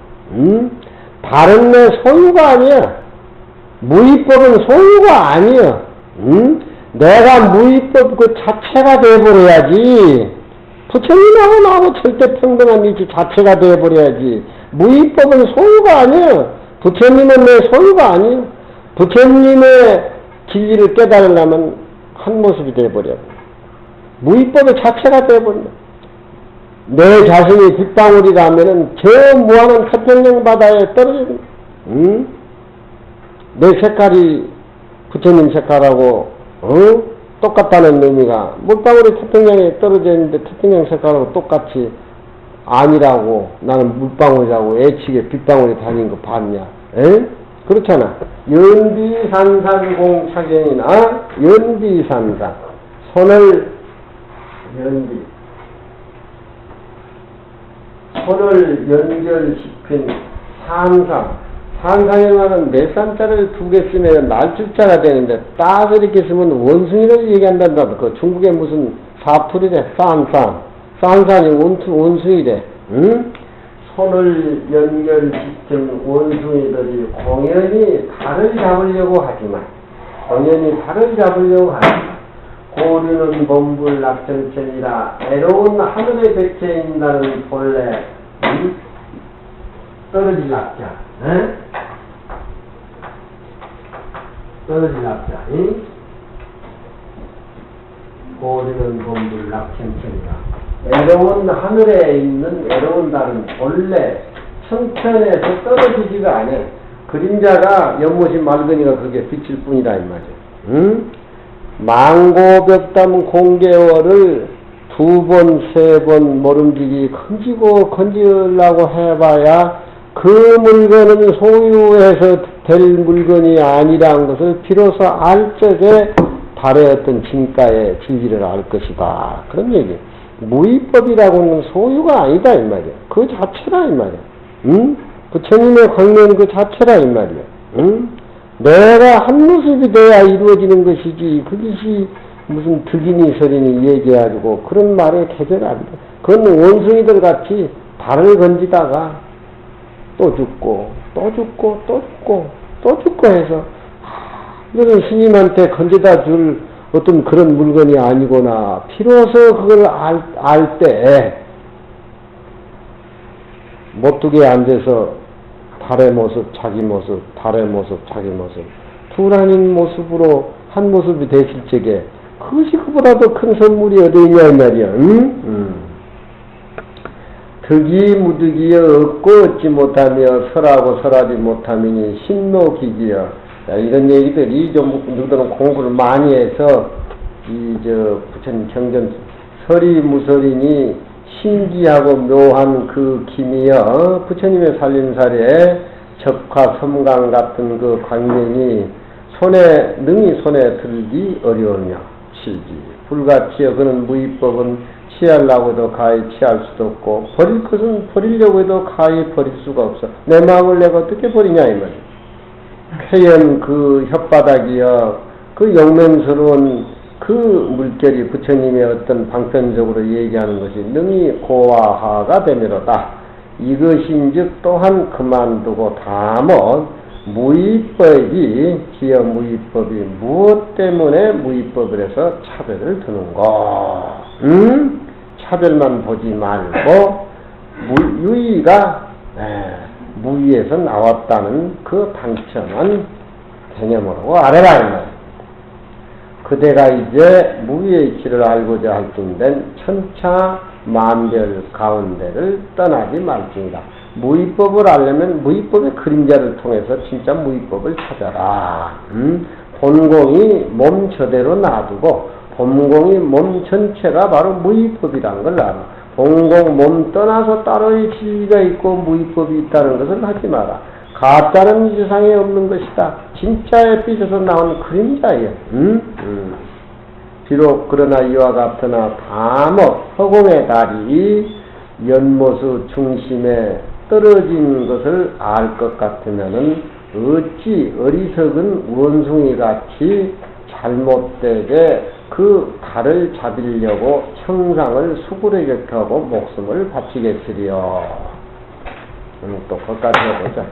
달은 내 소유가 아니야. 무위법은 소유가 아니야. 내가 무위법 그 자체가 되어버려야지. 부처님하고 나하고 절대 평등한 이치 자체가 되어버려야지. 무위법은 소유가 아니야. 부처님은 내 소유가 아니야. 부처님의 진리를 깨달으려면 한 모습이 되어버려. 무위법의 자체가 되어버린다. 내 자신이 빗방울이라면은 저 무한한 태평양 바다에 떨어진다. 내 색깔이 부처님 색깔하고 똑같다는 의미가 물방울이 태평양에 떨어져 있는데 태평양 색깔하고 똑같이 아니라고 나는 물방울이라고 애치게 빗방울이 다닌 거 봤냐? 에? 그렇잖아. 연비산산공차견이나 연비산산 손을 연결시킨 산상에는 몇 산자를 두 개 쓰면 날줄자가 되는데 딱 이렇게 쓰면 원숭이를 얘기한단다. 그 중국에 무슨 사투리래. 산산이 원숭이래. 응? 손을 연결시킨 원숭이들이 공연히 달을 잡으려고 하지만 고류는 몸불 낙천천이라 애로운 하늘에 백해 있다는 본래 떨어질 낙자. 떨어질 낙자. 고류는 몸불 낙천천이라 애로운 하늘에 있는 애로운 달은 본래 청천에서 떨어지지가 않아. 그림자가 연못이 맑으니까 그게 빛일 뿐이다 이 말이야. 응? 망고벽담 공개월을 2번, 3번 모름지기 건지려고 해봐야 그 물건은 소유해서 될 물건이 아니라는 것을 비로소 알 적에 달의 어떤 진가의 진리를 알 것이다. 그런 얘기. 무위법이라고는 소유가 아니다 이 말이야. 그 자체라 이 말이야. 응? 부처님의 광명 그 자체라 이 말이야. 응? 내가 한 모습이 돼야 이루어지는 것이지 그것이 무슨 득이니 서리니 얘기해가지고 그런 말에 개재가 안 돼. 그건 원숭이들 같이 달을 건지다가 또 죽고 또 죽고 또 죽고 또 죽고 해서 이거는 스님한테 건져다 줄 어떤 그런 물건이 아니구나. 비로소 그걸 알 때 못두게 앉아서 달의 모습, 자기 모습, 달의 모습, 자기 모습 둘 아닌 모습으로 한 모습이 되실 적에 그것이 그보다도 큰 선물이 어디 있냐 이 말이야. 응? 득이 무득이여 얻고 얻지 못하며 설하고 설하지 못하미니 신노기기여. 이런 얘기들이 좀 누구들은 공부를 많이 해서 부처님 경전 설이 무설이니 신기하고 묘한 그 기미여 부처님의 살림살이에 적화 섬광 같은 그 광명이 능히 손에 들기 어려우며 실기 불가치여. 그는 무위법은 취하려고도 가히 취할 수도 없고 버릴 것은 버리려고 해도 가히 버릴 수가 없어. 내 마음을 내가 어떻게 버리냐 이 말이야. 쾌연 그 혓바닥이여 그 영맹스러운 그 물결이 부처님의 어떤 방편적으로 얘기하는 것이 능히 고와하가 되미로다. 이것인즉 또한 그만두고 다못 무위법이 기여 무위법이 무엇 때문에 무위법을 해서 차별을 두는가? 차별만 보지 말고 유의가 무위에서 나왔다는 그 당연한 개념으로 알아라 이 말이야. 그대가 이제 무위의 길을 알고자 할 땐 천차 만별 가운데를 떠나지 말지니라. 무위법을 알려면 무위법의 그림자를 통해서 진짜 무위법을 찾아라. 본공이 몸 저대로 놔두고 본공이 몸 전체가 바로 무위법이란 걸 알아. 본공 몸 떠나서 따로의 진리가 있고 무위법이 있다는 것을 하지 마라. 가짜는 이 세상에 없는 것이다. 진짜에 삐져서 나온 그림자예요. 비록 그러나 이와 같으나 다못 허공의 달이 연못의 중심에 떨어진 것을 알 것 같으면은 어찌 어리석은 원숭이같이 잘못되게 그 달을 잡으려고 청상을 수구레 격하고 목숨을 바치겠으리요. 또 거기까지 해보자.